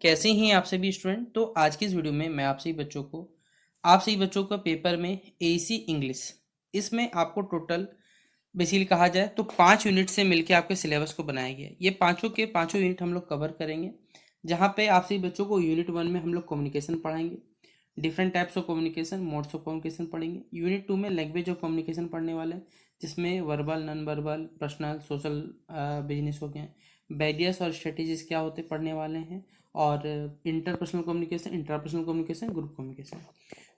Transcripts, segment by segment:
कैसे हैं आप सभी स्टूडेंट। तो आज की इस वीडियो में मैं आप सभी बच्चों का पेपर में एसी इंग्लिश, इसमें आपको टोटल बेसिकली कहा जाए तो 5 यूनिट से मिलके आपके सिलेबस को बनाया गया है। ये पांचों के पांचों यूनिट हम लोग कवर करेंगे, जहाँ पे आप सभी बच्चों को यूनिट 1 में हम लोग कम्युनिकेशन पढ़ाएंगे, different types of communication, modes of communication पढ़ेंगे। यूनिट 2 में लैंग्वेज ऑफ कम्युनिकेशन पढ़ने वाले हैं, जिसमें verbal, non verbal, personal, social, business हो गए, बैरियर्स और स्ट्रेटेजीज क्या होते पढ़ने वाले हैं, और interpersonal communication, intrapersonal communication, group communication.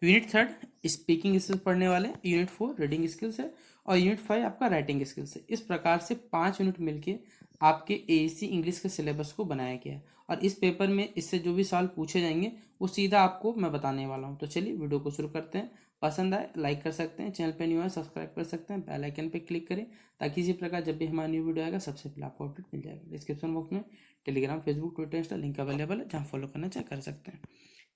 Unit 3 speaking skills पढ़ने वाले हैं, यूनिट 4 रीडिंग स्किल्स है, और यूनिट 5 आपका राइटिंग स्किल्स है। इस प्रकार से 5 यूनिट मिलके आपके एएससी इंग्लिश के सिलेबस को बनाया गया है, और इस पेपर में इससे जो भी सवाल पूछे जाएंगे वो सीधा आपको मैं बताने वाला हूँ। तो चलिए वीडियो को शुरू करते हैं। पसंद आए लाइक कर सकते हैं, चैनल पे न्यू है सब्सक्राइब कर सकते हैं, बेल आइकन पे क्लिक करें ताकि इसी प्रकार जब भी हमारा न्यू वीडियो आएगा सबसे पहले आपको अपडेट मिल जाएगा। डिस्क्रिप्शन बॉक्स में Telegram, Facebook, Twitter, Insta link available है, जहाँ फॉलो करना चाहे कर सकते हैं।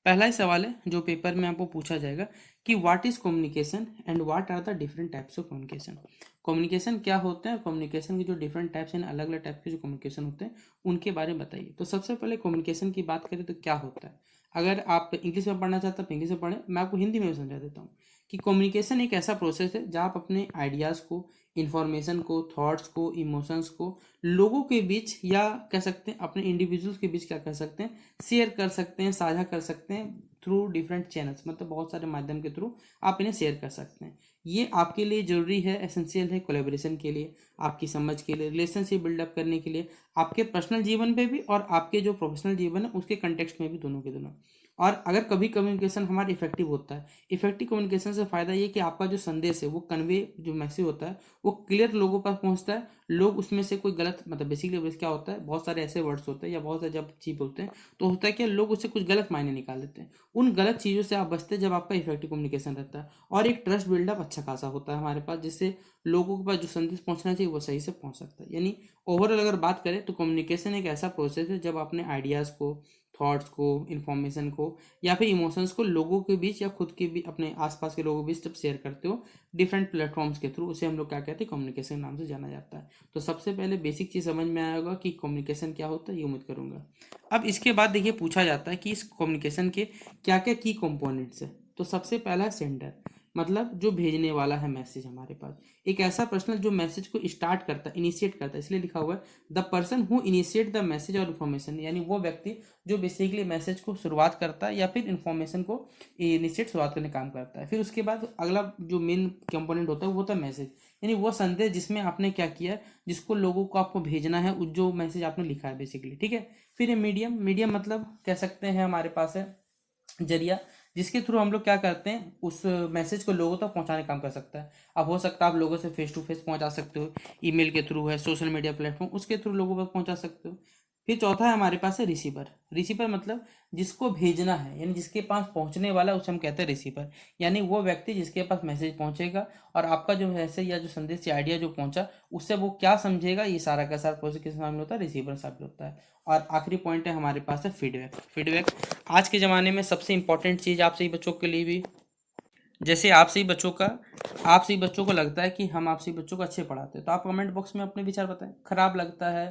पहला ही सवाल है जो पेपर में आपको पूछा जाएगा कि what is communication and what are the different types of communication. Communication क्या होता है, कम्युनिकेशन के जो डिफरेंट टाइप्स हैं, अलग अलग टाइप के जो कम्युनिकेशन होते हैं उनके बारे में बताइए। तो सबसे पहले कम्युनिकेशन की बात करें तो क्या होता है, अगर आप इंग्लिश में पढ़ना चाहते हैं तो इंग्लिश में पढ़ें, मैं आपको हिंदी में भी समझा देता हूँ कि कम्युनिकेशन एक ऐसा प्रोसेस है जहाँ आप अपने आइडियाज़ को, इंफॉर्मेशन को, थॉट्स को, इमोशंस को लोगों के बीच, या कह सकते हैं अपने इंडिविजुअल्स के बीच क्या कर सकते हैं, शेयर कर सकते हैं, साझा कर सकते हैं थ्रू डिफरेंट चैनल्स, मतलब बहुत सारे माध्यम के थ्रू आप इन्हें शेयर कर सकते हैं। ये आपके लिए जरूरी है, एसेंशियल है कोलेब्रेशन के लिए, आपकी समझ के लिए, रिलेशनशिप बिल्डअप करने के लिए, आपके पर्सनल जीवन पे भी और आपके जो प्रोफेशनल जीवन है उसके कंटेक्स्ट में भी, दोनों के दोनों। और अगर कभी कम्युनिकेशन हमारा इफेक्टिव होता है, इफेक्टिव कम्युनिकेशन से फ़ायदा ये कि आपका जो संदेश है वो कन्वे, जो मैसेज होता है वो क्लियर लोगों पास पहुंचता है। लोग उसमें से कोई गलत, मतलब बेसिकली क्या होता है, बहुत सारे ऐसे वर्ड्स होते हैं या बहुत सारे जब चीज बोलते हैं तो होता है कि लोग उससे कुछ गलत मायने निकाल देते हैं। उन गलत चीज़ों से आप बचते हैं जब आपका इफेक्टिव कम्युनिकेशन रहता है, और एक ट्रस्ट बिल्डअप अच्छा खासा होता है हमारे पास, जिससे लोगों के पास जो संदेश पहुंचना चाहिए वो सही से पहुंच सकता है। यानी ओवरऑल अगर बात करें तो कम्युनिकेशन एक ऐसा प्रोसेस है जब अपने आइडियाज़ को, थॉट्स को, इन्फॉर्मेशन को, या फिर इमोशंस को लोगों के बीच या खुद के भी अपने आसपास के लोगों के बीच जब शेयर करते हो डिफरेंट प्लेटफॉर्म्स के थ्रू, उसे हम लोग क्या कहते हैं, कम्युनिकेशन नाम से जाना जाता है। तो सबसे पहले बेसिक चीज़ समझ में आया होगा कि कम्युनिकेशन क्या होता है, ये उम्मीद करूंगा। अब इसके बाद देखिए पूछा जाता है कि इस कम्युनिकेशन के क्या क्या की कंपोनेंट्स है। तो सबसे पहला है सेंडर, मतलब जो भेजने वाला है मैसेज हमारे पास, एक ऐसा पर्सनल जो मैसेज को स्टार्ट करता है, इनिशिएट करता है, इसलिए लिखा हुआ है the person who initiate the message और इन्फॉर्मेशन, यानी वो व्यक्ति जो बेसिकली मैसेज को शुरुआत करता है या फिर इन्फॉर्मेशन को इनिशिएट शुरुआत करने का काम करता है। फिर उसके बाद अगला जो मेन कंपोनेंट होता है वो होता है मैसेज, यानी वो संदेश जिसमें आपने क्या किया है, जिसको लोगों को आपको भेजना है, जो मैसेज आपने लिखा है बेसिकली, ठीक है। फिर ये मीडियम, मीडियम मतलब कह सकते हैं हमारे पास है जरिया, जिसके थ्रू हम लोग क्या करते हैं, उस मैसेज को लोगों तक पहुंचाने का काम कर सकता है। अब हो सकता है आप लोगों से फेस टू फेस पहुंचा सकते हो, ईमेल के थ्रू है, सोशल मीडिया प्लेटफॉर्म उसके थ्रू लोगों तक पहुंचा सकते हो। फिर चौथा है हमारे पास है रिसीवर। रिसीवर मतलब जिसको भेजना है, यानी जिसके पास पहुंचने वाला है, उसे हम कहते हैं रिसीवर, यानी वो व्यक्ति जिसके पास मैसेज पहुंचेगा और आपका जो मैसेज या जो संदेश या आइडिया जो पहुंचा उससे वो क्या समझेगा, ये सारा का सारा प्रोसेस किस नाम में होता है, रिसीवर साहब होता है। और आखिरी पॉइंट है हमारे पास है फीडबैक। फीडबैक आज के ज़माने में सबसे इंपॉर्टेंट चीज़ आप सही बच्चों के लिए भी, जैसे आप सही बच्चों को लगता है कि हम आप सही बच्चों को अच्छे पढ़ाते हैं तो आप कमेंट बॉक्स में अपने विचार बताएं। खराब लगता है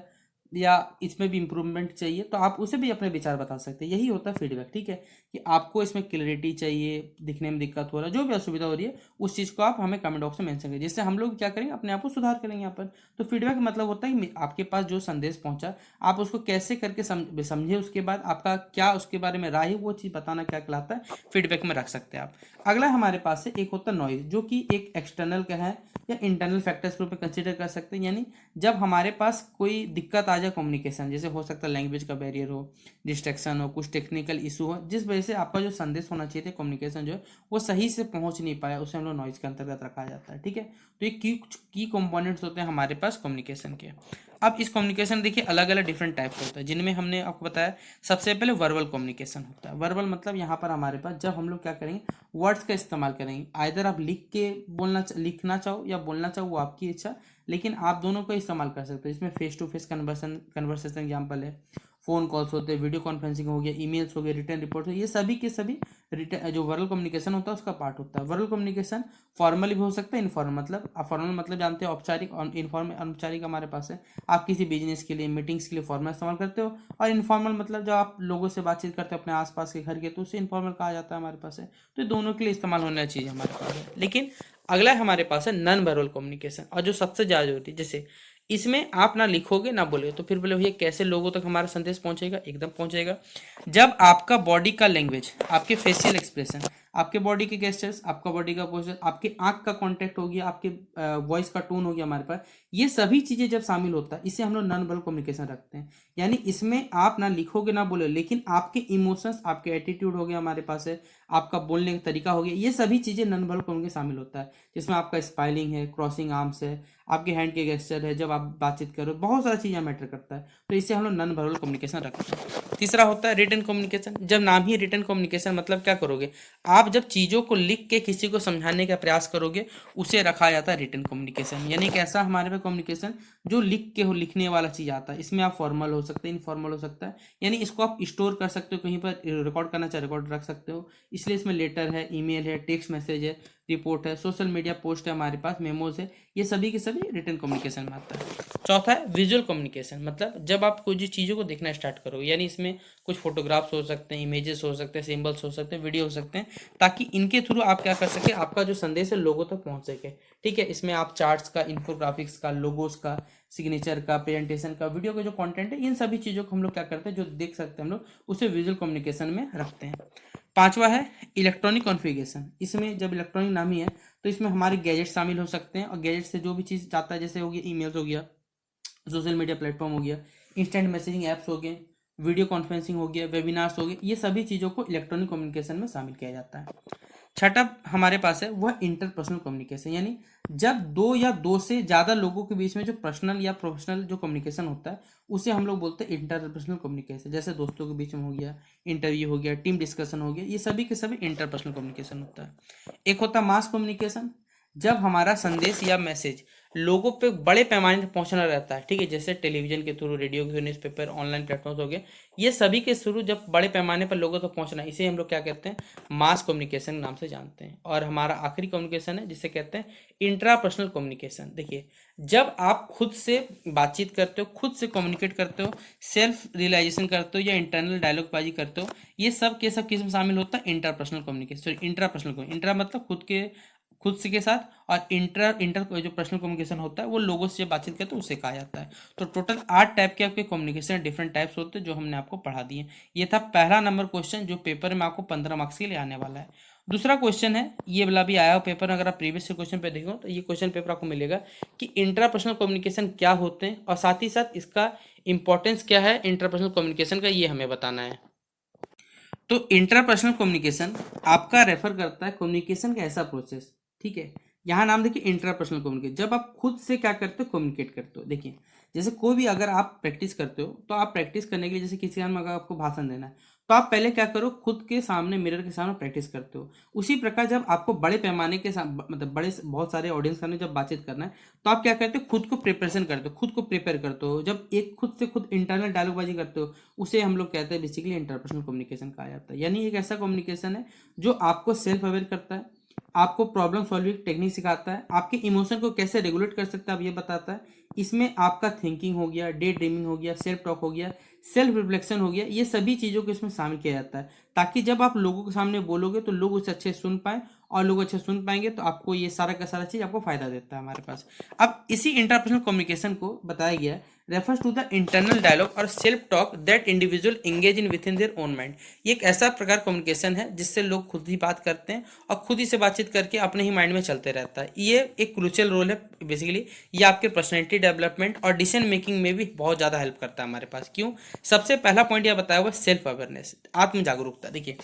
या इसमें भी इम्प्रूवमेंट चाहिए तो आप उसे भी अपने विचार बता सकते हैं। यही होता है फीडबैक, ठीक है, कि आपको इसमें क्लैरिटी चाहिए, दिखने में दिक्कत हो रहा है, जो भी असुविधा हो रही है उस चीज़ को आप हमें कमेंट बॉक्स में मेंशन करें, जिससे हम लोग क्या करेंगे, अपने आप को सुधार करेंगे यहाँ पर। तो फीडबैक मतलब होता है कि आपके पास जो संदेश पहुंचा आप उसको कैसे करके समझे, उसके बाद आपका क्या उसके बारे में राय है, वो चीज़ बताना क्या कहलाता है, फीडबैक में रख सकते हैं आप। अगला हमारे पास है एक होता है नॉइज, जो कि एक एक्सटर्नल का है या इंटरनल फैक्टर्स के रूप में कंसिडर कर सकते हैं। यानी जब हमारे पास कोई दिक्कत आ जाए कम्युनिकेशन, जैसे हो सकता है लैंग्वेज का बैरियर हो, डिस्ट्रैक्शन हो, कुछ टेक्निकल इशू हो, जिस वजह से आपका जो संदेश होना चाहिए था कम्युनिकेशन जो है वो सही से पहुंच नहीं पाया, उसे हम लोग नॉइज के अंतर्गत रखा जाता है, ठीक है। तो ये की कंपोनेंट्स होते हैं हमारे पास कम्युनिकेशन के। अब इस कम्युनिकेशन देखिए अलग अलग डिफरेंट टाइप्स होता है, जिनमें हमने आपको बताया सबसे पहले वर्बल कम्युनिकेशन होता है। वर्बल मतलब यहाँ पर हमारे पास जब हम लोग क्या करेंगे, वर्ड्स का इस्तेमाल करेंगे, आइदर आप लिख के लिखना चाहो या बोलना चाहो वो आपकी इच्छा, लेकिन आप दोनों का इस्तेमाल कर सकते हो। इसमें face to face conversation example है, फ़ोन कॉल्स होते हैं, वीडियो कॉन्फ्रेंसिंग हो गया, ईमेल्स हो गए, रिटर्न रिपोर्ट हो, ये सभी के सभी रिटर्न जो वर्बल कम्युनिकेशन होता है उसका पार्ट होता है। वर्बल कम्युनिकेशन फॉर्मल भी हो सकता है, इनफॉर्मल, मतलब आप फॉर्मल मतलब जानते हैं औपचारिक, और इनफॉर्मल अनौपचारिक हमारे पास है। आप किसी बिजनेस के लिए, मीटिंग्स के लिए फॉर्मल इस्तेमाल करते हो, और इनफॉर्मल मतलब जब आप लोगों से बातचीत करते हो अपने आसपास के घर के, तो उसे इनफॉर्मल कहा जाता है हमारे पास है। तो ये दोनों के लिए इस्तेमाल होने वाली चीज़ हमारे पास है। लेकिन अगला हमारे पास है नॉन वर्बल कम्युनिकेशन, और जो सबसे ज़्यादा होती है, जैसे इसमें आप ना लिखोगे ना बोलोगे, तो फिर बोले भैया कैसे लोगों तक हमारा संदेश पहुंचेगा? एकदम पहुंचेगा, जब आपका बॉडी का लैंग्वेज, आपके फेशियल एक्सप्रेशन, आपके बॉडी के गेस्चर्स, आपका बॉडी का पोस्चर, आपके आंख का कांटेक्ट हो गया, आपके वॉइस का टोन हो गया हमारे पास, ये सभी चीजें जब शामिल होता है, इसे हम लोग नॉन वर्बल कम्युनिकेशन रखते हैं। यानी इसमें आप ना लिखोगे ना बोले, लेकिन आपके इमोशंस, आपके एटीट्यूड हो गया हमारे पास है, आपका बोलने का तरीका हो गया, ये सभी चीजें नॉन वर्बल कम्युनिकेशन शामिल होता है। जिसमें आपका स्माइलिंग है, क्रॉसिंग आर्म्स है, आपके हैंड के गेस्चर है, जब आप बातचीत करो, बहुत सारी चीज़ें मैटर करता है। तो इससे हम लोग नॉन वर्बल कम्युनिकेशन रखते हैं। तीसरा होता है रिटन कम्युनिकेशन। जब नाम ही रिटन कम्युनिकेशन, मतलब क्या करोगे आप? जब चीज़ों को लिख के किसी को समझाने का प्रयास करोगे, उसे रखा जाता है रिटन कम्युनिकेशन। यानी एक ऐसा हमारे पे कम्युनिकेशन जो लिख के हो, लिखने वाला चीज़ आता है। इसमें आप फॉर्मल हो सकते हैं, इनफॉर्मल हो सकता है, यानी इसको आप स्टोर कर सकते हो, कहीं पर रिकॉर्ड करना चाहे रिकॉर्ड रख सकते हो। इसलिए इसमें लेटर है, ईमेल है, टेक्स्ट मैसेज है, रिपोर्ट है, सोशल मीडिया पोस्ट है, हमारे पास मेमोज है, ये सभी के सभी रिटन कम्युनिकेशन में आता है। चौथा है विजुअल कम्युनिकेशन, मतलब जब आप कुछ चीज़ों को देखना स्टार्ट करोगे, यानी इसमें कुछ फोटोग्राफ्स हो सकते हैं, इमेजेस हो सकते हैं, सिंबल्स हो सकते हैं, वीडियो हो सकते हैं, ताकि इनके थ्रू आप क्या कर सके, आपका जो संदेश है लोगों तक पहुंच सके। ठीक है, इसमें आप चार्ट्स का, इन्फोग्राफिक्स का, लोगोस का, सिग्नेचर का, प्रेजेंटेशन का, वीडियो का जो कंटेंट है, इन सभी चीज़ों को हम लोग क्या करते हैं, जो देख सकते हैं हम लोग, उसे विजुअल कम्युनिकेशन में रखते हैं। पांचवा है इलेक्ट्रॉनिक कॉन्फ़िगरेशन। इसमें जब इलेक्ट्रॉनिक नाम ही है, तो इसमें हमारे गैजेट शामिल हो सकते हैं, और गैजेट से जो भी चीज़ चाहता है, जैसे हो गया ईमेल्स हो गया, सोशल मीडिया प्लेटफॉर्म हो गया, इंस्टेंट मैसेजिंग ऐप्स हो गए, वीडियो कॉन्फ्रेंसिंग हो गया, वेबिनार्स हो गए, ये सभी चीज़ों को इलेक्ट्रॉनिक कम्युनिकेशन में शामिल किया जाता है। छठा हमारे पास है वह इंटरपर्सनल कम्युनिकेशन, यानी जब दो या दो से ज़्यादा लोगों के बीच में जो पर्सनल या प्रोफेशनल जो कम्युनिकेशन होता है, उसे हम लोग बोलते हैं इंटरपर्सनल कम्युनिकेशन। जैसे दोस्तों के बीच में हो गया, इंटरव्यू हो गया, टीम डिस्कशन हो गया, ये सभी के सभी इंटरपर्सनल कम्युनिकेशन होता है। एक होता है मास कम्युनिकेशन, जब हमारा संदेश या मैसेज लोगों पे बड़े पैमाने पर पहुंचना रहता है। ठीक है, जैसे टेलीविजन के थ्रू, रेडियो के थ्रू, न्यूज़पेपर, ऑनलाइन प्लेटफॉर्म्स हो गए, ये सभी के थ्रू जब बड़े पैमाने पर लोगों तक पहुंचना, इसे हम लोग क्या कहते हैं, मास कम्युनिकेशन नाम से जानते हैं। और हमारा आखिरी कम्युनिकेशन है जिसे कहते हैं इंट्रापर्सनल कम्युनिकेशन। देखिए, जब आप खुद से बातचीत करते हो, खुद से कम्युनिकेट करते हो, सेल्फ रियलाइजेशन करते हो, या इंटरनल डायलॉग बाजी करते हो, ये सब के सब किस में शामिल होता है, इंटरपर्सनल कम्युनिकेशन। इंट्रापर्सनल, इंट्रा मतलब खुद से के साथ, और इंटर इंटर जो पर्सनल कम्युनिकेशन होता है वो लोगों से जब बातचीत करते हैं उसे कहा जाता है। तो टोटल 8 टाइप के आपके कम्युनिकेशन डिफरेंट टाइप्स होते हैं, जो हमने आपको पढ़ा दिए। ये था पहला नंबर क्वेश्चन, जो पेपर में आपको 15 मार्क्स के लिए आने वाला है। दूसरा क्वेश्चन है, ये वाला भी आया हो पेपर में, अगर आप प्रीवियस क्वेश्चन पे देखो तो ये क्वेश्चन पेपर आपको मिलेगा कि इंट्रापर्सनल कम्युनिकेशन क्या होते हैं, और साथ ही साथ इसका इंपॉर्टेंस क्या है इंटरपर्सनल कम्युनिकेशन का, ये हमें बताना है। तो इंटरपर्सनल कम्युनिकेशन आपका रेफर करता है कम्युनिकेशन का ऐसा प्रोसेस। ठीक है, यहाँ नाम देखिए इंटरपर्सनल कम्युनिकेशन, जब आप खुद से क्या करते हो, कम्युनिकेट करते हो। देखिए, जैसे कोई भी अगर आप प्रैक्टिस करते हो, तो आप प्रैक्टिस करने के लिए, जैसे किसी में अगर आपको भाषण देना है, तो आप पहले क्या करो, खुद के सामने मिरर के सामने प्रैक्टिस करते हो। उसी प्रकार जब आपको बड़े पैमाने के मतलब बड़े बहुत सारे ऑडियंस सामने जब बातचीत करना है, तो आप क्या करते हो, खुद को प्रिपरेशन करते हो, खुद को प्रिपेयर करते हो। जब एक खुद से खुद इंटरनल डायलॉगबाजी करते हो, उसे हम लोग कहते हैं बेसिकली इंटरपर्सनल कम्युनिकेशन कहा जाता है। यानी एक ऐसा कम्युनिकेशन है जो आपको सेल्फ अवेयर करता है, आपको प्रॉब्लम सॉल्विंग टेक्निक सिखाता है, आपके इमोशन को कैसे रेगुलेट कर सकते हैं आप ये बताता है। इसमें आपका थिंकिंग हो गया, डे ड्रीमिंग हो गया, सेल्फ टॉक हो गया, सेल्फ रिफ्लेक्शन हो गया, ये सभी चीज़ों को इसमें शामिल किया जाता है, ताकि जब आप लोगों के सामने बोलोगे तो लोग उसे अच्छे से सुन पाएं, और लोग अच्छे सुन पाएंगे तो आपको ये सारा का सारा चीज़ आपको फायदा देता है हमारे पास। अब इसी इंटरपर्सनल कम्युनिकेशन को बताया गया है refers to the internal dialogue और self talk that individual engage in within their own mind. ये एक ऐसा प्रकार कम्युनिकेशन है जिससे लोग खुद ही बात करते हैं, और खुद ही से बातचीत करके अपने ही माइंड में चलते रहता है। ये एक क्रूशियल रोल है बेसिकली, ये आपके पर्सनैलिटी डेवलपमेंट और डिसीजन मेकिंग में भी बहुत ज़्यादा हेल्प करता है हमारे पास। क्यों? सबसे पहला पॉइंट यह बताया हुआ सेल्फ अवेयरनेस, आत्म जागरूकता। देखिए,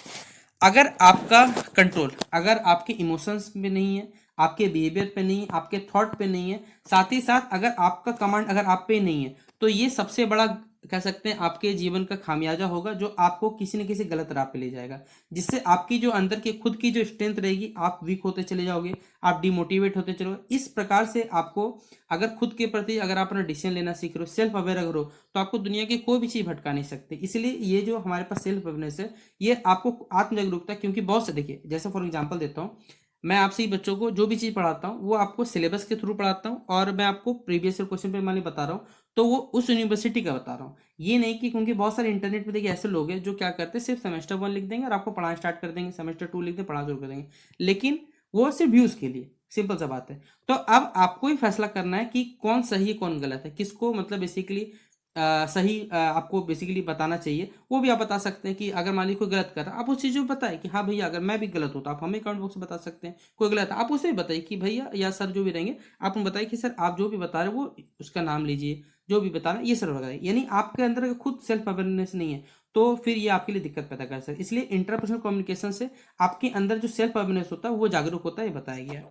अगर आपका कंट्रोल अगर आपके इमोशंस में नहीं है, आपके बिहेवियर पे नहीं है, आपके थॉट पे नहीं है, साथ ही साथ अगर आपका कमांड अगर आप पे नहीं है, तो ये सबसे बड़ा कह सकते हैं आपके जीवन का खामियाजा होगा, जो आपको किसी न किसी गलत राह पे ले जाएगा, जिससे आपकी जो अंदर की खुद की जो स्ट्रेंथ रहेगी, आप वीक होते चले जाओगे, आप डिमोटिवेट होते चलोगे। इस प्रकार से आपको अगर खुद के प्रति अगर आप अपना डिसीजन लेना सीख रहे हो, सेल्फ अवेयर अगर हो, तो आपको दुनिया की कोई भी चीज़ भटका नहीं सकती। इसलिए ये जो हमारे पास सेल्फ अवेयरनेस है, ये आपको आत्मजागरूकता, क्योंकि बहुत से देखिए, जैसे फॉर एग्जाम्पल देता हूँ, मैं आपसे ही बच्चों को जो भी चीज़ पढ़ाता हूँ वो आपको सिलेबस के थ्रू पढ़ाता हूँ, और मैं आपको प्रीवियस ईयर क्वेश्चन पेपर वाले बता रहा हूँ, तो वो उस यूनिवर्सिटी का बता रहा हूँ। ये नहीं कि, क्योंकि बहुत सारे इंटरनेट पे देखिए ऐसे लोग हैं जो क्या करते हैं, सिर्फ सेमेस्टर 1 लिख देंगे और आपको पढ़ाना स्टार्ट कर देंगे, सेमेस्टर 2 लिख देंगे, पढ़ाना शुरू कर देंगे, लेकिन वो सिर्फ व्यूज़ के लिए। सिंपल सा बात है। तो अब आपको ही फैसला करना है कि कौन सही है कौन गलत है, किसको मतलब बेसिकली सही आपको बेसिकली बताना चाहिए। वो भी आप बता सकते हैं कि अगर मान लीजिए कोई गलत कर रहा है, आप उस चीज़ को बताएं कि हाँ भैया, अगर मैं भी गलत हूँ तो आप हमें कमेंट बॉक्स में बता सकते हैं। कोई गलत है आप उसे भी बताइए कि भैया या सर जो भी रहेंगे, आप उन्हें बताइए कि सर आप जो भी बता रहे हो वो उसका नाम लीजिए, जो भी बता रहे हैं ये सर बताइए। यानी आपके अंदर अगर खुद सेल्फ अवेयरनेस नहीं है, तो फिर ये आपके लिए दिक्कत पैदा कर सकता है। इसलिए इंटरपर्सनल कम्युनिकेशन से आपके अंदर जो सेल्फ अवेयरनेस होता है वो जागरूक होता है, ये बताया गया है।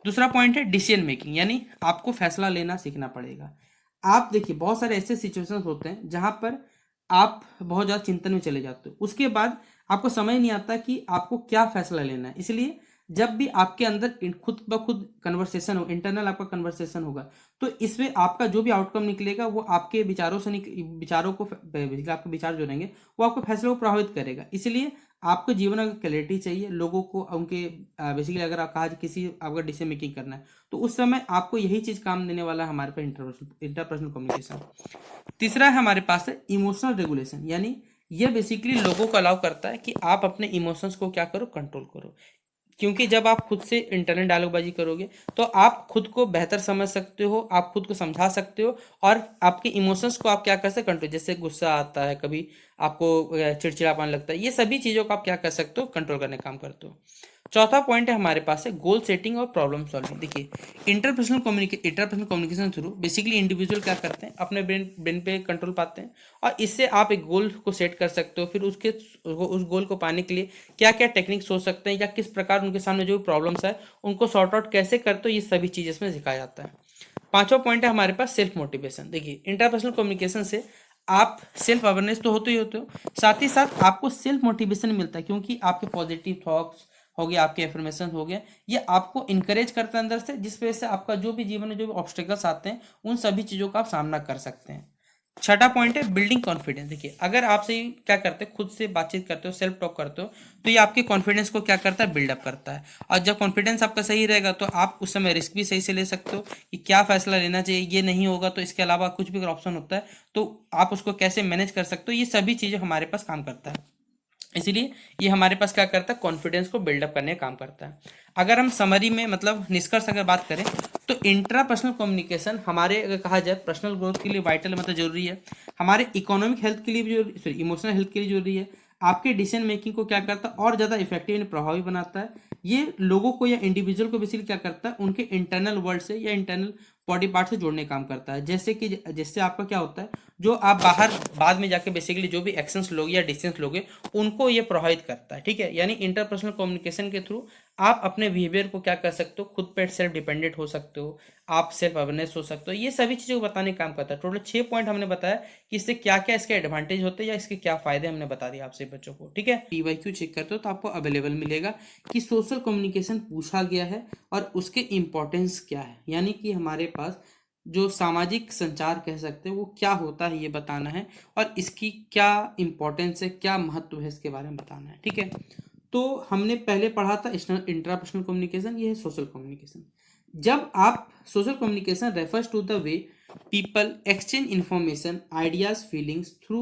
दूसरा पॉइंट है डिसीजन मेकिंग, यानी आपको फैसला लेना सीखना पड़ेगा। आप देखिए बहुत सारे ऐसे सिचुएशंस होते हैं जहां पर आप बहुत ज़्यादा चिंतन में चले जाते हो, उसके बाद आपको समझ नहीं आता कि आपको क्या फैसला लेना है। इसलिए जब भी आपके अंदर खुद ब खुद कन्वर्सेशन हो, इंटरनल आपका कन्वर्सेशन होगा, तो इसमें आपका जो भी आउटकम निकलेगा वो आपके विचारों से विचारों को basically आपके विचार जो रहेंगे वो आपके फैसले को प्रभावित करेगा। इसलिए आपको जीवन में क्लैरिटी चाहिए, लोगों को उनके बेसिकली अगर आप कहा किसी आपका डिसीजन मेकिंग करना है, तो उस समय आपको यही चीज़ काम देने वाला है हमारे पास इंटरपर्सनल कम्युनिकेशन। तीसरा है हमारे पास है इमोशनल रेगुलेशन, यानी ये बेसिकली लोगों को अलाउ करता है कि आप अपने इमोशंस को क्या करो, कंट्रोल करो। क्योंकि जब आप खुद से इंटरनेट डायलॉगबाजी करोगे तो आप खुद को बेहतर समझ सकते हो, आप खुद को समझा सकते हो, और आपके इमोशंस को आप क्या कर सकते हो, कंट्रोल। जैसे गुस्सा आता है, कभी आपको चिड़चिड़ापन लगता है, ये सभी चीज़ों को आप क्या कर सकते हो, कंट्रोल करने का काम करते हो। चौथा पॉइंट है हमारे पास है गोल सेटिंग और प्रॉब्लम सॉल्विंग। देखिए interpersonal communication through basically individual क्या करते हैं, अपने ब्रेन पे कंट्रोल पाते हैं, और इससे आप एक गोल को सेट कर सकते हो। फिर उस गोल को पाने के लिए क्या क्या टेक्निक्स हो सकते हैं, या किस प्रकार उनके सामने जो प्रॉब्लम्स है उनको सॉर्ट आउट कैसे करते हो, ये सभी चीज़ इसमें सिखाया जाता है। पांचवा पॉइंट है हमारे पास सेल्फ मोटिवेशन। देखिए इंटरपर्सनल कम्युनिकेशन से आप सेल्फ अवेयरनेस तो होते ही होते हो, साथ ही साथ आपको सेल्फ मोटिवेशन मिलता है, क्योंकि आपके पॉजिटिव थॉट्स हो गए, आपके एफर्मेशन हो गए, ये आपको इंकरेज करता है अंदर से, जिस वजह से आपका जो भी जीवन में जो भी ऑब्स्टेकल्स आते हैं उन सभी चीज़ों का आप सामना कर सकते हैं। छठा पॉइंट है बिल्डिंग कॉन्फिडेंस। देखिए अगर आपसे क्या करते हैं, खुद से बातचीत करते हो, सेल्फ टॉक करते हो, तो ये आपके कॉन्फिडेंस को क्या करता है, बिल्डअप करता है। और जब कॉन्फिडेंस आपका सही रहेगा तो आप उस समय रिस्क भी सही से ले सकते हो कि क्या फैसला लेना चाहिए, ये नहीं होगा तो इसके अलावा कुछ भी अगर ऑप्शन होता है तो आप उसको कैसे मैनेज कर सकते हो, ये सभी चीज़ें हमारे पास काम करता है। इसलिए ये हमारे पास क्या करता है, कॉन्फिडेंस को बिल्डअप करने का काम करता है। अगर हम समरी में मतलब निष्कर्ष अगर बात करें, तो इंट्रापर्सनल कम्युनिकेशन हमारे अगर कहा जाए पर्सनल ग्रोथ के लिए वाइटल मतलब जरूरी है, हमारे इकोनॉमिक हेल्थ के लिए भी जरूरी, सॉरी इमोशनल हेल्थ के लिए जरूरी है, आपके डिसीजन मेकिंग को क्या करता है और ज़्यादा इफेक्टिव यानी प्रभावी बनाता है। ये लोगों को या इंडिविजुअल को बेसिकली क्या करता है, उनके इंटरनल वर्ल्ड से या इंटरनल बॉडी पार्ट से जोड़ने का काम करता है। जैसे कि जिससे आपका क्या होता है, जो आप बाहर बाद में जाके बेसिकली जो भी एक्शंस लोगे या डिसीजंस लोगे उनको ये प्रभावित करता है। ठीक है, यानी इंटरपर्सनल कम्युनिकेशन के थ्रू आप अपने बिहेवियर को क्या कर सकते हो, खुद पे सेल्फ डिपेंडेंट हो सकते हो, आप सेल्फ अवेयरनेस हो सकते हो, ये सभी चीज़ों को बताने का काम करता है। टोटल 6 पॉइंट हमने बताया कि इससे क्या क्या इसके एडवांटेज होते हैं या इसके क्या फायदे हमने बता दिए आपसे बच्चों को। ठीक है, पीवाईक्यू चेक करते हो तो आपको अवेलेबल मिलेगा कि सोशल कम्युनिकेशन पूछा गया है और उसके इम्पोर्टेंस क्या है, यानी कि हमारे पास जो सामाजिक संचार कह सकते हैं वो क्या होता है ये बताना है, और इसकी क्या इम्पोर्टेंस है, क्या महत्व है, इसके बारे में बताना है। ठीक है, तो हमने पहले पढ़ा था इंट्रापर्सनल कम्युनिकेशन, ये है सोशल कम्युनिकेशन। जब आप social communication refers to the way people exchange information ideas feelings through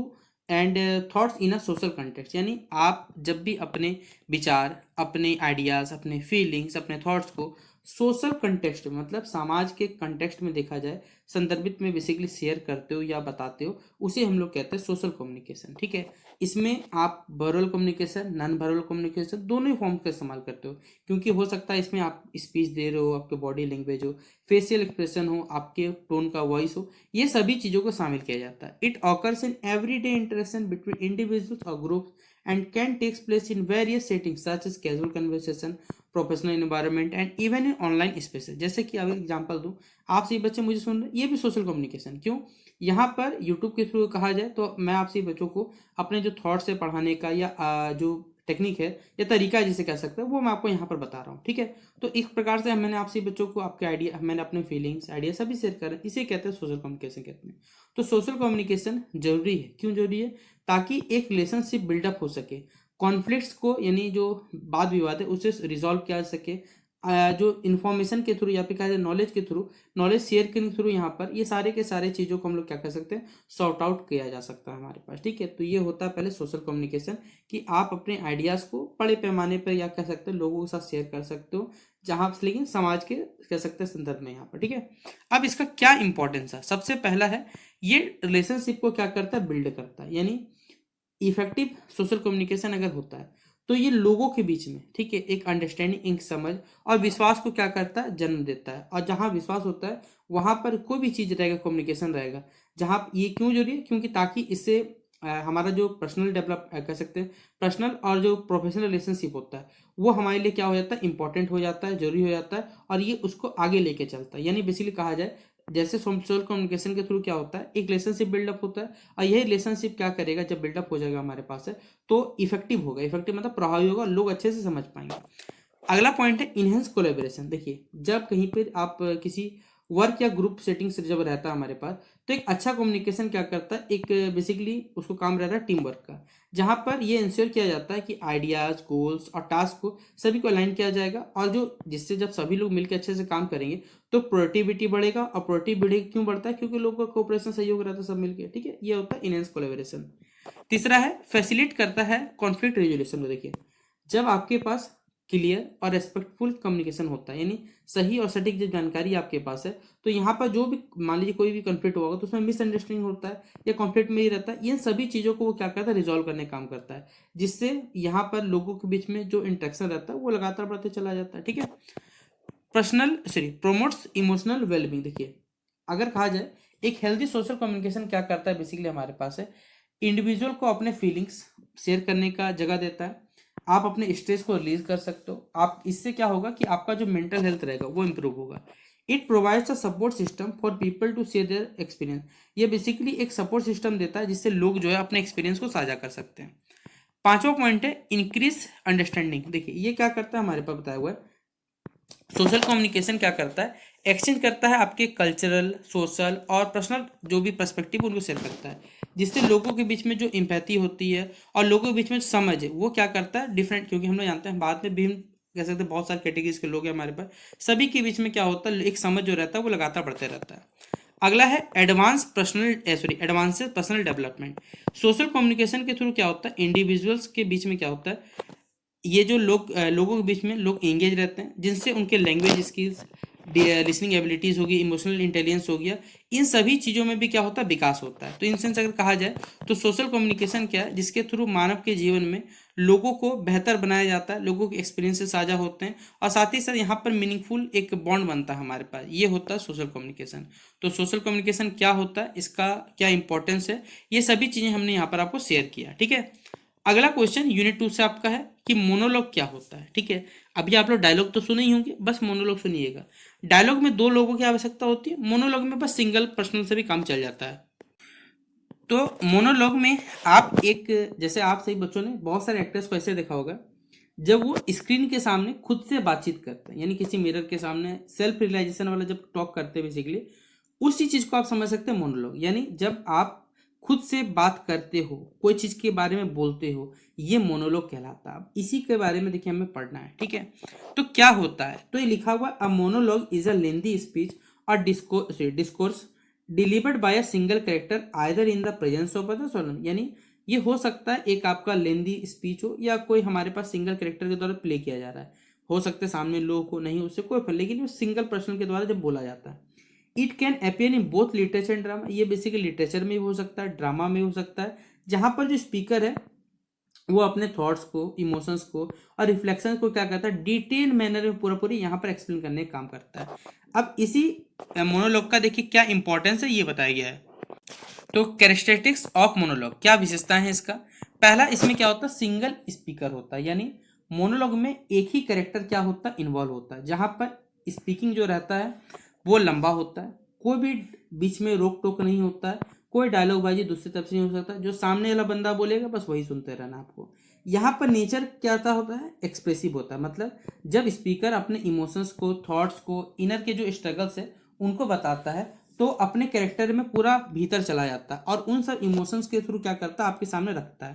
and thoughts in a social context, यानी आप जब भी अपने विचार, अपने आइडियाज, अपने फीलिंग्स, अपने थॉट्स को सोशल कंटेक्स्ट में मतलब समाज के कंटेक्स्ट में देखा जाए, संदर्भित में बेसिकली शेयर करते हो या बताते हो, उसे हम लोग कहते हैं सोशल कम्युनिकेशन। ठीक है, इसमें आप verbal communication, non verbal communication दोनों ही फॉर्म का इस्तेमाल करते हो, क्योंकि हो सकता है इसमें आप स्पीच दे रहे हो, आपके बॉडी लैंग्वेज हो, फेशियल एक्सप्रेशन हो, आपके टोन का वॉइस हो, ये सभी चीज़ों को शामिल किया जाता है। It occurs in everyday interaction between individuals और groups and can takes place in various settings such as casual conversation, professional environment and even in online spaces. जैसे कि अब एग्जांपल दूं, आप सभी बच्चे मुझे सुन रहे हैं, ये भी सोशल कम्युनिकेशन। क्यों? यहाँ पर यूट्यूब के थ्रू कहा जाए तो मैं आप सभी बच्चों को अपने जो थॉट्स है पढ़ाने का या जो टेक्निक है या तरीका है जिसे कह सकते हैं, वो मैं आपको यहाँ पर बता रहा हूँ। ठीक है, तो इस प्रकार से मैंने आप सभी बच्चों को आपके आइडिया, मैंने अपने फीलिंग्स आइडिया सभी शेयर कर रहे हैं, इसे कहते हैं सोशल कम्युनिकेशन कहते हैं। तो सोशल कम्युनिकेशन जरूरी है। क्यों जरूरी है? ताकि एक रिलेशनशिप बिल्डअप हो सके, कॉन्फ्लिक्ट्स को यानी जो वाद विवाद है उसे रिजॉल्व किया जा सके, जो इन्फॉर्मेशन के थ्रू या फिर कहा जाए नॉलेज के थ्रू, नॉलेज शेयर के थ्रू यहाँ पर ये सारे के सारे चीज़ों को हम लोग क्या कर सकते हैं, सॉर्ट आउट किया जा सकता है हमारे पास। ठीक है, तो ये होता है पहले सोशल कम्युनिकेशन, कि आप अपने आइडियाज़ को बड़े पैमाने पर या कह सकते हैं लोगों के साथ शेयर कर सकते हो, जहाँ लेकिन समाज के कह सकते हैं संदर्भ में यहाँ पर। ठीक है, अब इसका क्या इंपॉर्टेंस है? सबसे पहला है, ये रिलेशनशिप को क्या करता है, बिल्ड करता है। यानी इफेक्टिव सोशल कम्युनिकेशन अगर होता है तो ये लोगों के बीच में, ठीक है, एक अंडरस्टैंडिंग, एक समझ और विश्वास को क्या करता है, जन्म देता है। और जहाँ विश्वास होता है वहां पर कोई भी चीज रहेगा, कम्युनिकेशन रहेगा। जहाँ ये क्यों जरूरी है? क्योंकि ताकि इससे हमारा जो पर्सनल डेवलप कह सकते हैं, पर्सनल और जो प्रोफेशनल रिलेशनशिप होता है वो हमारे लिए क्या हो जाता है, इंपॉर्टेंट हो जाता है, जरूरी हो जाता है, और ये उसको आगे लेके चलता है। यानी बेसिकली कहा जाए, जैसे सोशल कम्युनिकेशन के थ्रू क्या होता है, एक रिलेशनशिप बिल्डअप होता है, और यही रिलेशनशिप क्या करेगा, जब बिल्डअप हो जाएगा हमारे पास है तो इफेक्टिव होगा। इफेक्टिव मतलब प्रभावी होगा, लोग अच्छे से समझ पाएंगे। अगला पॉइंट है इनहेंस कोलेबोरेशन। देखिए, जब कहीं पर आप किसी वर्क या ग्रुप सेटिंग से जब रहता है हमारे पास, तो एक अच्छा कम्युनिकेशन क्या करता है, एक बेसिकली उसको काम रहता है टीम वर्क का, जहां पर ये इंश्योर किया जाता है कि आइडियाज, गोल्स और टास्क को सभी को अलाइन किया जाएगा, और जो जिससे जब सभी लोग मिलकर अच्छे से काम करेंगे तो प्रोडक्टिविटी बढ़ेगा। और प्रोडक्टिविटी क्यों बढ़ता है? क्योंकि लोगों का कोऑपरेशन, सहयोग रहता है सब मिलकर। ठीक है, ये होता है इनहेंस कोलैबोरेशन। तीसरा है फैसिलिटेट करता है कॉन्फ्लिक्ट रेजोल्यूशन को। देखिए, जब आपके पास क्लियर और रेस्पेक्टफुल कम्युनिकेशन होता है, यानी सही और सटीक जब जानकारी आपके पास है, तो यहाँ पर जो भी मान लीजिए कोई भी कॉन्फ्लिक्ट होगा तो उसमें मिसअंडरस्टैंडिंग होता है या कॉन्फ्लिक्ट में ही रहता है, इन सभी चीज़ों को वो क्या करता है, रिजॉल्व करने का काम करता है, जिससे यहाँ पर लोगों के बीच में जो इंटरेक्शन रहता है वो लगातार बढ़ते चला जाता है। ठीक है, personal sorry promotes emotional wellbeing. देखिए, अगर कहा जाए एक हेल्दी सोशल कम्युनिकेशन क्या करता है, बेसिकली हमारे पास है, इंडिविजुअल को अपने फीलिंग्स शेयर करने का जगह देता है। आप अपने स्ट्रेस को रिलीज कर सकते हो। आप इससे क्या होगा कि आपका जो मेंटल हेल्थ रहेगा वो इंप्रूव होगा। It provides a support system for people to share their experience. ये बेसिकली एक सपोर्ट सिस्टम देता है जिससे लोग जो है अपने एक्सपीरियंस को साझा कर सकते हैं। पांचवा पॉइंट है इंक्रीज अंडरस्टैंडिंग। देखिए, ये क्या करता है, हमारे पास बताया हुआ है, सोशल कम्युनिकेशन क्या करता है, एक्सचेंज करता है आपके कल्चरल, सोशल और पर्सनल जो भी पर्सपेक्टिव उनको शेयर करता है, जिससे लोगों के बीच में जो इम्पैथी होती है और लोगों के बीच में समझ है वो क्या करता है, डिफरेंट, क्योंकि हम लोग जानते हैं बाद में भी हम कह सकते हैं बहुत सारे कैटेगरीज के लोग हैं हमारे पास, सभी के बीच में क्या होता है, एक समझ जो रहता है वो लगातार बढ़ते रहता है। अगला है advances personal development. Social communication के थ्रू क्या होता है, इंडिविजुअल्स के बीच में क्या होता है, ये जो लोगों के बीच में लोग एंगेज रहते हैं, जिनसे उनके लैंग्वेज स्किल्स, लिसनिंग एबिलिटीज़ होगी, इमोशनल इंटेलिजेंस हो गया, इन सभी चीज़ों में भी क्या होता है, विकास होता है। तो इन सेंस अगर कहा जाए तो सोशल कम्युनिकेशन क्या है, जिसके थ्रू मानव के जीवन में लोगों को बेहतर बनाया जाता है, लोगों के एक्सपीरियंसेस साझा होते हैं, और साथ ही साथ यहाँ पर मीनिंगफुल एक बॉन्ड बनता है हमारे पास, ये होता है सोशल कम्युनिकेशन। तो सोशल कम्युनिकेशन क्या होता है, इसका क्या इंपॉर्टेंस है, ये सभी चीज़ें हमने यहाँ पर आपको शेयर किया। ठीक है, अगला क्वेश्चन यूनिट 2 से आपका है कि मोनोलॉग क्या होता है। ठीक है, अभी आप लोग डायलॉग तो सुने ही होंगे, बस मोनोलॉग सुनिएगा। डायलॉग में दो लोगों की आवश्यकता होती है, मोनोलॉग में बस सिंगल पर्सनल से भी काम चल जाता है। तो मोनोलॉग में आप एक, जैसे आप सही बच्चों ने बहुत सारे एक्टर्स को ऐसे देखा होगा, जब वो स्क्रीन के सामने खुद से बातचीत करते हैं, यानी किसी मिरर के सामने सेल्फ रियलाइजेशन वाला जब टॉक करते हैं, बेसिकली उसी चीज को आप समझ सकते हैं मोनोलॉग। यानी जब आप खुद से बात करते हो, कोई चीज के बारे में बोलते हो, ये मोनोलॉग कहलाता है। अब इसी के बारे में देखिए हमें पढ़ना है। ठीक है, तो क्या होता है, तो ये लिखा हुआ, a monologue is a lengthy speech और discourse delivered by a single character either in the presence of others और नॉन। यानी ये हो सकता है एक आपका लेंदी स्पीच हो, या कोई हमारे पास सिंगल कैरेक्टर के द्वारा प्ले किया जा रहा है, हो सकता है सामने लोग को, नहीं उससे कोई फर्क, लेकिन वो सिंगल पर्सन के द्वारा जब बोला जाता है। It can appear in both literature and drama. ये बेसिकली लिटरेचर में भी हो सकता है, ड्रामा में हो सकता है, जहां पर जो स्पीकर है वो अपने थॉट्स को, इमोशंस को और रिफ्लेक्शन को क्या करता है, डिटेल मैनर में पूरा पूरी यहाँ पर एक्सप्लेन करने का काम करता है। अब इसी मोनोलॉग का देखिए क्या इंपॉर्टेंस है, ये बताया गया है। तो कैरेक्टरिस्टिक्स ऑफ मोनोलॉग, क्या विशेषताएं हैं इसका। पहला, इसमें क्या होता है, सिंगल स्पीकर होता है, यानी मोनोलॉग में एक ही कैरेक्टर क्या होता है, इन्वॉल्व होता है, जहां पर स्पीकिंग जो रहता है वो लंबा होता है, कोई भी बीच में रोक टोक नहीं होता है, कोई डायलॉग बाजी दूसरी तरफ से नहीं हो सकता, जो सामने वाला बंदा बोलेगा बस वही सुनते रहना आपको। यहाँ पर नेचर क्या होता है, एक्सप्रेसिव होता है, मतलब जब स्पीकर अपने इमोशंस को, थॉट्स को, इनर के जो स्ट्रगल्स है उनको बताता है, तो अपने कैरेक्टर में पूरा भीतर चला जाता है और उन सब इमोशंस के थ्रू क्या करता है, आपके सामने रखता है।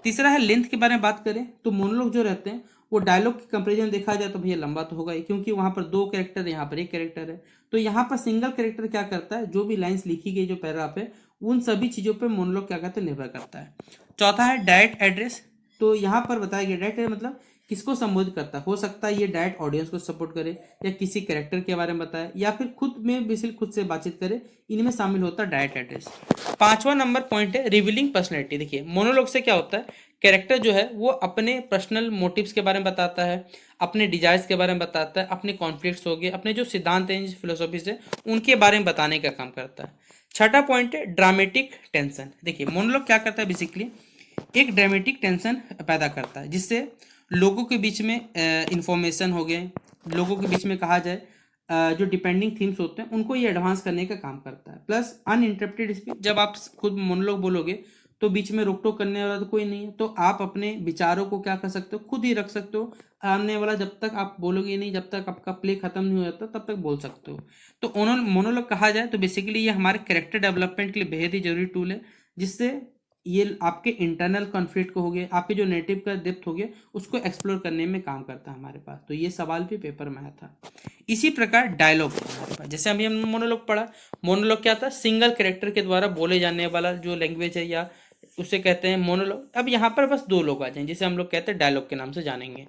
तीसरा है लेंथ के बारे में बात करें तो मोनोलॉग जो रहते हैं वो डायलॉग के कंपेरिजन देखा जाए तो भैया लंबा तो होगा ही, क्योंकि वहां पर दो कैरेक्टर है, यहाँ पर एक कैरेक्टर है। तो यहाँ पर सिंगल कैरेक्टर क्या करता है, जो भी लाइंस लिखी गई, जो पैराग्राफ है, उन सभी चीजों पर मोनोलॉग क्या करते हैं, निर्भर करता है। चौथा है डायरेक्ट एड्रेस। तो यहाँ पर बताया गया डायरेक्ट एड्रेस मतलब किसको संबोधित करता है, हो सकता है ये डायरेक्ट ऑडियंस को सपोर्ट करे, या किसी कैरेक्टर के बारे में बताए, या फिर खुद में बेसिकली खुद से बातचीत करे, इनमें शामिल होता है डायरेक्ट एड्रेस। पांचवा नंबर पॉइंट है रिवीलिंग पर्सनैलिटी। देखिए मोनोलॉग से क्या होता है, कैरेक्टर जो है वो अपने पर्सनल मोटिव्स के बारे में बताता है, अपने डिजायर्स के बारे में बताता है, अपने कॉन्फ्लिक्ट्स हो गए, अपने जो सिद्धांत हैं, फिलोसॉफीज है, उनके बारे में बताने का काम करता है। छठा पॉइंट है ड्रामेटिक टेंशन। देखिए मोनोलॉग क्या करता है, बेसिकली एक ड्रामेटिक टेंशन पैदा करता है, जिससे लोगों के बीच में इंफॉर्मेशन हो गए, लोगों के बीच में कहा जाए जो डिपेंडिंग थीम्स होते हैं उनको ये एडवांस करने का काम करता है। प्लस अनइंटरप्टेड स्पीच, जब आप खुद मोनोलॉग बोलोगे तो बीच में रोक टोक करने वाला तो कोई नहीं है, तो आप अपने विचारों को क्या कर सकते हो, खुद ही रख सकते हो। आने वाला जब तक आप बोलोगे नहीं, जब तक आपका प्ले खत्म नहीं हो जाता तब तक बोल सकते हो। तो मोनोलॉग कहा जाए तो बेसिकली ये हमारे कैरेक्टर डेवलपमेंट के लिए बेहद ही जरूरी टूल है, जिससे ये आपके इंटरनल कॉन्फ्लिक्ट को हो गया, आपके जो नेटिव का डेप्थ हो गया, उसको एक्सप्लोर करने में काम करता है हमारे पास। तो ये सवाल भी पेपर में आया था। इसी प्रकार डायलॉग हमारे पास, जैसे अभी हमने मोनोलॉग पढ़ा, मोनोलॉग क्या था, सिंगल कैरेक्टर के द्वारा बोले जाने वाला जो लैंग्वेज है, या उसे कहते हैं मोनोलॉग। अब यहाँ पर बस दो लोग आ जाएं, जिसे हम लोग कहते हैं डायलॉग के नाम से जानेंगे।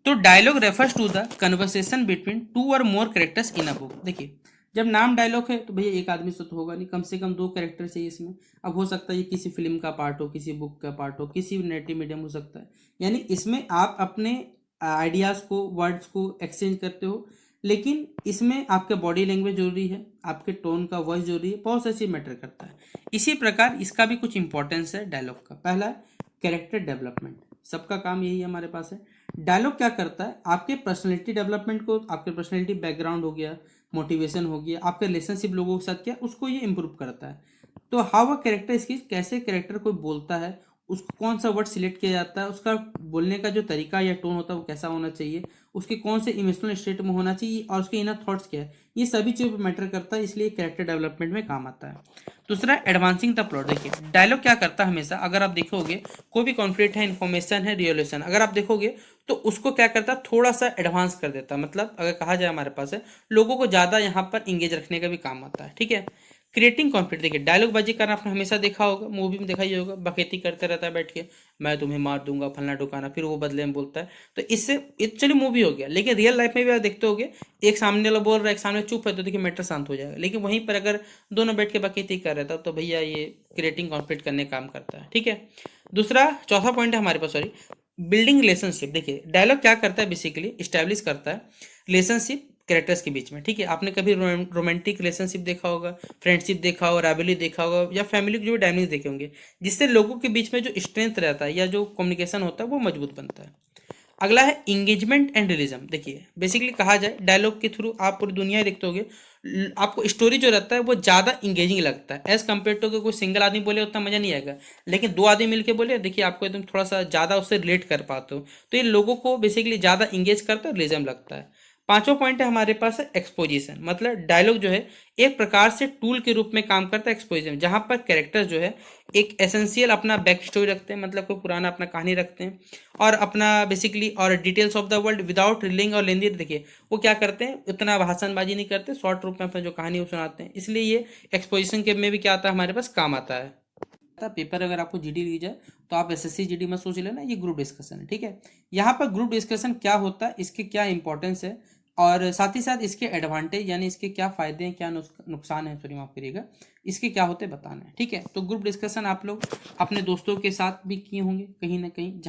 तो dialogue refers to the conversation between two और more characters in a book. देखिए जब नाम डायलॉग है तो भैया एक आदमी से तो होगा नहीं, कम से कम दो कैरेक्टर चाहिए इसमें। अब हो सकता है ये किसी फिल्म का पार्ट हो, किसी बुक का पार्ट हो, किसी नेटिव मीडियम हो सकता है, यानी इसमें आप अपने आइडियाज़ को, वर्ड्स को एक्सचेंज करते हो, लेकिन इसमें आपका बॉडी लैंग्वेज जरूरी है, आपके टोन का वॉइस जरूरी है, बहुत सारी चीज मैटर करता है। इसी प्रकार इसका भी कुछ इंपॉर्टेंस है डायलॉग का। पहला है कैरेक्टर डेवलपमेंट, सबका काम यही है हमारे पास है। डायलॉग क्या करता है, आपके पर्सनैलिटी डेवलपमेंट को, आपके पर्सनैलिटी बैकग्राउंड हो गया, मोटिवेशन हो गया, आपके रिलेशनशिप लोगों के साथ क्या, उसको ये इंप्रूव करता है। तो हाउ अ कैरेक्टर स्किल, कैसे कैरेक्टर कोई बोलता है, उसको कौन सा वर्ड सिलेक्ट किया जाता है, उसका बोलने का जो तरीका या टोन होता है वो कैसा होना चाहिए, उसके कौन से इमोशनल स्टेट में होना चाहिए, और उसके इनर थॉट्स क्या है, ये सभी चीज़ मैटर करता है, इसलिए कैरेक्टर डेवलपमेंट में काम आता है। दूसरा एडवांसिंग द प्लॉट। देखिए डायलॉग क्या करता है, हमेशा अगर आप देखोगे कोई भी कॉन्फ्लिक्ट है, इन्फॉर्मेशन है, रियोल्यूशन, अगर आप देखोगे तो उसको क्या करता है, थोड़ा सा एडवांस कर देता है। मतलब अगर कहा जाए हमारे पास है, लोगों को ज़्यादा यहाँ पर इंगेज रखने का भी काम आता है। ठीक है, क्रिएटिंग कॉन्फ्लिक्ट। देखिए डायलॉग बाजी करना आपने हमेशा देखा होगा, मूवी में देखा ही होगा, बकैती करते रहता है बैठ के, मैं तुम्हें मार दूंगा फलना ठुकाना, फिर वो बदले में बोलता है। तो इससे एक्चुअली मूवी हो गया, लेकिन रियल लाइफ में भी आप देखते होगे, एक सामने वाला बोल रहा है, एक सामने चुप है, तो देखिए मैटर शांत हो जाएगा। लेकिन वहीं पर अगर दोनों बैठ के बकैती कर रहे थे तो भैया ये क्रिएटिंग कॉन्फ्लिक्ट करने का काम करता है। ठीक है, दूसरा चौथा पॉइंट है हमारे पास, सॉरी, बिल्डिंग रिलेशनशिप। देखिए डायलॉग क्या करता है, बेसिकली स्टैब्लिश करता है रिलेशनशिप कैरेक्टर्स के बीच में। ठीक है, आपने कभी रोमांटिक रिलेशनशिप देखा होगा, फ्रेंडशिप देखा होगा, राइवलरी देखा होगा, या फैमिली के जो डायनेमिक्स देखे होंगे, जिससे लोगों के बीच में जो स्ट्रेंथ रहता है या जो कम्युनिकेशन होता है वो मजबूत बनता है। अगला है इंगेजमेंट एंड रिलिज्म। देखिए बेसिकली कहा जाए डायलॉग के थ्रू आप पूरी दुनिया देखते होगे, आपको स्टोरी जो रहता है वो ज़्यादा इंगेजिंग लगता है एज कम्पेयर टू कोई सिंगल आदमी बोले उतना मज़ा नहीं आएगा, लेकिन दो आदमी मिलके बोले देखिए आपको एकदम थोड़ा सा ज़्यादा उससे रिलेट कर पाते हो, तो ये लोगों को बेसिकली ज़्यादा इंगेज करता है, रिलिज्म लगता है। पांचवा पॉइंट है हमारे पास है एक्सपोजिशन। मतलब डायलॉग जो है एक प्रकार से टूल के रूप में काम करता है एक्सपोजिशन, जहां पर कैरेक्टर जो है एक एसेंशियल अपना बैक स्टोरी रखते हैं, मतलब कोई पुराना अपना कहानी रखते हैं, और अपना बेसिकली और details of the world without railing और लेंदी। देखिए वो क्या करते हैं, उतना भाषणबाजी नहीं करते, शॉर्ट रूप में अपना जो कहानी वो सुनाते हैं, इसलिए ये एक्सपोजिशन के में भी क्या आता है, हमारे पास काम आता है। पेपर अगर आपको जीडी ली जाए तो आप एसएससी जीडी में सोच लेना, ये ग्रुप डिस्कशन है। ठीक है, यहाँ पर ग्रुप डिस्कशन क्या होता है, इसके क्या इंपॉर्टेंस है, और साथ ही साथ इसके एडवांटेज यानी इसके क्या फायदे हैं, क्या नुकसान है, सॉरी माफ करिएगा, इसके क्या होते हैं बताना है। ठीक है, तो ग्रुप डिस्कशन आप लोग अपने दोस्तों के साथ भी किए होंगे कहीं ना कहीं,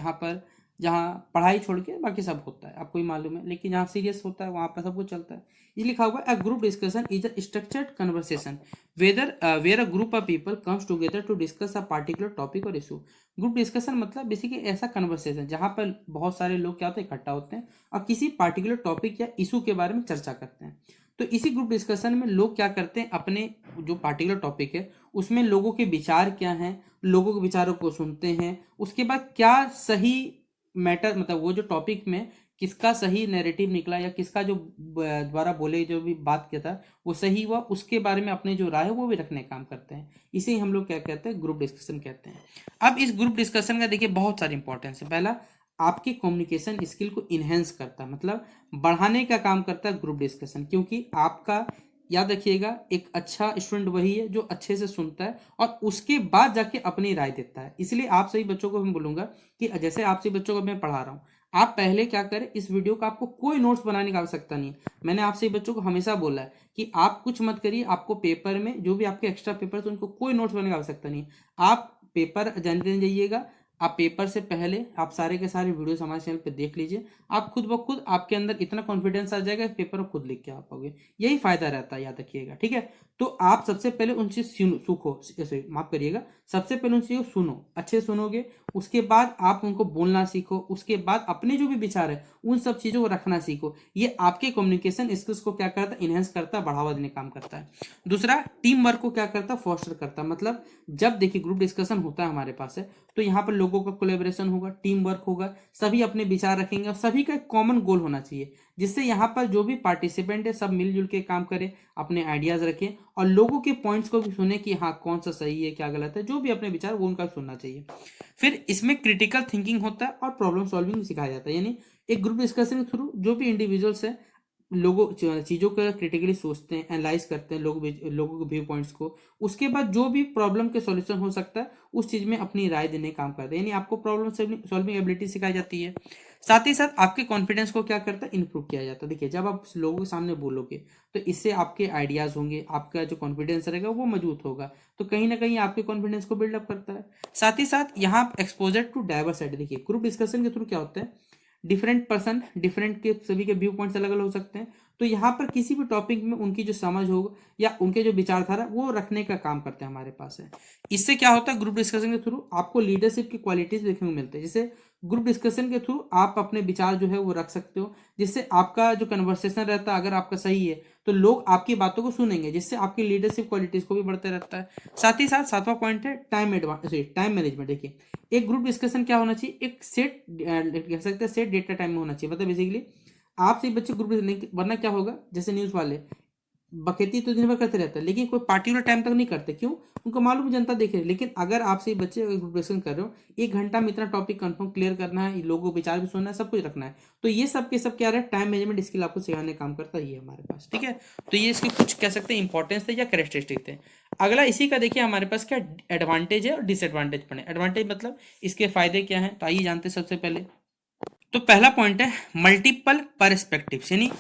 जहाँ पढ़ाई छोड़ के बाकी सब होता है आपको ही मालूम है, लेकिन जहाँ सीरियस होता है वहाँ पर सब कुछ चलता है। ये लिखा हुआ है, a group discussion is a structured conversation where a group of people comes together to discuss a particular topic और इशू। ग्रुप डिस्कशन मतलब बेसिकली ऐसा कन्वर्सेशन जहाँ पर बहुत सारे लोग क्या होते हैं, इकट्ठा होते हैं और किसी पार्टिकुलर टॉपिक या इशू के बारे में चर्चा करते हैं। तो इसी ग्रुप डिस्कशन में लोग क्या करते हैं, अपने जो पार्टिकुलर टॉपिक है उसमें लोगों के विचार क्या हैं, लोगों के विचारों को सुनते हैं, उसके बाद क्या सही मैटर, मतलब वो जो टॉपिक में किसका सही नैरेटिव निकला या किसका जो द्वारा बोले जो भी बात किया था वो सही हुआ, उसके बारे में अपने जो राय है वो भी रखने का काम करते हैं। इसे ही हम लोग क्या कहते हैं, ग्रुप डिस्कशन कहते हैं। अब इस ग्रुप डिस्कशन का देखिए बहुत सारे इंपॉर्टेंस है। पहला, आपके कम्युनिकेशन स्किल को इन्हेंस करता है, मतलब बढ़ाने का काम करता है ग्रुप डिस्कशन, क्योंकि आपका, याद रखिएगा, एक अच्छा स्टूडेंट वही है जो अच्छे से सुनता है और उसके बाद जाके अपनी राय देता है। इसलिए आप सभी बच्चों को मैं बोलूंगा कि जैसे आप सभी बच्चों को मैं पढ़ा रहा हूँ, आप पहले क्या करें, इस वीडियो का आपको कोई नोट्स बनाने की आवश्यकता नहीं है। मैंने आप सभी बच्चों को हमेशा बोला है कि आप कुछ मत करिए, आपको पेपर में जो भी आपके एक्स्ट्रा पेपर है उनको कोई नोट्स बनाने की आवश्यकता नहीं है। आप पेपर जानते जाइएगा, आप पेपर से पहले आप सारे के सारे वीडियोस हमारे चैनल पे देख लीजिए, आप खुद ब खुद आपके अंदर इतना कॉन्फिडेंस आ जाएगा कि पेपर खुद लिख के आ पाओगे। यही फायदा रहता है, याद रखिएगा, ठीक है। तो आप सबसे पहले उन चीज सुखो, माफ करिएगा, सबसे पहले उन चीजों को सुनो, अच्छे सुनोगे, उसके बाद आप उनको बोलना सीखो, उसके बाद अपने जो भी विचार है उन सब चीजों को रखना सीखो। ये आपके कम्युनिकेशन स्किल्स को क्या करता है, इनहेंस करता है, बढ़ावा देने का काम करता है। दूसरा, टीम वर्क को क्या करता है, फोस्टर करता है। मतलब जब देखिए ग्रुप डिस्कशन होता है हमारे पास है, तो यहाँ पर लोगों का कोलेबोरेशन होगा, टीम वर्क होगा, सभी अपने विचार रखेंगे और सभी का एक कॉमन गोल होना चाहिए, जिससे यहाँ पर जो भी पार्टिसिपेंट है सब मिलजुल के काम करें, अपने आइडियाज रखें और लोगों के पॉइंट्स को भी सुने कि हाँ कौन सा सही है क्या गलत है, जो भी अपने विचार वो उनका सुनना चाहिए। फिर इसमें क्रिटिकल थिंकिंग होता है और प्रॉब्लम सॉल्विंग सिखाया जाता है। यानी एक ग्रुप डिस्कशन के थ्रू जो भी इंडिविजुअल्स है लोगों चीज़ों का क्रिटिकली सोचते हैं, एनालाइज करते हैं लोगों के व्यू पॉइंट्स को, उसके बाद जो भी प्रॉब्लम के सॉल्यूशन हो सकता है उस चीज़ में अपनी राय देने का काम करते हैं। यानी आपको प्रॉब्लम सॉल्विंग एबिलिटी सिखाई जाती है। साथ ही साथ आपके कॉन्फिडेंस को क्या करता है, इंप्रूव किया जाता है। देखिए जब आप लोगों के सामने बोलोगे तो इससे आपके आइडियाज़ होंगे, आपका जो कॉन्फिडेंस रहेगा वो मजबूत होगा, तो कहीं ना कहीं आपके कॉन्फिडेंस को बिल्डअप करता है। साथ ही साथ यहाँ एक्सपोजर टू डाइवर्सिटी, देखिए ग्रुप डिस्कशन के थ्रू क्या होता है, डिफरेंट पर्सन, डिफरेंट के सभी के व्यू पॉइंट्स अलग अलग हो सकते हैं, तो यहाँ पर किसी भी टॉपिक में उनकी जो समझ हो या उनके जो विचारधारा वो रखने का काम करते हैं हमारे पास है। इससे क्या होता है, ग्रुप डिस्कशन के थ्रू आपको लीडरशिप की क्वालिटीज देखने को मिलते हैं। जैसे ग्रुप डिस्कशन के थ्रू आप अपने विचार जो है वो रख सकते हो, जिससे आपका जो कन्वर्सेशन रहता है अगर आपका सही है तो लोग आपकी बातों को सुनेंगे, जिससे आपकी लीडरशिप क्वालिटीज को भी बढ़ते रहता है। साथ ही साथ सातवां पॉइंट है टाइम मैनेजमेंट। देखिए एक ग्रुप डिस्कशन क्या होना चाहिए, एक सेट कह सकते हैं सेट डेटा टाइम में होना चाहिए। मतलब बेसिकली आपसे बच्चे ग्रुप नहीं, वरना क्या होगा, जैसे न्यूज़ वाले बखेती तो दिन भर करते रहते हैं लेकिन कोई पार्टिकुलर टाइम तक नहीं करते, क्यों, उनको मालूम है जनता देख रही है। लेकिन अगर आपसे बच्चे अगर ग्रुप डिस्कशन कर रहे हो, 1 घंटा में इतना टॉपिक कंफर्म क्लियर करना है, लोगों को विचार भी सुनना है, सब कुछ रखना है, तो ये सब के सब क्या रहा है, टाइम मैनेजमेंट स्किल आपको सिखाने का काम करता है ये हमारे पास, ठीक है। तो ये इसके कुछ कह सकते हैं इंपॉर्टेंस थे या कैरेक्टरिस्टिक थे। अगला इसी का देखिए हमारे पास क्या एडवांटेज है और डिसएडवांटेज पड़े। एडवांटेज मतलब इसके फायदे क्या हैं, तो आइए जानते हैं सबसे पहले। तो पहला पॉइंट है मल्टीपल परस्पेक्टिव्स, यानी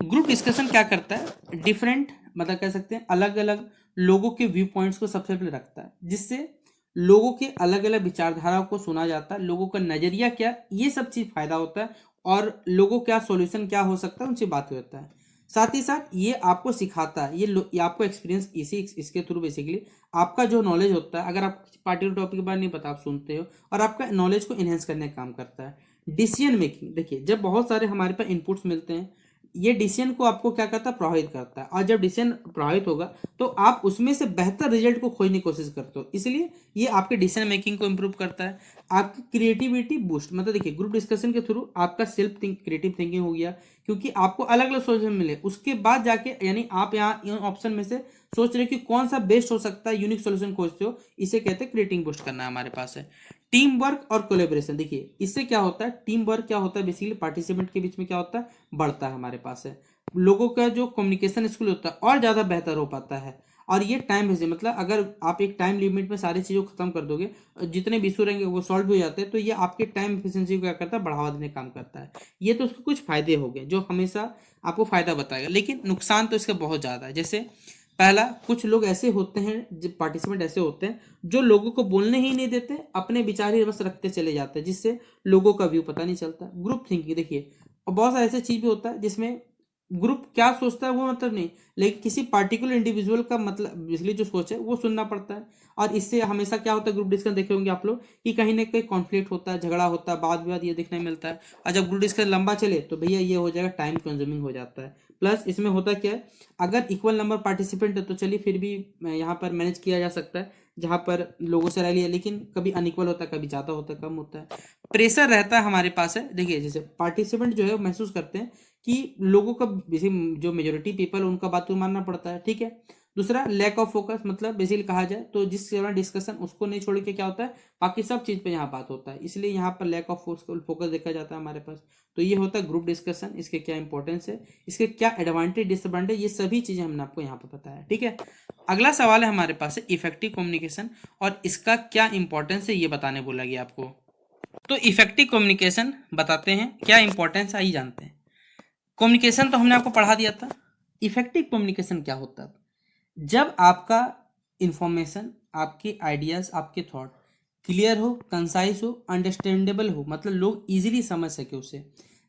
ग्रुप डिस्कशन क्या करता है, डिफरेंट, मतलब कह सकते हैं अलग अलग लोगों के व्यू पॉइंट्स को सबसे पहले रखता है, जिससे लोगों के अलग अलग विचारधारा को सुना जाता है, लोगों का नजरिया क्या, ये सब चीज फायदा होता है, और लोगों का सॉल्यूशन क्या हो सकता है उनसे बात होता है। साथ ही साथ ये आपको सिखाता है, ये आपको एक्सपीरियंस इसके थ्रू बेसिकली आपका जो नॉलेज होता है, अगर आप पार्टिकुलर टॉपिक के बारे में नहीं पता आप सुनते हो, और आपका नॉलेज को इन्हेंस करने का काम करता है। डिसीजन मेकिंग, देखिए जब बहुत सारे हमारे पास इनपुट्स मिलते हैं, ये डिसीजन को आपको क्या करता है, प्रभावित करता है, और जब डिसीजन प्रभावित होगा तो आप उसमें से बेहतर रिजल्ट को खोजने की कोशिश करते हो, इसलिए ये आपके डिसीजन मेकिंग को इंप्रूव करता है। आपकी क्रिएटिविटी बूस्ट, मतलब देखिए ग्रुप डिस्कशन के थ्रू आपका क्रिएटिव थिंकिंग हो गया, क्योंकि आपको अलग अलग सोल्यूशन मिले, उसके बाद जाके यानी आप यहाँ इन ऑप्शन में से सोच रहे हो कि कौन सा बेस्ट हो सकता है, यूनिक सोल्यूशन खोजते हो, इसे कहते हैं क्रिएटिंग बूस्ट करना हमारे पास है। टीम वर्क और कोलेबोरेशन, देखिए इससे क्या होता है, टीम वर्क क्या होता है, बेसिकली पार्टिसिपेंट के बीच में क्या होता है, बढ़ता है हमारे पास है, लोगों का जो कम्युनिकेशन स्किल होता है और ज़्यादा बेहतर हो पाता है। और ये टाइम वेस्ट, मतलब अगर आप एक टाइम लिमिट में सारी चीज़ों को खत्म कर दोगे, जितने भी इशू रहेंगे वो सॉल्व हो जाते हैं, तो ये आपके टाइम एफिशिएंसी को क्या करता है, बढ़ावा देने का काम करता है। ये तो उसके कुछ फायदे हो गए जो हमेशा आपको फायदा बताएगा, लेकिन नुकसान तो इसका बहुत ज़्यादा है। जैसे पहला, कुछ लोग ऐसे होते हैं, जो पार्टिसिपेंट ऐसे होते हैं जो लोगों को बोलने ही नहीं देते, अपने विचार ही बस रखते चले जाते हैं, जिससे लोगों का व्यू पता नहीं चलता। ग्रुप थिंकिंग, देखिए और बहुत सारा ऐसा चीज भी होता है जिसमें ग्रुप क्या सोचता है वो मतलब नहीं, लेकिन किसी पार्टिकुलर इंडिविजुअल का मतलब इसलिए जो सोच है वो सुनना पड़ता है, और इससे हमेशा क्या होता है, ग्रुप डिस्कशन देखे होंगे आप लोग कि कहीं ना कहीं कॉन्फ्लिक्ट होता है, झगड़ा होता है, वाद विवाद ये देखने मिलता है, और जब ग्रुप डिस्कशन लंबा चले तो भैया ये हो जाएगा, टाइम कंज्यूमिंग हो जाता है, प्लस इसमें होता क्या है, अगर इक्वल नंबर पार्टिसिपेंट है तो चलिए फिर भी यहाँ पर मैनेज किया जा सकता है, जहाँ पर लोगों से राय लिया, लेकिन कभी अनइक्वल होता है, कभी ज़्यादा होता है, कम होता है, प्रेशर रहता है हमारे पास है। देखिए जैसे पार्टिसिपेंट जो है वो महसूस करते हैं कि लोगों का जो मेजोरिटी पीपल उनका बात तो मानना पड़ता है, ठीक है। दूसरा लैक ऑफ फोकस, मतलब बेसिकली कहा जाए तो जिस डिस्कशन उसको नहीं छोड़ के क्या होता है, बाकी सब चीज़ पे यहाँ बात होता है, इसलिए यहाँ पर लैक ऑफ फोकस देखा जाता है हमारे पास। तो ये होता है ग्रुप डिस्कशन, इसके क्या इंपॉर्टेंस है, इसके क्या एडवांटेज डिसएडवांटेज, ये सभी चीज़ें हमने आपको यहाँ पर बताया, ठीक है। अगला सवाल है हमारे पास है इफेक्टिव कम्युनिकेशन, और इसका क्या इंपॉर्टेंस है ये बताने बोला गया आपको। तो इफेक्टिव कम्युनिकेशन बताते हैं, क्या इंपॉर्टेंस है आइए जानते हैं। कम्युनिकेशन तो हमने आपको पढ़ा दिया था। इफेक्टिव कम्युनिकेशन क्या होता है, जब आपका इंफॉर्मेशन, आपके आइडियाज, आपके थॉट क्लियर हो, कंसाइज हो, अंडरस्टैंडेबल हो, मतलब लोग इजीली समझ सके उसे,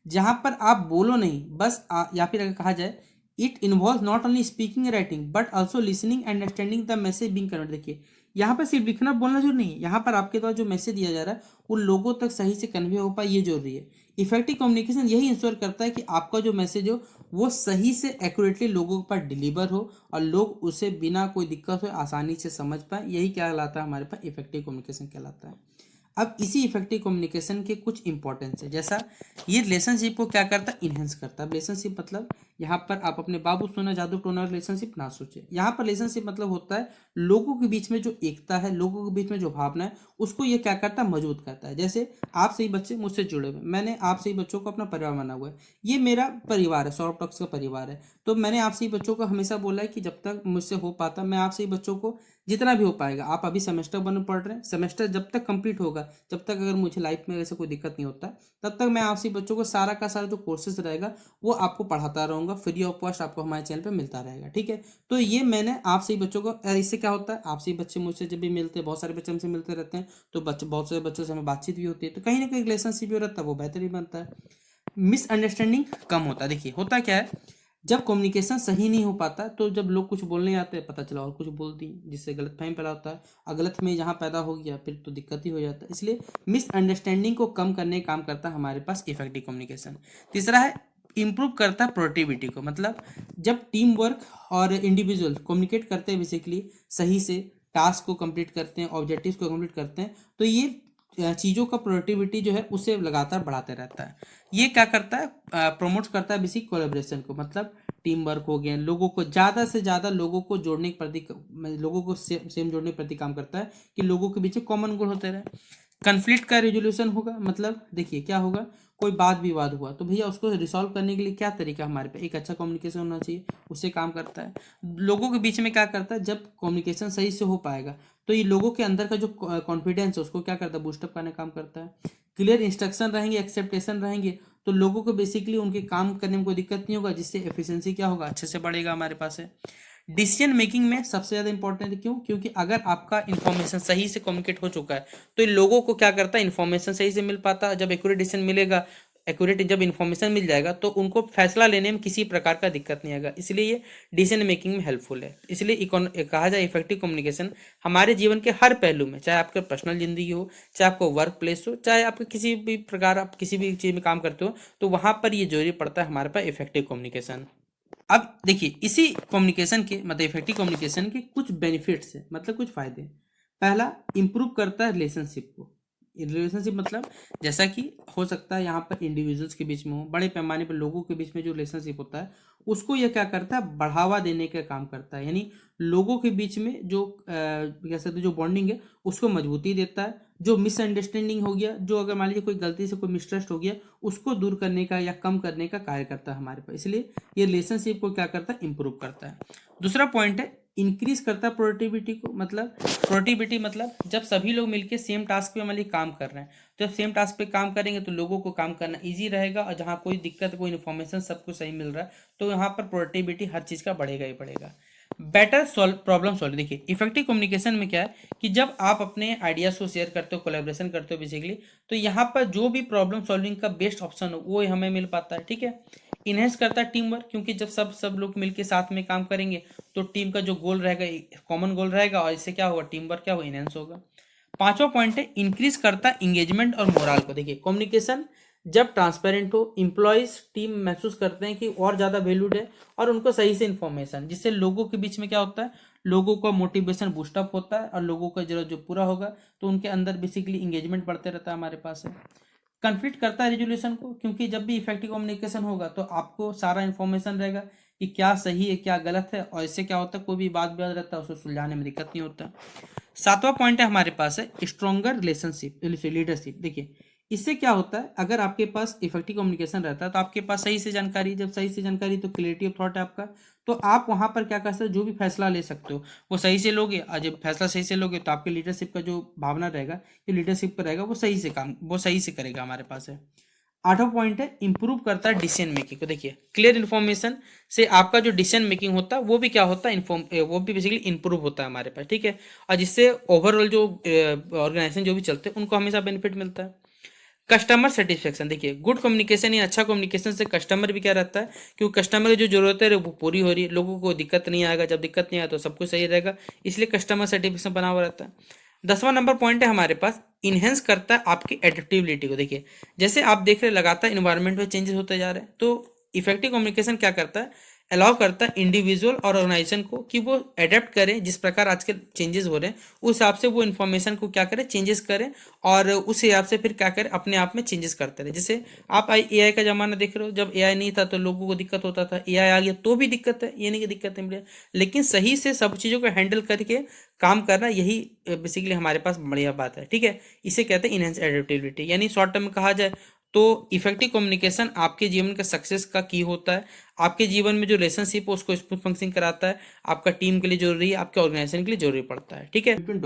जहां पर आप बोलो नहीं बस या फिर अगर कहा जाए it involve not only speaking writing but also listening and understanding the message being convert. देखिए यहाँ पर सिर्फ लिखना बोलना जरूरी नहीं है, यहाँ पर आपके द्वारा जो मैसेज दिया जा रहा है वो लोगों तक सही से कन्वे हो पाए, ये जरूरी है। इफेक्टिव कम्युनिकेशन यही इंश्योर करता है कि आपका जो मैसेज हो वो सही से एक्यूरेटली लोगों पर डिलीवर हो और लोग उसे बिना कोई दिक्कत हो आसानी से समझ पाए, यही क्या कहलाता है हमारे पास इफेक्टिव कम्युनिकेशन कहलाता है। अब इसी इफेक्टिव कम्युनिकेशन के कुछ इंपॉर्टेंस है, जैसा ये रिलेशनशिप को क्या करता है, इनहेंस करता है। रिलेशनशिप मतलब यहाँ पर आप अपने बाबू सोना जादू टोना रिलेशनशिप ना सोचे, यहाँ पर रिलेशनशिप मतलब होता है लोगों के बीच में जो एकता है, लोगों के बीच में जो भावना है, उसको ये क्या करता है, मजबूत करता है। जैसे आप सही बच्चे मुझसे जुड़े हुए, मैंने आप सही बच्चों को अपना परिवार माना हुआ है, ये मेरा परिवार है, सौरभ टॉक्स का परिवार है। तो मैंने आप सही बच्चों को हमेशा बोला है कि जब तक मुझसे हो पाता मैं आप सही बच्चों को जितना भी हो पाएगा, आप अभी सेमेस्टर 1 में पढ़ रहे हैं, सेमेस्टर जब तक कंप्लीट होगा, जब तक अगर मुझे लाइफ में ऐसे कोई दिक्कत नहीं होता तब तक मैं आपसे बच्चों को सारा का सारा जो कोर्सेज रहेगा वो आपको पढ़ाता रहूँगा, फ्री ऑफ कॉस्ट आपको हमारे चैनल पे मिलता रहेगा, ठीक है। तो ये मैंने आपसे बच्चों को, इससे क्या होता है, आपसे बच्चे मुझसे जब भी मिलते हैं, बहुत सारे बच्चे हमसे मिलते रहते हैं, तो बच्चे बहुत सारे बच्चों से हमें बातचीत भी होती है, तो कहीं ना कहीं रिलेशनशिप भी रहता है, वो बेहतर भी बनता है, मिसअंडरस्टैंडिंग कम होता है। देखिए होता क्या है, जब कम्युनिकेशन सही नहीं हो पाता तो जब लोग कुछ बोलने आते हैं पता चला और कुछ बोल दी, जिससे गलतफहमी पैदा होता है, और गलतफहमी जहाँ पैदा हो गया फिर तो दिक्कत ही हो जाता है। इसलिए मिसअंडरस्टैंडिंग को कम करने का काम करता है हमारे पास इफेक्टिव कम्युनिकेशन। तीसरा है इम्प्रूव करता है प्रोडक्टिविटी को, मतलब जब टीम वर्क और इंडिविजुअल कम्युनिकेट करते हैं, बेसिकली सही से टास्क को कंप्लीट करते हैं, ऑब्जेक्टिव्स को कंप्लीट करते हैं, तो ये चीज़ों का प्रोडक्टिविटी जो है उसे लगातार बढ़ाते रहता है। ये क्या करता है, प्रमोट करता है बेसिक कोलेब्रेशन को, मतलब टीम वर्क हो गया, लोगों को ज़्यादा से ज़्यादा लोगों को जोड़ने के प्रति, लोगों को सेम जोड़ने के प्रति काम करता है कि लोगों के बीच में कॉमन गोल होते रहे। कन्फ्लिक्ट का रिजोल्यूशन होगा, मतलब देखिए क्या होगा, कोई बात विवाद हुआ तो भैया उसको रिसॉल्व करने के लिए क्या तरीका हमारे पे, एक अच्छा कम्युनिकेशन होना चाहिए, उससे काम करता है। लोगों के बीच में क्या करता है, जब कम्युनिकेशन सही से हो पाएगा तो ये लोगों के अंदर का जो कॉन्फिडेंस है उसको क्या करता है, बूस्टअप करने का काम करता है। क्लियर इंस्ट्रक्शन रहेंगे, एक्सेप्टेशन रहेंगे, तो लोगों को बेसिकली उनके काम करने में कोई दिक्कत नहीं होगा, जिससे एफिशिएंसी क्या होगा, अच्छे से बढ़ेगा हमारे पास है। डिसीजन मेकिंग में सबसे ज़्यादा इंपॉर्टेंट है, क्यों, क्योंकि अगर आपका इन्फॉर्मेशन सही से कम्युनिकेट हो चुका है तो इन लोगों को क्या करता है, इन्फॉर्मेशन सही से मिल पाता है, जब एक्यूरेट डिसीजन मिलेगा, एक्यूरेट जब इन्फॉर्मेशन मिल जाएगा तो उनको फैसला लेने में किसी प्रकार का दिक्कत नहीं आएगा, इसलिए ये डिसीजन मेकिंग में हेल्पफुल है। इसलिए कहा जाए इफेक्टिव कम्युनिकेशन हमारे जीवन के हर पहलू में, चाहे आपके पर्सनल जिंदगी हो, चाहे आपको वर्क प्लेस हो, चाहे आपके किसी भी प्रकार आप किसी भी चीज़ में काम करते हो, तो वहाँ पर ये जरूरी पड़ता है हमारे पास इफेक्टिव कम्युनिकेशन। अब देखिए इसी कम्युनिकेशन के, मतलब इफेक्टिव कम्युनिकेशन के कुछ बेनिफिट्स है, मतलब कुछ फायदे। पहला, इंप्रूव करता है रिलेशनशिप को। रिलेशनशिप मतलब जैसा कि हो सकता है यहाँ पर इंडिविजुअल्स के बीच में हो, बड़े पैमाने पर लोगों के बीच में जो रिलेशनशिप होता है उसको यह क्या करता है, बढ़ावा देने का काम करता है, यानी लोगों के बीच में जो कह सकते जो बॉन्डिंग है उसको मजबूती देता है। जो मिसअंडरस्टैंडिंग हो गया, जो अगर मान लीजिए कोई गलती से कोई मिसट्रस्ट हो गया, उसको दूर करने का या कम करने का कार्य करता है हमारे पास, इसलिए ये रिलेशनशिप को क्या करता है, इंप्रूव करता है। दूसरा पॉइंट है इंक्रीज करता है प्रोडक्टिविटी को, मतलब प्रोडक्टिविटी मतलब जब सभी लोग मिलकर सेम टास्क पे मान लीजिए काम कर रहे हैं, तो जब सेम टास्क पे काम करेंगे तो लोगों को काम करना इजी रहेगा, और जहाँ कोई दिक्कत, कोई इन्फॉर्मेशन सबको सही मिल रहा है, तो यहाँ पर प्रोडक्टिविटी हर चीज़ का बढ़ेगा ही बढ़ेगा। बेटर प्रॉब्लम सॉल्व, देखिए इफेक्टिव कम्युनिकेशन में क्या है कि जब आप अपने आइडियाज को शेयर करते हो, कोलैबोरेशन करते हो बेसिकली, तो यहाँ पर जो भी प्रॉब्लम सॉल्विंग का बेस्ट ऑप्शन हो वो हमें मिल पाता है, ठीक है। इनहेंस करता है टीम वर्क, क्योंकि जब सब लोग मिलकर साथ में काम करेंगे तो टीम का जो गोल रहेगा कॉमन गोल रहेगा, और इससे क्या होगा, टीम वर्क क्या होगा, इनहेंस होगा। पांचवा पॉइंट है इंक्रीज करता है इंगेजमेंट और मोरल को। देखिए कम्युनिकेशन जब ट्रांसपेरेंट हो, एम्प्लॉयज टीम महसूस करते हैं कि और ज़्यादा वैल्यूड है और उनको सही से इन्फॉर्मेशन, जिससे लोगों के बीच में क्या होता है, लोगों का मोटिवेशन बूस्टअप होता है और लोगों का जरूरत जो पूरा होगा तो उनके अंदर बेसिकली इंगेजमेंट बढ़ते रहता है हमारे पास है। कन्फ्लिक्ट करता है रिजोल्यूशन को, क्योंकि जब भी इफेक्टिव कम्युनिकेशन होगा तो आपको सारा इन्फॉर्मेशन रहेगा कि क्या सही है क्या गलत है, और इससे क्या होता है कोई भी बात विवाद रहता है उसको सुलझाने में दिक्कत नहीं होता। सातवां पॉइंट है हमारे पास है स्ट्रॉन्गर रिलेशनशिप लीडरशिप। देखिए इससे क्या होता है, अगर आपके पास इफेक्टिव कम्युनिकेशन रहता है तो आपके पास सही से जानकारी, जब सही से जानकारी तो क्लियरिटी ऑफ थॉट है आपका, तो आप वहां पर क्या कर सकते हो, जो भी फैसला ले सकते हो वो सही से लोगे, और जब फैसला सही से लोगे तो आपके लीडरशिप का जो भावना रहेगा, जो लीडरशिप पर रहेगा वो सही से काम, वो सही से करेगा हमारे पास है। आठवां पॉइंट है इंप्रूव करता है डिसीजन मेकिंग को। देखिए क्लियर इन्फॉर्मेशन से आपका जो डिसीजन मेकिंग होता है वो भी क्या होता है, इन्फॉर्म वो भी बेसिकली इंप्रूव होता है हमारे पास, ठीक है। और जिससे ओवरऑल जो ऑर्गेनाइजेशन जो भी चलते हैं उनको हमेशा बेनिफिट मिलता है। कस्टमर सेटिस्फेक्शन, देखिए गुड कम्युनिकेशन या अच्छा कम्युनिकेशन से कस्टमर भी क्या रहता है, क्योंकि कस्टमर की जो जरूरत है वो पूरी हो रही है, लोगों को दिक्कत नहीं आएगा, जब दिक्कत नहीं आया तो सब कुछ सही रहेगा, इसलिए कस्टमर सेटिस्फेक्शन बना हुआ रहता है। 10वां नंबर पॉइंट है हमारे पास, इनहेंस करता है आपकी एडेप्टिबिलिटी को। देखिए जैसे आप देख रहे हैं लगातार इन्वायरमेंट में चेंजेस होते जा रहे हैं, तो इफेक्टिव कम्युनिकेशन क्या करता है, अलाउ करता है इंडिविजुअल और ऑर्गेनाइजेशन को कि वो अडेप्ट करें, जिस प्रकार आज के चेंजेस हो रहे हैं उस हिसाब से वो इन्फॉर्मेशन को क्या करें, चेंजेस करें, और उस हिसाब से फिर क्या करें, अपने आप में चेंजेस करते रहे। जैसे आप एआई का जमाना देख रहे हो, जब एआई नहीं था तो लोगों को दिक्कत होता था, एआई आ गया तो भी दिक्कत है, ये नहीं कि दिक्कत नहीं, लेकिन सही से सब चीज़ों को हैंडल करके काम करना, यही बेसिकली हमारे पास बढ़िया बात है, ठीक है। इसे कहते हैं इनहेंस एडेप्टिबिलिटी, यानी शॉर्ट टर्म में कहा जाए तो इफेक्टिव कम्युनिकेशन आपके जीवन का सक्सेस का की होता है। आपके जीवन में जो रिलेशनशिप है उसको स्मूथ फंक्शन कराता है, आपका टीम के लिए जरूरी है, आपके ऑर्गेनाइजेशन के लिए जरूरी पड़ता है, ठीक है। Between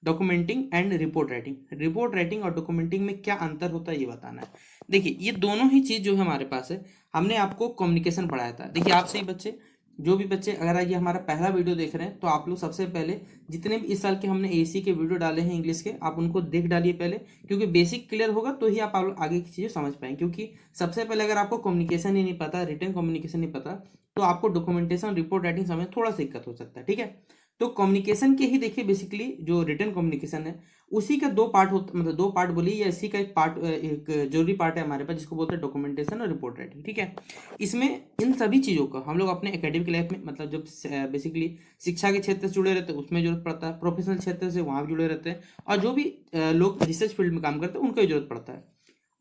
documenting and report writing, report writing और डॉक्यूमेंटिंग में क्या अंतर होता है ये बताना है। देखिए ये दोनों ही चीज जो है हमारे पास है, हमने आपको कम्युनिकेशन पढ़ाया था। देखिए आप सही बच्चे, जो भी बच्चे अगर ये हमारा पहला वीडियो देख रहे हैं तो आप लोग सबसे पहले जितने भी इस साल के हमने एसी के वीडियो डाले हैं इंग्लिश के, आप उनको देख डालिए पहले, क्योंकि बेसिक क्लियर होगा तो ही आप लोग आगे की चीज़ें समझ पाएंगे। क्योंकि सबसे पहले अगर आपको कम्युनिकेशन ही नहीं पता, रिटर्न कम्युनिकेशन नहीं पता, तो आपको डॉक्यूमेंटेशन रिपोर्ट राइटिंग समझ में थोड़ा सा दिक्कत हो सकता है, ठीक है। तो कम्युनिकेशन के ही देखिए बेसिकली जो रिटर्न कम्युनिकेशन है उसी का दो पार्ट होता, मतलब दो पार्ट बोलिए, या इसी का एक पार्ट, एक जरूरी पार्ट है हमारे पास जिसको बोलते हैं डॉक्यूमेंटेशन और रिपोर्ट राइटिंग, ठीक है। इसमें इन सभी चीज़ों का हम लोग अपने एकेडमिक लाइफ में, मतलब जब बेसिकली शिक्षा के क्षेत्र से जुड़े रहते हैं उसमें जरूरत पड़ता है, प्रोफेशनल क्षेत्र से वहाँ भी जुड़े रहते हैं, और जो भी लोग रिसर्च फील्ड में काम करते हैं उनका भी जरूरत पड़ता है।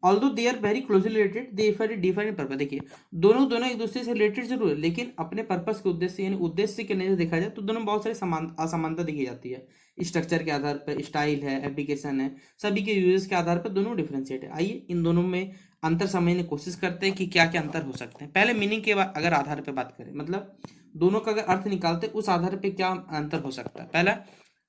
Although they are very closely related, they differ different purpose. देखिए दोनों दोनों एक दूसरे से रिलेटेड जरूर है, लेकिन अपने पर्पस के उद्देश्य यानी उद्देश्य के नजर देखा जाए तो दोनों में बहुत सारी असमानता देखी जाती है। स्ट्रक्चर के आधार पर, स्टाइल है, एप्लीकेशन है, सभी के यूजेस के आधार पर दोनों डिफरेंशिएट है। आइए इन दोनों में अंतर समझने की कोशिश करते हैं कि क्या क्या अंतर हो सकते हैं। पहले मीनिंग के अगर आधार पर बात करें, मतलब दोनों का अगर अर्थ निकालते उस आधार पर क्या अंतर हो सकता है। पहला,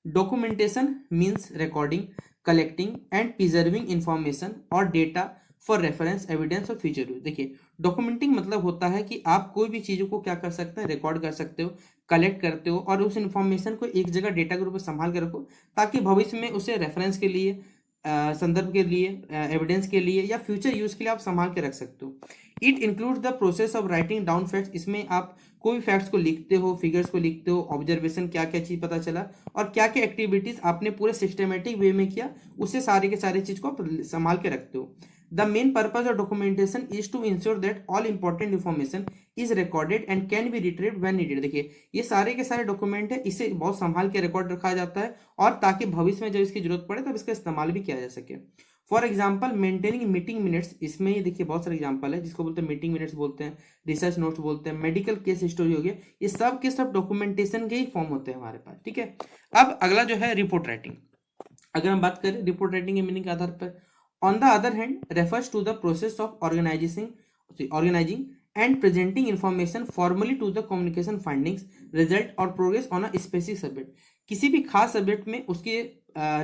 documentation means recording, collecting and preserving information और डेटा फॉर रेफरेंस, एविडेंस और फ्यूचर यूज। देखिए डॉक्यूमेंटिंग मतलब होता है कि आप कोई भी चीज़ों को क्या कर सकते हैं, रिकॉर्ड कर सकते हो, कलेक्ट करते हो, और उस इंफॉर्मेशन को एक जगह डेटा के रूप में संभाल के रखो, ताकि भविष्य में उसे रेफरेंस के लिए, संदर्भ के लिए, एविडेंस के लिए या फ्यूचर यूज के लिए आप संभाल के रख सकते हो। It include the process of writing down facts, इसमें आप कोई फैक्ट्स को लिखते हो, फिगर्स को लिखते हो, ऑब्जर्वेशन क्या क्या चीज़ पता चला और क्या क्या एक्टिविटीज आपने पूरे सिस्टमेटिक वे में किया, उससे सारे के सारे चीज़ को आप संभाल के रखते हो। The main purpose of documentation is to ensure that all important information is recorded and can be retrieved when needed। देखिए ये सारे के सारे डॉक्यूमेंट है, इसे बहुत संभाल के रिकॉर्ड रखा जाता है, और ताकि भविष्य में जब इसकी जरूरत पड़े तब इसका इस्तेमाल भी किया जा सके। For example maintaining meeting minutes, इसमें ये देखिए बहुत सारे एग्जाम्पल है, जिसको बोलते हैं मीटिंग मिनट्स बोलते हैं, रिसर्च नोट्स बोलते हैं, मेडिकल केस हिस्टोरी हो गया, ये सब के सब डॉक्यूमेंटेशन के ही फॉर्म होते हैं हमारे पास, ठीक है। अब अगला जो है रिपोर्ट राइटिंग। अगर हम बात करें रिपोर्ट राइटिंग के मीनिंग के आधार पर, on the other hand refers to the process of organizing and presenting information formally to the communication findings, result or progress on a specific subject। किसी भी खास सब्जेक्ट में उसके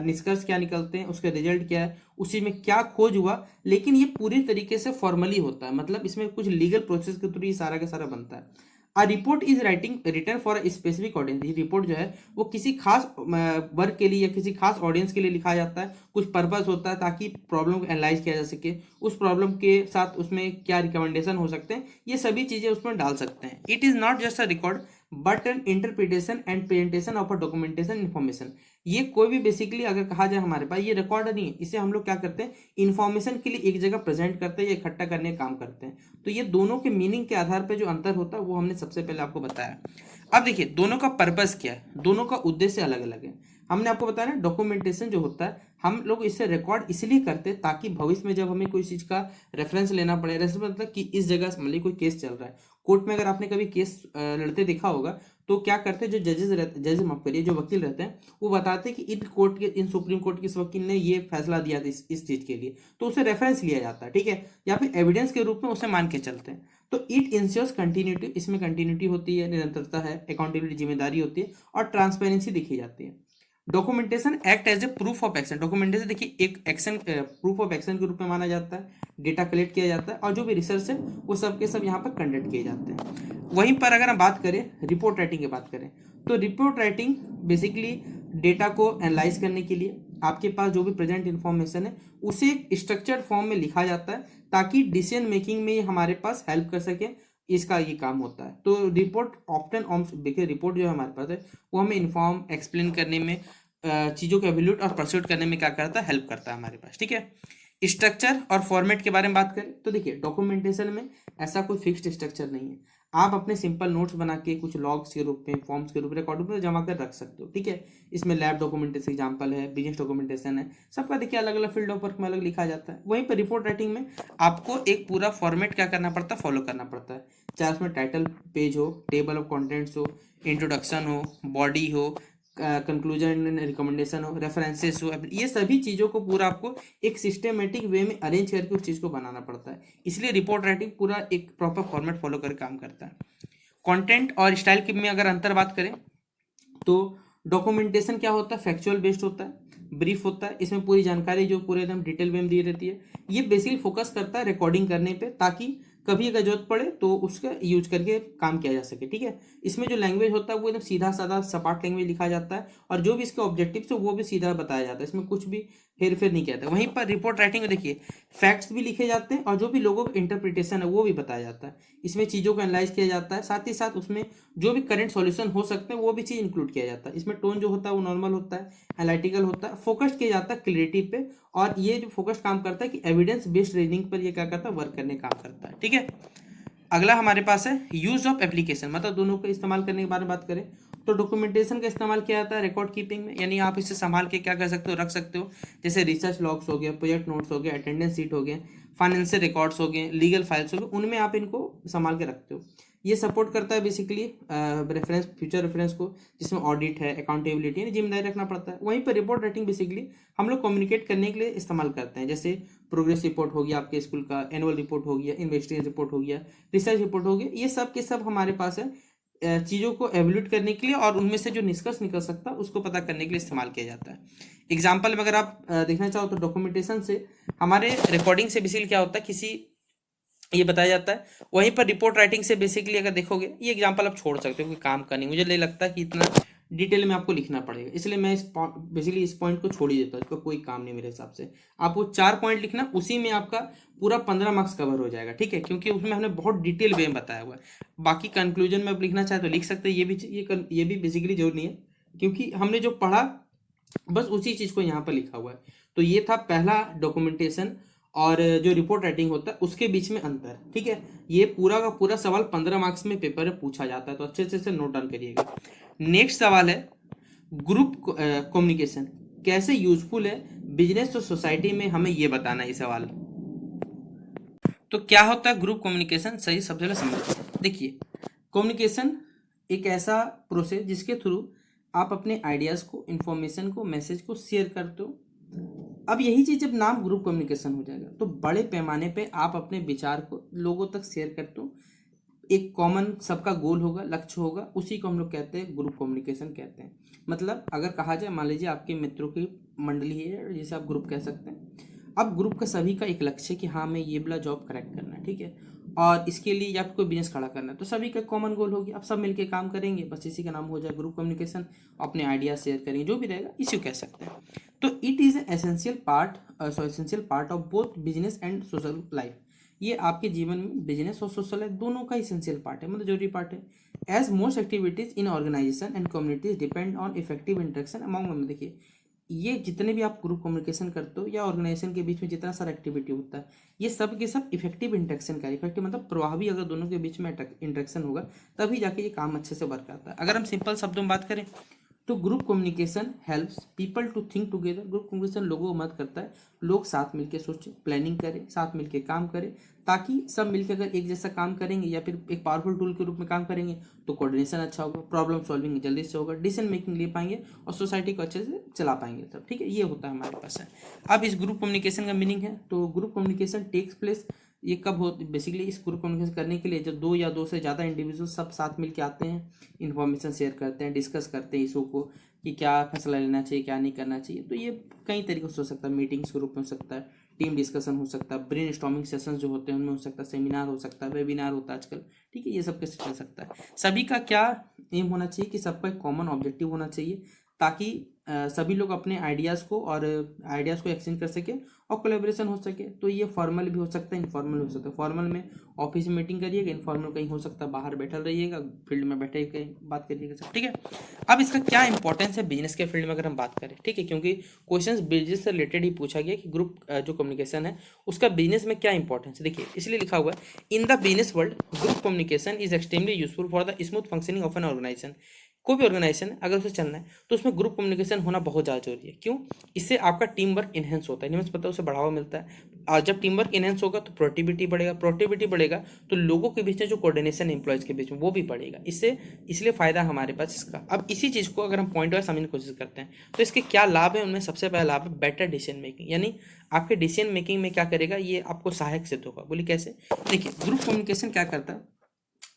निष्कर्ष क्या निकलते हैं, उसका रिजल्ट क्या है, उसी में क्या खोज हुआ, लेकिन ये पूरी तरीके से फॉर्मली होता है, मतलब इसमें कुछ लीगल प्रोसेस के थ्रू ये सारा का सारा बनता है। A report is writing return for a specific audience, ये रिपोर्ट जो है वो किसी खास वर्ग के लिए या किसी खास ऑडियंस के लिए लिखा जाता है, कुछ पर्पस होता है ताकि प्रॉब्लम को एनालाइज किया जा सके, उस प्रॉब्लम के साथ उसमें क्या रिकमेंडेशन हो सकते हैं, ये सभी चीज़ें उसमें डाल सकते हैं। It is not just a record but N interpretation and presentation of a documentation information. ये कोई भी बेसिकली अगर कहा जाए हमारे पास ये रिकॉर्ड नहीं है, इसे हम लोग क्या करते हैं इन्फॉर्मेशन के लिए एक जगह प्रेजेंट करते हैं या इकट्ठा करने का काम करते हैं। तो ये दोनों के मीनिंग के आधार पर जो अंतर होता है वो हमने सबसे पहले आपको बताया। अब देखिए दोनों का पर्पस क्या है, दोनों का उद्देश्य अलग अलग है। हमने आपको बताया ना डॉक्यूमेंटेशन जो होता है हम लोग इससे रिकॉर्ड इसलिए करते हैं ताकि भविष्य में जब हमें कोई चीज़ का रेफरेंस लेना पड़े, रेफरेंस मतलब कि इस जगह मतलब कोई केस चल रहा है कोर्ट में, अगर आपने कभी केस लड़ते देखा होगा तो क्या करते हैं जो जजेस माफ करिए जो वकील रहते हैं वो बताते हैं कि इन कोर्ट के इन सुप्रीम कोर्ट के इस वकील ने ये फैसला दिया था इस चीज के लिए, तो उसे रेफरेंस लिया जाता है, ठीक है, या फिर एविडेंस के रूप में उसे मान के चलते हैं। तो इट इंश्योर्स कंटिन्यूटी, इसमें कंटिन्यूटी होती है, निरंतरता है, अकाउंटेबिलिटी जिम्मेदारी होती है और ट्रांसपेरेंसी दिखी जाती है। Documentation act as a proof of action, documentation देखिए एक एक्शन प्रूफ ऑफ एक्शन के रूप में माना जाता है, डेटा कलेक्ट किया जाता है और जो भी रिसर्च है वो सब के सब यहाँ पर कंडक्ट किए जाते हैं। वहीं पर अगर हम बात करें रिपोर्ट राइटिंग की बात करें तो रिपोर्ट राइटिंग बेसिकली डेटा को एनालाइज करने के लिए आपके पास जो भी प्रेजेंट इन्फॉर्मेशन है उसे एक स्ट्रक्चर्ड फॉर्म में लिखा जाता है ताकि डिसीजन मेकिंग में हमारे पास हेल्प कर सके, इसका ये काम होता है। तो रिपोर्ट ऑप्टन देखिए रिपोर्ट जो है हमारे पास है वो हमें इन्फॉर्म एक्सप्लेन करने में चीज़ों को एवेल्यूट और परस्यूट करने में क्या करता है हेल्प करता है हमारे पास, ठीक है। स्ट्रक्चर और फॉर्मेट के बारे में बात करें तो देखिए डॉक्यूमेंटेशन में ऐसा कोई फिक्स्ड स्ट्रक्चर नहीं है, आप अपने सिंपल नोट्स बना के कुछ लॉग्स के रूप में फॉर्म्स के रूप में रिकॉर्ड में जमा कर रख सकते हो, ठीक है। इसमें लैब डॉक्यूमेंटेशन एग्जाम्पल है, बिजनेस डॉक्यूमेंटेशन है, सबका देखिए अलग अलग फील्ड ऑफ वर्क में अलग लिखा जाता है। वहीं पर रिपोर्ट राइटिंग में आपको एक पूरा फॉर्मेट क्या करना पड़ता है फॉलो करना पड़ता है, चाहे उसमें टाइटल पेज हो, टेबल ऑफ कॉन्टेंट्स हो, इंट्रोडक्शन हो, बॉडी हो, कंक्लूजन रिकमेंडेशन हो, रेफरेंसेस हो, ये सभी चीज़ों को पूरा आपको एक सिस्टमेटिक वे में अरेंज करके उस चीज़ को बनाना पड़ता है। इसलिए रिपोर्ट राइटिंग पूरा एक प्रॉपर फॉर्मेट फॉलो करके काम करता है। कंटेंट और स्टाइल की में अगर अंतर बात करें तो डॉक्यूमेंटेशन क्या होता है फैक्चुअल बेस्ड होता है, ब्रीफ होता है, इसमें पूरी जानकारी जो पूरे एकदम डिटेल में दी रहती है। ये बेसिकली फोकस करता है रिकॉर्डिंग करने पे ताकि कभी अगर जरूरत पड़े तो उसका यूज करके काम किया जा सके, ठीक है। इसमें जो लैंग्वेज होता है वो एकदम सीधा साधा सपाट लैंग्वेज लिखा जाता है और जो भी इसके ऑब्जेक्टिव्स है वो भी सीधा बताया जाता है, इसमें कुछ भी हेर फेर नहीं किया जाता। वहीं पर रिपोर्ट राइटिंग में देखिए फैक्ट्स भी लिखे जाते हैं और जो भी लोगों का इंटरप्रिटेशन है वो भी बताया जाता है, इसमें चीज़ों को एनालाइज किया जाता है, साथ ही साथ उसमें जो भी करंट सॉल्यूशन हो सकते हैं वो भी चीज़ इंक्लूड किया जाता है। इसमें टोन जो होता है वो नॉर्मल होता है, एनालिटिकल होता है, फोकस किया जाता है क्लियरिटी पे, और ये जो फोकस काम करता है कि एविडेंस बेस्ड रीजनिंग पर ये क्या करता है वर्क करने का काम करता है, ठीक है। अगला हमारे पास है यूज ऑफ एप्लीकेशन, मतलब दोनों को इस्तेमाल करने के बारे में बात करें तो डॉक्यूमेंटेशन का इस्तेमाल किया जाता है रिकॉर्ड कीपिंग में, यानी आप इसे संभाल के क्या कर सकते हो रख सकते हो, जैसे रिसर्च लॉग्स हो गया, प्रोजेक्ट नोट्स हो गया, अटेंडेंस शीट हो गए, फाइनेंशियल रिकॉर्ड्स हो गए, लीगल फाइल्स हो गए, उनमें आप इनको संभाल के रखते हो। ये सपोर्ट करता है बेसिकली रेफरेंस फ्यूचर रेफरेंस को, जिसमें ऑडिट है, अकाउंटेबिलिटी है, जिम्मेदारी रखना पड़ता है। वहीं पर रिपोर्ट राइटिंग बेसिकली हम लोग कम्युनिकेट करने के लिए इस्तेमाल करते हैं, जैसे प्रोग्रेस रिपोर्ट हो गया आपके स्कूल का, एनुअल रिपोर्ट हो गया, इन्वेस्टिगेशन रिपोर्ट हो गया, रिसर्च रिपोर्ट हो गया, ये सब के सब हमारे पास है चीज़ों को एवेल्यूट करने के लिए और उनमें से जो निष्कर्ष निकल सकता है उसको पता करने के लिए इस्तेमाल किया जाता है। एग्जाम्पल में अगर आप देखना चाहो तो डॉक्यूमेंटेशन से हमारे रिकॉर्डिंग से बेसिकली क्या होता है किसी ये बताया जाता है, वहीं पर रिपोर्ट राइटिंग से बेसिकली अगर देखोगे ये एग्जांपल आप छोड़ सकते हो कोई काम का नहीं, मुझे नहीं लगता कि इतना डिटेल में आपको लिखना पड़ेगा, इसलिए मैं बेसिकली इस पॉइंट को छोड़ ही देता हूँ, इसका कोई काम नहीं मेरे हिसाब से। आप वो 4 पॉइंट लिखना, उसी में आपका पूरा 15 मार्क्स कवर हो जाएगा, ठीक है, क्योंकि उसमें हमने बहुत डिटेल वे में बताया हुआ है। बाकी कंक्लूजन में आप लिखना चाहे तो लिख सकते हैं, ये भी बेसिकली जरूरी नहीं है, क्योंकि हमने जो पढ़ा बस उसी चीज़ को यहाँ पर लिखा हुआ है। तो ये था पहला डॉक्यूमेंटेशन और जो रिपोर्ट राइटिंग होता है उसके बीच में अंतर, ठीक है। ये पूरा का पूरा सवाल 15 मार्क्स में पेपर में पूछा जाता है, तो अच्छे से नोट डाउन करिएगा। नेक्स्ट सवाल है ग्रुप कम्युनिकेशन कैसे यूजफुल है बिजनेस और सोसाइटी में, हमें ये बताना है ये सवाल। तो क्या होता है ग्रुप कम्युनिकेशन, सही सबसे पहले समझते हैं। देखिए कम्युनिकेशन एक ऐसा प्रोसेस जिसके थ्रू आप अपने आइडियाज़ को, इंफॉर्मेशन को, मैसेज को शेयर करते हो। अब यही चीज़ जब नाम ग्रुप कम्युनिकेशन हो जाएगा तो बड़े पैमाने पे आप अपने विचार को लोगों तक शेयर करते हो, एक कॉमन सबका गोल होगा, लक्ष्य होगा, उसी को हम लोग कहते हैं ग्रुप कम्युनिकेशन कहते हैं। मतलब अगर कहा जाए मान लीजिए आपके मित्रों की मंडली है जिसे आप ग्रुप कह सकते हैं। अब ग्रुप का सभी का एक लक्ष्य है कि हाँ हमें ये वाला जॉब क्रैक करना है, ठीक है, और इसके लिए या कोई बिजनेस खड़ा करना है, तो सभी का कॉमन गोल होगी, अब सब मिलके काम करेंगे, बस इसी का नाम हो जाए ग्रुप कम्युनिकेशन। अपने आइडिया शेयर करेंगे, जो भी रहेगा इसी को कह सकते हैं। तो it is essential part of both business and social life, ये आपके जीवन में बिजनेस और सोशल लाइफ दोनों का इसेंशियल पार्ट है, मतलब जरूरी पार्ट है। As most activities in organization and communities depend on effective interaction among member. देखिए ये जितने भी आप ग्रुप कम्युनिकेशन करते हो या ऑर्गेनाइजेशन के बीच में जितना सारा एक्टिविटी होता है, ये सब के सब इफेक्टिव इंटरेक्शन का, इफेक्टिव मतलब प्रभावी, अगर दोनों के बीच में इंटरेक्शन होगा तभी जाके ये काम अच्छे से वर्क आता है। अगर हम सिंपल शब्दों में बात करें तो group communication helps people to think together. Group communication लोगों को मदद करता है, लोग साथ मिलकर सोचें, प्लानिंग करें, साथ मिलकर काम करें, ताकि सब मिलकर अगर एक जैसा काम करेंगे या फिर एक पावरफुल टूल के रूप में काम करेंगे तो कोऑर्डिनेशन अच्छा होगा, प्रॉब्लम सॉल्विंग जल्दी से होगा, डिसीजन मेकिंग ले पाएंगे और सोसाइटी को अच्छे से चला पाएंगे सब। ठीक है, ये होता है हमारे पास है। अब इस ग्रुप कम्युनिकेशन का मीनिंग है, तो ग्रुप कम्युनिकेशन टेक्स प्लेस, ये कब हो, बेसिकली इस ग्रुप कम्युनिकेशन करने के लिए जब दो या दो से ज़्यादा इंडिविजुअल सब साथ मिलकर आते हैं, इन्फॉर्मेशन शेयर करते हैं, डिस्कस करते हैं इशू को कि क्या फैसला लेना चाहिए, क्या नहीं करना चाहिए। तो ये कई तरीकों से हो सकता है, मीटिंग्स के रूप में हो सकता है, टीम डिस्कशन हो सकता है, ब्रेन स्टॉर्मिंग सेशंस जो होते हैं उनमें हो सकता है, सेमिनार हो सकता है, वेबिनार होता है आजकल। ठीक है, ये सब कैसे चल सकता है। सभी का क्या एम होना चाहिए कि सबका एक कॉमन ऑब्जेक्टिव होना चाहिए, ताकि सभी लोग अपने आइडियाज़ को एक्सचेंज कर सके और कोलेब्रेशन हो सके। तो ये फॉर्मल भी हो सकता है, इनफॉर्मल भी हो सकता है। फॉर्मल में ऑफिस में मीटिंग करिएगा, इनफॉर्मल कहीं हो सकता है बाहर बैठल रहिएगा, फील्ड में बैठे कहीं बात करिएगा सब। ठीक है, अब इसका क्या इंपॉर्टेंस है बिजनेस के फील्ड में अगर हम बात करें। ठीक है, क्योंकि क्वेश्चन बिजनेस से रिलेटेड ही पूछा गया कि ग्रुप जो कम्युनिकेशन है उसका बिजनेस में क्या इंपॉर्टेंस है। देखिए इसलिए लिखा हुआ है, in the business world group communication is extremely useful for the smooth functioning of an organization. कोई भी ऑर्गेनाइजेशन अगर उसे चलना है तो उसमें ग्रुप कम्युनिकेशन होना बहुत ज़्यादा जरूरी है। क्यों? इससे आपका टीम वर्क इनहेंस होता है, पता है, उसे बढ़ावा मिलता है। और जब टीम वर्क इनहेंस होगा तो प्रोडक्टिविटी बढ़ेगा, प्रोडक्टिविटी बढ़ेगा तो लोगों के बीच में जो कोऑर्डिनेशन एम्प्लॉयज़ के बीच में वो भी बढ़ेगा। इससे इसलिए फ़ायदा हमारे पास इसका। अब इसी चीज़ को अगर हम पॉइंट वाइज समझने की कोशिश करते हैं तो इसके क्या लाभ है, उनमें सबसे पहला लाभ है बेटर डिसीजन मेकिंग। यानी आपके डिसीजन मेकिंग में क्या करेगा, ये आपको सहायक सिद्ध होगा। बोलिए कैसे? देखिए ग्रुप कम्युनिकेशन क्या करता है,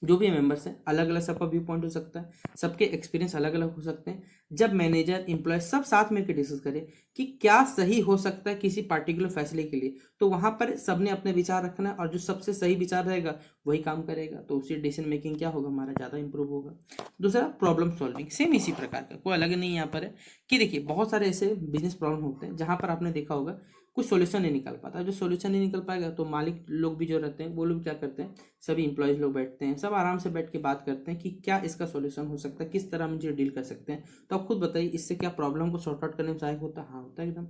जो भी मेंबर्स हैं अलग अलग सबका व्यू पॉइंट हो सकता है, सबके एक्सपीरियंस अलग अलग हो सकते हैं। जब मैनेजर एम्प्लॉय सब साथ मिलकर डिस्कस करें कि क्या सही हो सकता है किसी पार्टिकुलर फैसले के लिए, तो वहां पर सबने अपने विचार रखना है और जो सबसे सही विचार रहेगा वही काम करेगा। तो उसी डिसीजन मेकिंग क्या होगा, हमारा ज़्यादा इंप्रूव होगा। दूसरा प्रॉब्लम सॉल्विंग, सेम इसी प्रकार का, कोई अलग नहीं यहाँ पर है कि देखिए बहुत सारे ऐसे बिजनेस प्रॉब्लम होते हैं जहाँ पर आपने देखा होगा कुछ सॉल्यूशन नहीं निकल पाता। जो सॉल्यूशन नहीं निकल पाएगा तो मालिक लोग भी जो रहते हैं वो लोग क्या करते हैं, सभी इंप्लॉयज़ लोग बैठते हैं, सब आराम से बैठ के बात करते हैं कि क्या इसका सॉल्यूशन हो सकता है, किस तरह हम इसे डील कर सकते हैं। तो आप खुद बताइए इससे क्या प्रॉब्लम को सॉर्ट आउट करने में सहायक होता है? हाँ होता है एकदम।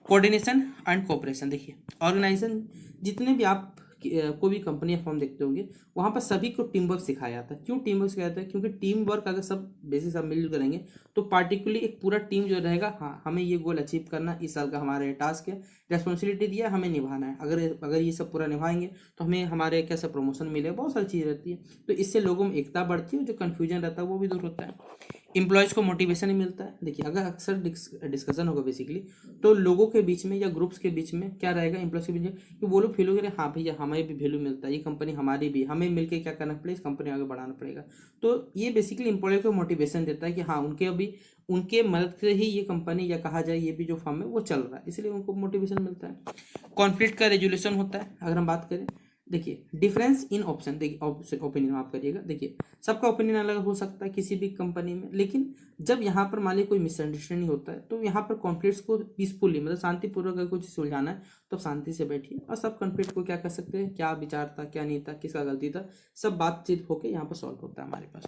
कोऑर्डिनेशन एंड कोऑपरेशन, देखिए ऑर्गेनाइजेशन जितने भी आप कोई भी कंपनी या फॉर्म देखते होंगे वहाँ पर सभी को टीम वर्क सिखाया जाता है। क्यों टीम वर्क सिखाया जाता है? क्योंकि टीम वर्क अगर सब बेसिस सब मिलजुल करेंगे तो पार्टिकुलरली एक पूरा टीम जो रहेगा, हाँ हमें ये गोल अचीव करना, इस साल का हमारा ये टास्क है, रेस्पॉन्सिबिलिटी दिया हमें निभाना है। अगर अगर ये सब पूरा निभाएंगे तो हमें हमारे कैसे प्रमोशन मिले, बहुत सारी चीज़ रहती है। तो इससे लोगों में एकता बढ़ती है, जो कन्फ्यूजन रहता है वो भी दूर होता है। एम्प्लॉयज़ को मोटिवेशन ही मिलता है। देखिए अगर अक्सर डिस्कशन होगा बेसिकली तो लोगों के बीच में या ग्रुप्स के बीच में क्या रहेगा, एम्प्लॉयज़ के बीच में कि वो लोग फील हो गए, हाँ भैया हमें भी वैल्यू मिलता है, ये कंपनी हमारी भी, हमें मिलकर क्या करना पड़ेगा, इस कंपनी आगे बढ़ाना पड़ेगा। तो ये बेसिकली एम्प्लॉय को मोटिवेशन देता है कि हाँ उनके अभी उनके मदद से ही ये कंपनी या कहा जाए ये भी जो फर्म है वो चल रहा है, इसलिए उनको मोटिवेशन मिलता है। कॉन्फ्लिक्ट का रेजोल्यूशन होता है अगर हम बात करें। देखिए डिफरेंस इन ऑप्शन, देखिए ओपिनियन आप करिएगा, देखिए सबका ओपिनियन अलग हो सकता है किसी भी कंपनी में, लेकिन जब यहाँ पर मान लीजिए कोई मिसअंडरस्टैंडिंग होता है तो यहाँ पर कॉन्फ्लिक्ट्स को पीसफुली मतलब शांतिपूर्वक अगर कुछ सुलझाना है तो शांति से बैठिए और सब कॉन्फ्लिक्ट को क्या कर सकते हैं, क्या विचार था, क्या नहीं था, किसका गलती था, सब बातचीत होकर यहाँ पर सॉल्व होता है हमारे पास।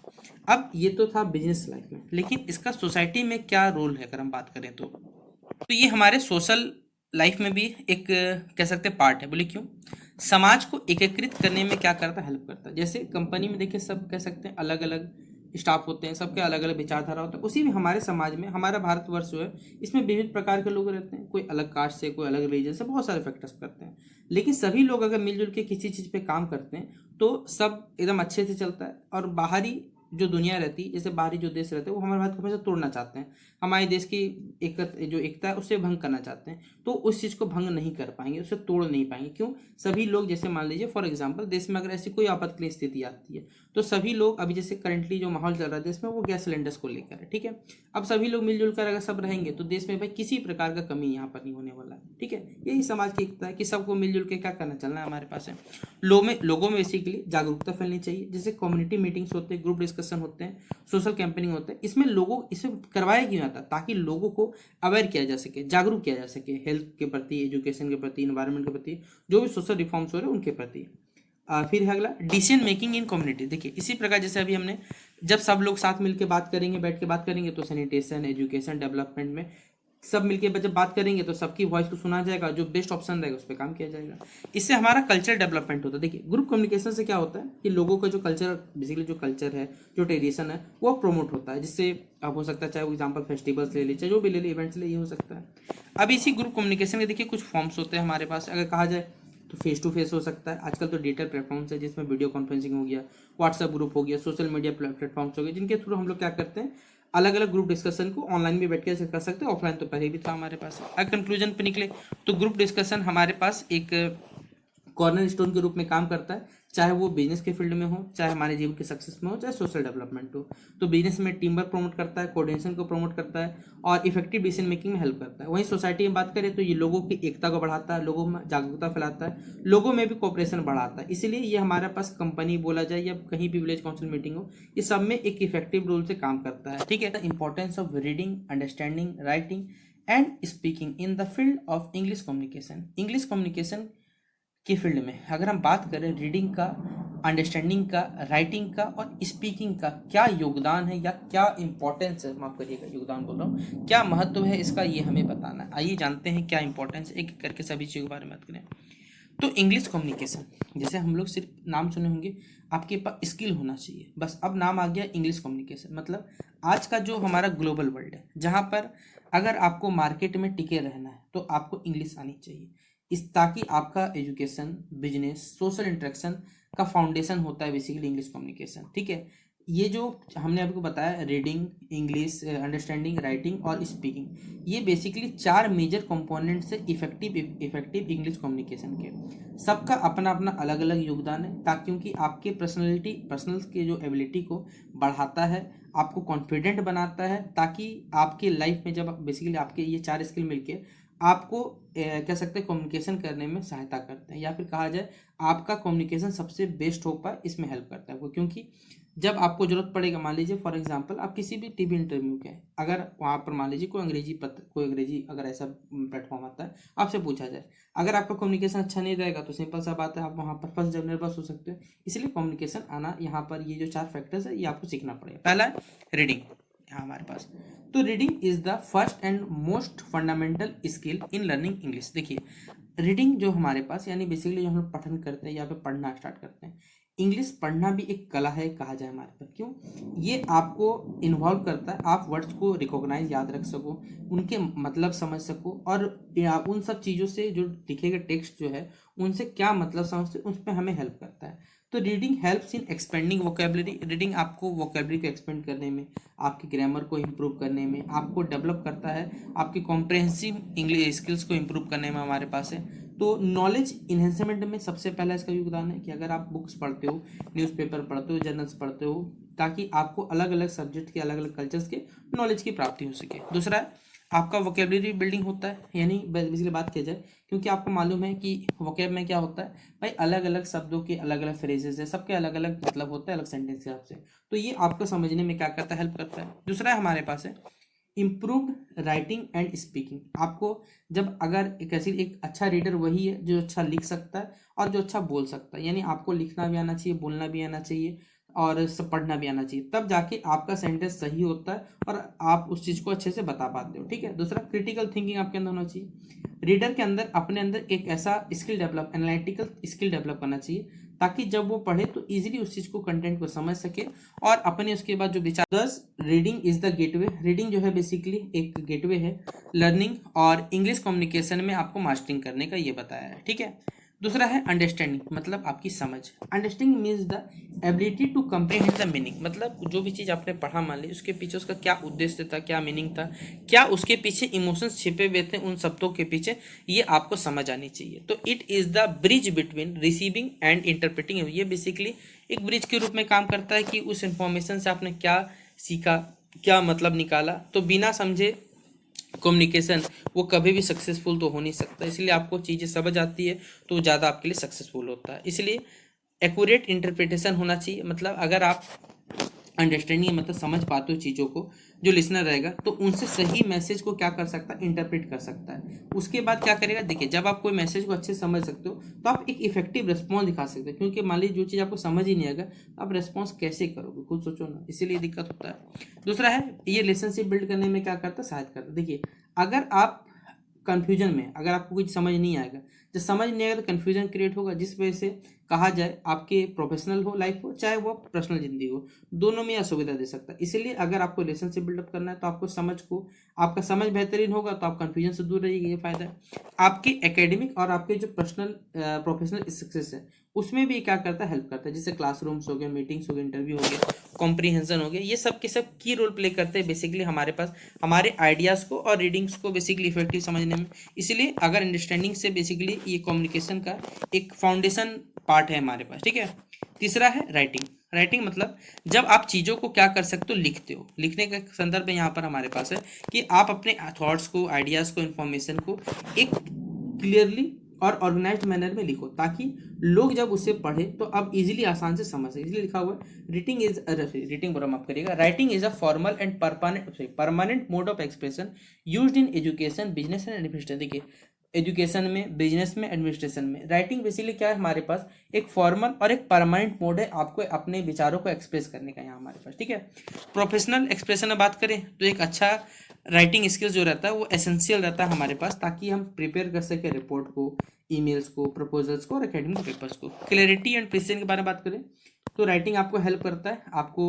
अब ये तो था बिजनेस लाइफ में, लेकिन इसका सोसाइटी में क्या रोल है अगर हम बात करें तो ये हमारे सोशल लाइफ में भी एक कह सकते हैं पार्ट है। बोले क्यों? समाज को एकीकृत करने में क्या करता है, हेल्प करता है। जैसे कंपनी में देखिए सब कह सकते हैं अलग अलग स्टाफ होते हैं, सबके अलग अलग विचारधारा होता है। उसी में हमारे समाज में, हमारा भारतवर्ष जो है इसमें विविध प्रकार के लोग रहते हैं, कोई अलग कास्ट से, कोई अलग रीजन से, बहुत सारे फैक्टर्स करते हैं। लेकिन सभी लोग अगर मिलजुल के किसी चीज़ पे काम करते हैं तो सब एकदम अच्छे से चलता है। और बाहरी जो दुनिया रहती है, जैसे बाहरी जो देश रहते हैं वो हमारे भारत को हमेशा तोड़ना चाहते हैं, हमारे देश की एक जो एकता है उससे भंग करना चाहते हैं, तो उस चीज़ को भंग नहीं कर पाएंगे, उसे तोड़ नहीं पाएंगे। क्यों? सभी लोग, जैसे मान लीजिए फॉर एग्जांपल देश में अगर ऐसी कोई आपातकालीन स्थिति आती है तो सभी लोग, अभी जैसे करंटली जो माहौल चल रहा है देश में वो गैस सिलेंडर्स को लेकर है, ठीक है। अब सभी लोग मिलजुल कर अगर सब रहेंगे तो देश में भाई किसी प्रकार का कमी यहाँ पर नहीं होने वाला है, ठीक है। यही समाज की एकता है कि सबको मिलजुल के क्या करना, चलना है हमारे पास है। लोगों में बेसिकली जागरूकता फैलनी चाहिए, जैसे कम्युनिटी मीटिंग्स होते हैं, ग्रुप डिस्कशन डिस्कशन होते हैं, सोशल कैंपेनिंग होते हैं, इसमें लोगों इसे करवाया क्यों जाता है, ताकि लोगों को अवेयर किया जा सके, जागरूक किया जा सके हेल्थ के प्रति, एजुकेशन के प्रति, इन्वायरमेंट के प्रति, जो भी सोशल रिफॉर्म्स हो रहे हैं उनके प्रति। फिर है अगला डिसीजन मेकिंग इन कम्युनिटी। देखिए इसी प्रकार जैसे अभी हमने, जब सब लोग साथ मिलकर बात करेंगे, बैठ के बात करेंगे, तो सैनिटेशन, एजुकेशन, डेवलपमेंट में सब मिलके जब बात करेंगे तो सबकी वॉइस को सुना जाएगा, जो बेस्ट ऑप्शन रहेगा उस पर काम किया जाएगा। इससे हमारा कल्चर डेवलपमेंट होता है। देखिए ग्रुप कम्युनिकेशन से क्या होता है कि लोगों का जो कल्चर, बेसिकली जो कल्चर है, जो ट्रेडिशन है, वो प्रमोट होता है, जिससे अब हो सकता है चाहे वो एग्जाम्पल फेस्टिवल्स ले लीजिए, चाहे जो भी ले लीजिए, इवेंट्स ले, ये हो सकता है। अब इसी ग्रुप कम्युनिकेशन के देखिए कुछ फॉर्म्स होते हैं हमारे पास, अगर कहा जाए तो फेस टू फेस हो सकता है, आजकल तो डिजिटल प्लेटफॉर्म्स है जिसमें वीडियो कॉन्फ्रेंसिंग हो गया, व्हाट्सएप ग्रुप हो गया, सोशल मीडिया प्लेटफॉर्म्स हो गए, जिनके थ्रू हम लोग क्या करते हैं, अलग अलग ग्रुप डिस्कशन को ऑनलाइन भी बैठ के कर सकते हैं, ऑफलाइन तो पहले भी था हमारे पास। अगर कंक्लूजन पे निकले तो ग्रुप डिस्कशन हमारे पास एक कॉर्नर स्टोन के रूप में काम करता है, चाहे वो बिजनेस के फील्ड में हो, चाहे हमारे जीवन के सक्सेस में हो, चाहे सोशल डेवलपमेंट हो। तो बिजनेस में टीम वर्क प्रमोट करता है, कोऑर्डिनेशन को प्रमोट करता है, और इफेक्टिव डिसीजन मेकिंग में हेल्प करता है। वहीं सोसाइटी में बात करें तो ये लोगों की एकता को बढ़ाता है, लोगों में जागरूकता फैलाता है, लोगों में भी कोऑपरेशन बढ़ाता है। इसीलिए ये हमारे पास कंपनी बोला जाए या कहीं भी विलेज काउंसिल मीटिंग हो, ये सब में एक इफेक्टिव रोल से काम करता है। ठीक है, the importance of reading, understanding, writing and speaking in the field of English communication. English communication की फील्ड में अगर हम बात करें, रीडिंग का, अंडरस्टैंडिंग का, राइटिंग का और स्पीकिंग का क्या योगदान है, या क्या इंपॉर्टेंस है, माफ करिएगा योगदान बोल रहा हूँ, क्या महत्व है इसका, ये हमें बताना है। आइए जानते हैं क्या इंपॉर्टेंस, एक एक करके सभी चीज़ों के बारे में बात करें। तो इंग्लिश कम्युनिकेशन, जैसे हम लोग सिर्फ नाम सुने होंगे, आपके पास स्किल होना चाहिए, बस अब नाम आ गया इंग्लिश कम्युनिकेशन। मतलब आज का जो हमारा ग्लोबल वर्ल्ड है, जहाँ पर अगर आपको मार्केट में टिके रहना है तो आपको इंग्लिश आनी चाहिए, इस ताकि आपका एजुकेशन, बिजनेस, सोशल इंटरेक्शन का फाउंडेशन होता है बेसिकली इंग्लिश कम्युनिकेशन। ठीक है, ये जो हमने आपको बताया, रीडिंग, इंग्लिश, अंडरस्टैंडिंग, राइटिंग और स्पीकिंग, ये बेसिकली 4 मेजर कंपोनेंट्स है इफेक्टिव इंग्लिश कम्युनिकेशन के। सबका अपना अपना अलग अलग योगदान है, ताकि क्योंकि आपके पर्सनल्स के जो एबिलिटी को बढ़ाता है, आपको कॉन्फिडेंट बनाता है, ताकि आपके लाइफ में जब बेसिकली आपके ये 4 स्किल मिलके आपको कह सकते हैं कम्युनिकेशन करने में सहायता करते हैं, या फिर कहा जाए आपका कम्युनिकेशन सबसे बेस्ट हो पाए, इसमें हेल्प करता है वो। क्योंकि जब आपको जरूरत पड़ेगा, मान लीजिए फॉर एग्जांपल आप किसी भी टीवी इंटरव्यू के, अगर वहाँ पर मान लीजिए कोई अंग्रेजी अगर ऐसा प्लेटफॉर्म आता है, आपसे पूछा जाए, अगर आपका कम्युनिकेशन अच्छा नहीं रहेगा तो सिंपल सा बात है, आप वहाँ पर फर्स्ट जब नर्वस हो सकते हो। इसलिए कम्युनिकेशन आना, यहाँ पर ये जो 4 फैक्टर्स है, ये आपको सीखना पड़ेगा। पहला है रीडिंग, यहाँ हमारे पास, तो reading is the first and most fundamental skill in learning English. देखिए रीडिंग जो हमारे पास, यानी बेसिकली जो हम लोग पठन करते हैं या फिर पढ़ना स्टार्ट करते हैं, इंग्लिश पढ़ना भी एक कला है कहा जाए हमारे पर। क्यों? ये आपको इन्वॉल्व करता है, आप वर्ड्स को रिकॉग्नाइज, याद रख सको, उनके मतलब समझ सको, और उन सब चीज़ों से जो लिखे गए टेक्स्ट जो है उनसे क्या मतलब समझते, उस पर हमें हेल्प करता है। तो reading helps in expanding vocabulary. Reading आपको वोकेबलरी को एक्सपेंड करने में, आपकी ग्रामर को इम्प्रूव करने में, आपको डेवलप करता है, आपकी कॉम्प्रहेंसिव इंग्लिश स्किल्स को इम्प्रूव करने में हमारे पास है। तो नॉलेज इन्हेंसमेंट में सबसे पहला इसका योगदान है कि अगर आप बुक्स पढ़ते हो, न्यूज़पेपर पढ़ते हो, जर्नल्स पढ़ते हो, ताकि आपको अलग अलग सब्जेक्ट के, अलग अलग कल्चर्स के नॉलेज की प्राप्ति हो सके। दूसरा है आपका वोकेबलरी बिल्डिंग होता है, यानी बेसिकली बात किया जाए, क्योंकि आपको मालूम है कि वोकेब में क्या होता है भाई, अलग अलग शब्दों के अलग अलग फ्रेजेस है, सबके अलग अलग मतलब होता है, अलग सेंटेंस के हिसाब से। तो ये आपको समझने में क्या करता है, हेल्प करता है। दूसरा है हमारे पास है इम्प्रूव्ड राइटिंग एंड स्पीकिंग। आपको जब अगर एक अच्छा रीडर वही है जो अच्छा लिख सकता है और जो अच्छा बोल सकता है, यानी आपको लिखना भी आना चाहिए, बोलना भी आना चाहिए और सब पढ़ना भी आना चाहिए, तब जाके आपका सेंटेंस सही होता है और आप उस चीज़ को अच्छे से बता पाते हो। ठीक है, दूसरा क्रिटिकल थिंकिंग आपके अंदर होना चाहिए। रीडर के अंदर अपने अंदर एक ऐसा skill develop, analytical skill develop करना चाहिए, ताकि जब वो पढ़े तो इजीली उस चीज़ को, कंटेंट को समझ सके और अपने उसके बाद जो विचार। दस, reading is the gateway. Reading जो है बेसिकली एक गेटवे है लर्निंग और इंग्लिश कम्युनिकेशन में आपको मास्टरिंग करने का, ये बताया है। ठीक है, दूसरा है अंडरस्टैंडिंग, मतलब आपकी समझ। Understanding means the ability to comprehend the meaning, मतलब जो भी चीज़ आपने पढ़ा, मान ली उसके पीछे उसका क्या उद्देश्य था, क्या मीनिंग था, क्या उसके पीछे इमोशंस छिपे हुए थे उन शब्दों के पीछे, ये आपको समझ आनी चाहिए। तो it is the bridge between receiving end interpreting. ये बेसिकली एक ब्रिज के रूप में काम करता है कि उस इंफॉर्मेशन से आपने क्या सीखा, क्या मतलब निकाला। तो बिना समझे कम्युनिकेशन वो कभी भी सक्सेसफुल तो हो नहीं सकता, इसलिए आपको चीज़ें समझ आती है तो ज़्यादा आपके लिए सक्सेसफुल होता है। इसलिए एक्यूरेट इंटरप्रिटेशन होना चाहिए, मतलब अगर आप अंडरस्टैंडिंग मतलब समझ पाते हो चीज़ों को, जो लिसनर रहेगा तो उनसे सही मैसेज को क्या कर सकता है, इंटरप्रेट कर सकता है। उसके बाद क्या करेगा, देखिए जब आप कोई मैसेज को अच्छे से समझ सकते हो तो आप एक इफेक्टिव रिस्पॉन्स दिखा सकते हो, क्योंकि मान लीजिए जो चीज़ आपको समझ ही नहीं आएगा तो आप रिस्पॉन्स कैसे करोगे, खुद सोचो ना, इसीलिए दिक्कत होता है। दूसरा है, ये रिलेशनशिप बिल्ड करने में क्या करता है, सहायता करता है। देखिए अगर आप कन्फ्यूजन में, अगर आपको कुछ समझ नहीं आएगा, जब समझ नहीं आएगा तो कन्फ्यूजन क्रिएट होगा, जिस वजह से कहा जाए आपके प्रोफेशनल हो लाइफ हो चाहे वो पर्सनल जिंदगी हो, दोनों में असुविधा दे सकता है। इसीलिए अगर आपको रिलेशनशिप बिल्डअप करना है तो आपको समझ को, आपका समझ बेहतरीन होगा तो आप कन्फ्यूजन से दूर रहिएगा, ये फायदा है। आपके एकेडमिक और आपके जो पर्सनल प्रोफेशनल सक्सेस है उसमें भी क्या करता है, हेल्प करता है। जैसे क्लासरूम्स हो गए, मीटिंग्स हो गए, इंटरव्यू हो गया, कॉम्प्रीहेंशन हो गया, ये सब के सब की रोल प्ले करते हैं बेसिकली हमारे पास, हमारे आइडियाज़ को और रीडिंग्स को बेसिकली इफेक्टिव समझने में। इसलिए अगर अंडरस्टैंडिंग से बेसिकली ये कम्युनिकेशन का एक फाउंडेशन पार्ट है हमारे पास, ठीक है। तीसरा है राइटिंग। राइटिंग मतलब जब आप चीज़ों को क्या कर सकते हो, लिखते हो। लिखने का संदर्भ यहाँ पर हमारे पास है कि आप अपने थॉट्स को, आइडियाज़ को, इन्फॉर्मेशन को एक क्लियरली और ऑर्गेनाइज्ड मैनर में लिखो, ताकि लोग जब उसे पढ़े तो आप इजीली, आसान से समझ सके। इसलिए लिखा हुआ है रीडिंग बुरा माफ करिएगा, writing is a formal and permanent mode of expression used in education, business and administration. देखिए एजुकेशन में, बिजनेस में, एडमिनिस्ट्रेशन में राइटिंग बेसिकली क्या है हमारे पास, एक फॉर्मल और एक परमानेंट मोड है आपको अपने विचारों को एक्सप्रेस करने का यहाँ हमारे पास, ठीक है। प्रोफेशनल एक्सप्रेशन में बात करें तो एक अच्छा राइटिंग स्किल्स जो रहता है वो एसेंशियल रहता है हमारे पास, ताकि हम प्रिपेयर कर सकें रिपोर्ट को, ईमेल्स को, प्रपोजल्स को और एकेडमिक पेपर्स को। क्लैरिटी एंड प्रिसिजन के बारे में बात करें तो राइटिंग आपको हेल्प करता है, आपको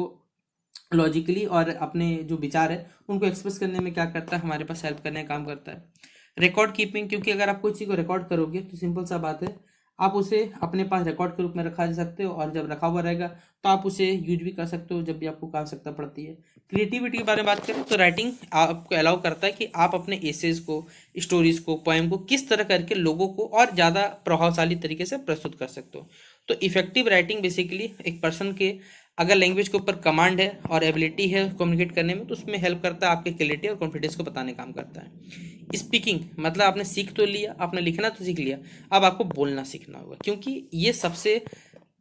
लॉजिकली और अपने जो विचार है उनको एक्सप्रेस करने में क्या करता है, हमारे पास हेल्प करने का काम करता है। रिकॉर्ड कीपिंग, क्योंकि अगर आप कोई चीज़ को रिकॉर्ड करोगे तो सिंपल सा बात है, आप उसे अपने पास रिकॉर्ड के रूप में रखा जा सकते हो, और जब रखा हुआ रहेगा तो आप उसे यूज भी कर सकते हो जब भी आपको आवश्यकता पड़ती है। क्रिएटिविटी के बारे में बात करें तो राइटिंग आपको अलाउ करता है कि आप अपने एसेज को, स्टोरीज को, पोएम को किस तरह करके लोगों को और ज़्यादा प्रभावशाली तरीके से प्रस्तुत कर सकते हो। तो इफेक्टिव राइटिंग बेसिकली एक पर्सन के, अगर लैंग्वेज के ऊपर कमांड है और एबिलिटी है कम्युनिकेट करने में, तो उसमें हेल्प करता है, आपके क्लैरिटी और कॉन्फिडेंस को बताने का काम करता है। स्पीकिंग मतलब आपने सीख तो लिया, आपने लिखना तो सीख लिया, अब आपको बोलना सीखना होगा, क्योंकि ये सबसे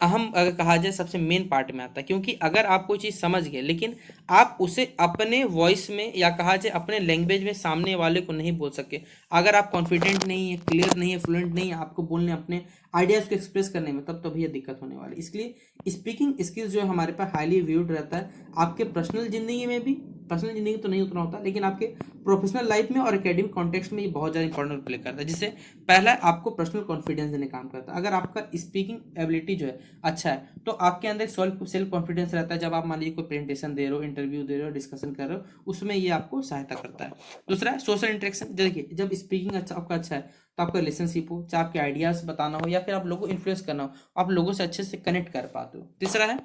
अहम, अगर कहा जाए सबसे मेन पार्ट में आता है। क्योंकि अगर आप कोई चीज़ समझ गए लेकिन आप उसे अपने वॉइस में या कहा जाए अपने लैंग्वेज में सामने वाले को नहीं बोल सके, अगर आप कॉन्फिडेंट नहीं है, क्लियर नहीं है, फ्लुएंट नहीं है आपको बोलने, अपने आइडियाज़ को एक्सप्रेस करने में, तब तो भैया दिक्कत होने वाली। इसलिए स्पीकिंग स्किल्स जो है हमारे पास हाईली व्यूड रहता है, आपके पर्सनल ज़िंदगी में भी, पर्सनल ज़िंदगी तो नहीं उतना होता लेकिन आपके प्रोफेशनल लाइफ में और एकेडमिक कॉन्टेक्स्ट में ये बहुत ज़्यादा इंपॉर्टेंट रोल प्ले करता है। जिससे पहला आपको पर्सनल कॉन्फिडेंस देने का काम करता है। अगर आपका स्पीकिंग एबिलिटी जो है अच्छा है तो आपके अंदर सेल्फ कॉन्फिडेंस रहता है, जब आप मान लीजिए कोई प्रेजेंटेशन दे रहे हो, इंटरव्यू दे रहे हो, डिस्कशन कर रहे हो, उसमें ये आपको सहायता करता है। दूसरा है सोशल इंटरेक्शन। देखिए जब स्पीकिंग अच्छा आपका अच्छा है तो आपका रिलेशनशिप हो, चाहे आपके आइडियाज़ बताना हो या फिर आप लोगों को इन्फ्लुएंस करना हो, आप लोगों से अच्छे से कनेक्ट कर पाते हो। तीसरा है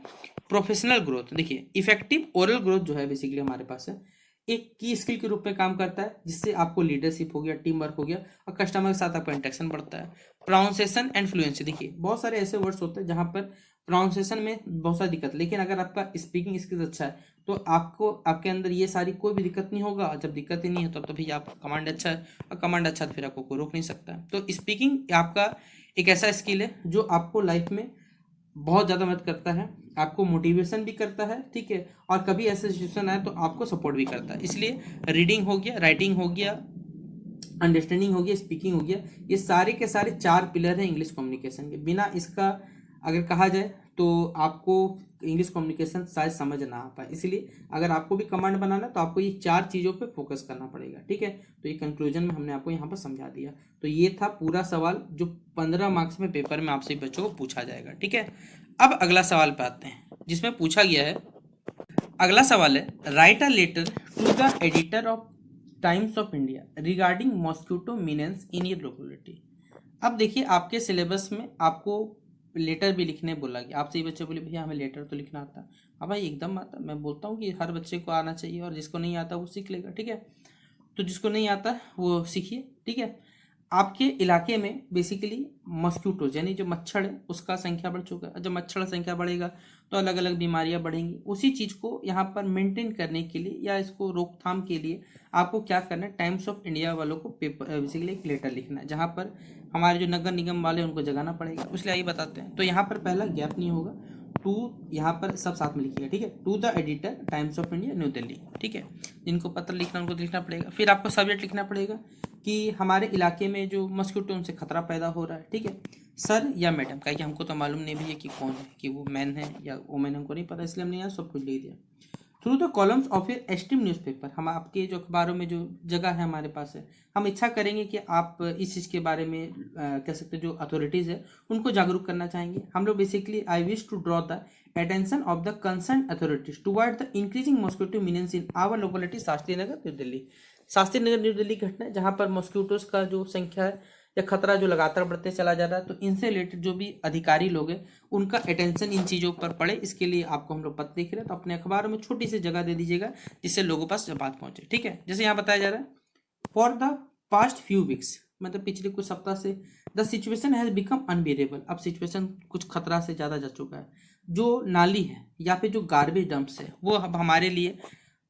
प्रोफेशनल ग्रोथ। देखिए इफेक्टिव ओरल ग्रोथ जो है बेसिकली हमारे पास है, एक की स्किल के रूप में काम करता है, जिससे आपको लीडरशिप हो गया, टीम वर्क हो गया और कस्टमर के साथ आपका इंटरेक्शन बढ़ता है। Pronunciation and fluency. देखिए बहुत सारे ऐसे वर्ड्स होते हैं जहाँ पर प्रोनाउंसिएशन में बहुत सारी दिक्कत, लेकिन अगर आपका स्पीकिंग स्किल्स अच्छा है तो आपको, आपके अंदर ये सारी कोई भी दिक्कत नहीं होगा। और जब दिक्कत ही नहीं है तो भी आप कमांड अच्छा है, और कमांड अच्छा है तो फिर आपको कोई रोक नहीं सकता। तो स्पीकिंग आपका एक ऐसा स्किल है जो आपको लाइफ में बहुत ज़्यादा मदद करता है, आपको मोटिवेशन भी करता है, ठीक है, और कभी ऐसा सिचुएशन आए तो आपको सपोर्ट भी करता है। इसलिए रीडिंग हो गया, राइटिंग हो गया, अंडरस्टैंडिंग हो गया, स्पीकिंग हो गया, ये सारे के सारे चार पिलर हैं इंग्लिश कम्युनिकेशन के। बिना इसका अगर कहा जाए तो आपको इंग्लिश कम्युनिकेशन शायद समझ ना आ पाए। इसलिए अगर आपको भी कमांड बनाना है तो आपको ये चार चीज़ों पे फोकस करना पड़ेगा, ठीक है। तो ये कंक्लूजन में हमने आपको यहाँ पर समझा दिया। तो ये था पूरा सवाल जो 15 मार्क्स में पेपर में आपसे बच्चों को पूछा जाएगा, ठीक है। अब अगला सवाल पे आते हैं जिसमें पूछा गया है, अगला सवाल है write a letter to the editor of Times of India regarding mosquito menace in your locality. अब देखिए आपके सिलेबस में आपको लेटर भी लिखने बोला गया, आपसे ये बच्चे बोले भैया हमें लेटर तो लिखना आता है। हाँ भाई एकदम आता, मैं बोलता हूँ कि हर बच्चे को आना चाहिए, और जिसको नहीं आता वो सीख लेगा, ठीक है। तो जिसको नहीं आता वो सीखिए, ठीक है। आपके इलाके में बेसिकली मॉस्किटोज यानी जो मच्छर है उसका संख्या बढ़ चुका है। जब मच्छर संख्या बढ़ेगा तो अलग अलग बीमारियां बढ़ेंगी। उसी चीज़ को यहाँ पर मेंटेन करने के लिए या इसको रोकथाम के लिए आपको क्या करना है, टाइम्स ऑफ इंडिया वालों को पेपर बेसिकली एक लेटर लिखना है, जहाँ पर हमारे जो नगर निगम वाले उनको जगाना पड़ेगा। इसलिए आइए बताते हैं। तो यहाँ पर पहला गैप नहीं होगा, टू यहाँ पर सब साथ में लिखिएगा, ठीक है। To the editor, Times of India, New Delhi, ठीक है। जिनको पत्र लिखना उनको लिखना पड़ेगा। फिर आपको सब्जेक्ट लिखना पड़ेगा कि हमारे इलाके में जो मस्किटो उनसे खतरा पैदा हो रहा है, ठीक है। सर या मैडम, क्या कि हमको तो मालूम नहीं भी है कि कौन है, कि वो मैन है या वोमेन, हमको नहीं पता, इसलिए हमने यहाँ सब कुछ लिख दिया। Through the columns of your esteem newspaper, हम आपके जो अखबारों में जो जगह है हमारे पास है, हम इच्छा करेंगे कि आप इस चीज़ के बारे में कह सकते हैं जो अथॉरिटीज़ है उनको जागरूक करना चाहेंगे। हम लोग basically I wish to draw the attention of the concern authorities toward the increasing mosquito menace in our locality Shastri Nagar New Delhi. Shastri Nagar New Delhi घटना है जहाँ पर मॉस्किटोज का जो संख्या है या खतरा जो लगातार बढ़ते चला जा रहा है, तो इनसे रिलेटेड जो भी अधिकारी लोग हैं उनका अटेंशन इन चीज़ों पर पड़े, इसके लिए आपको हम लोग पत्र लिख रहे हैं। तो अपने अखबारों में छोटी सी जगह दे दीजिएगा जिससे लोगों के पास बात पहुंचे, ठीक है। जैसे यहाँ बताया जा रहा है, for the past few weeks, मतलब पिछले कुछ सप्ताह से the situation has become unbearable, अब सिचुएशन कुछ खतरा से ज़्यादा जा चुका है। जो नाली है या फिर जो गार्बेज डंप्स है वो अब हमारे लिए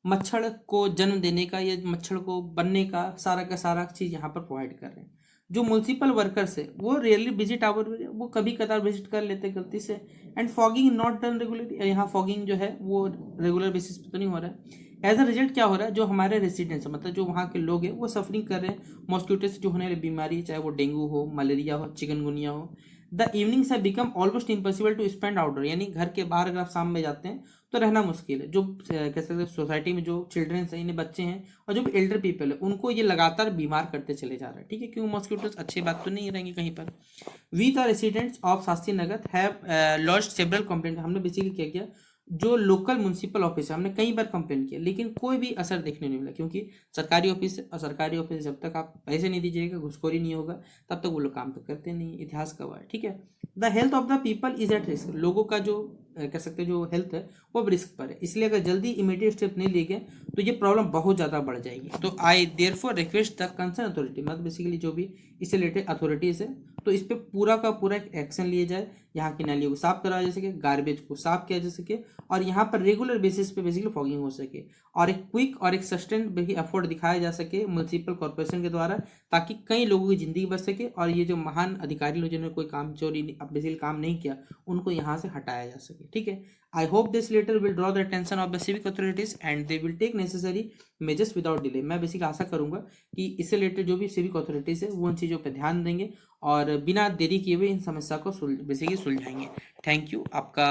मच्छर को जन्म देने का या मच्छर को बनने का सारा चीज़ यहाँ पर प्रोवाइड कर रहे हैं। जो म्यूनसिपल वर्कर्स है वो रियरली विजिट आवर, वो कभी कदार विजिट कर लेते गलती से। And fogging not done regularly, यहाँ फॉगिंग जो है वो रेगुलर बेसिस पे तो नहीं हो रहा है। एज अ रिजल्ट क्या हो रहा है, जो हमारे रेसिडेंट्स मतलब जो वहाँ के लोग हैं वो सफरिंग कर रहे हैं मॉस्किटो से जो होने वाली बीमारी, चाहे वो डेंगू हो, मलेरिया हो, चिकनगुनिया हो। The evenings have become almost impossible to spend outdoor, यानी घर के बाहर अगर आप शाम में जाते हैं तो रहना मुश्किल है। जो कह सकते हैं सोसाइटी में जो चिल्ड्रंस हैं, इन्हें बच्चे हैं और जो भी एल्डर पीपल है उनको ये लगातार बीमार करते चले जा रहे हैं, ठीक है। क्यों मॉस्किटोज अच्छी बात तो नहीं रहेंगी कहीं पर। We the residents of Shastri Nagar have launched several complaint, हमने बेसिकली क्या किया, जो लोकल म्यूनसिपल ऑफिस है हमने कई बार कंप्लेन किया लेकिन कोई भी असर देखने नहीं मिला, क्योंकि सरकारी ऑफिस है और सरकारी ऑफिस जब तक आप पैसे नहीं दीजिएगा, घुसखोरी नहीं होगा, तब तक वो लोग काम तो करते नहीं, इतिहास का हुआ है, ठीक है। The health of the people is at risk, लोगों का जो कह सकते हैं जो हेल्थ है वो अब रिस्क पर है, इसलिए अगर जल्दी इमीडिएट स्टेप नहीं लिए गए तो ये प्रॉब्लम बहुत ज़्यादा बढ़ जाएगी। तो I therefore request the concern authority, मतलब बेसिकली जो भी इससे रिलेटेड अथॉरिटीज़ है तो इस पर पूरा का पूरा एक एक्शन लिए जाए, यहाँ की नालियों को साफ कराया जा सके, गार्बेज को साफ किया जा सके और यहाँ पर रेगुलर बेसिस पे बेसिकली फॉगिंग हो सके और एक क्विक और एक सस्टेन एफर्ट दिखाया जा सके म्यूनसिपल कॉर्पोरेशन के द्वारा, ताकि कई लोगों की ज़िंदगी बच सके और ये जो महान अधिकारी लोग जिन्होंने कोई काम चोरी बेसिकली काम नहीं किया उनको यहाँ से हटाया जा सके, ठीक है। I hope this letter will draw the attention of the civic authorities and they will take necessary measures without delay। मैं बेसिकली आशा करूंगा कि इससे रिलेटेड जो भी सिविक अथॉरिटीज़ है वो उन चीज़ों पर ध्यान देंगे और बिना देरी किए हुए इन समस्या को बेसिकली सुलझाएंगे। Thank you. आपका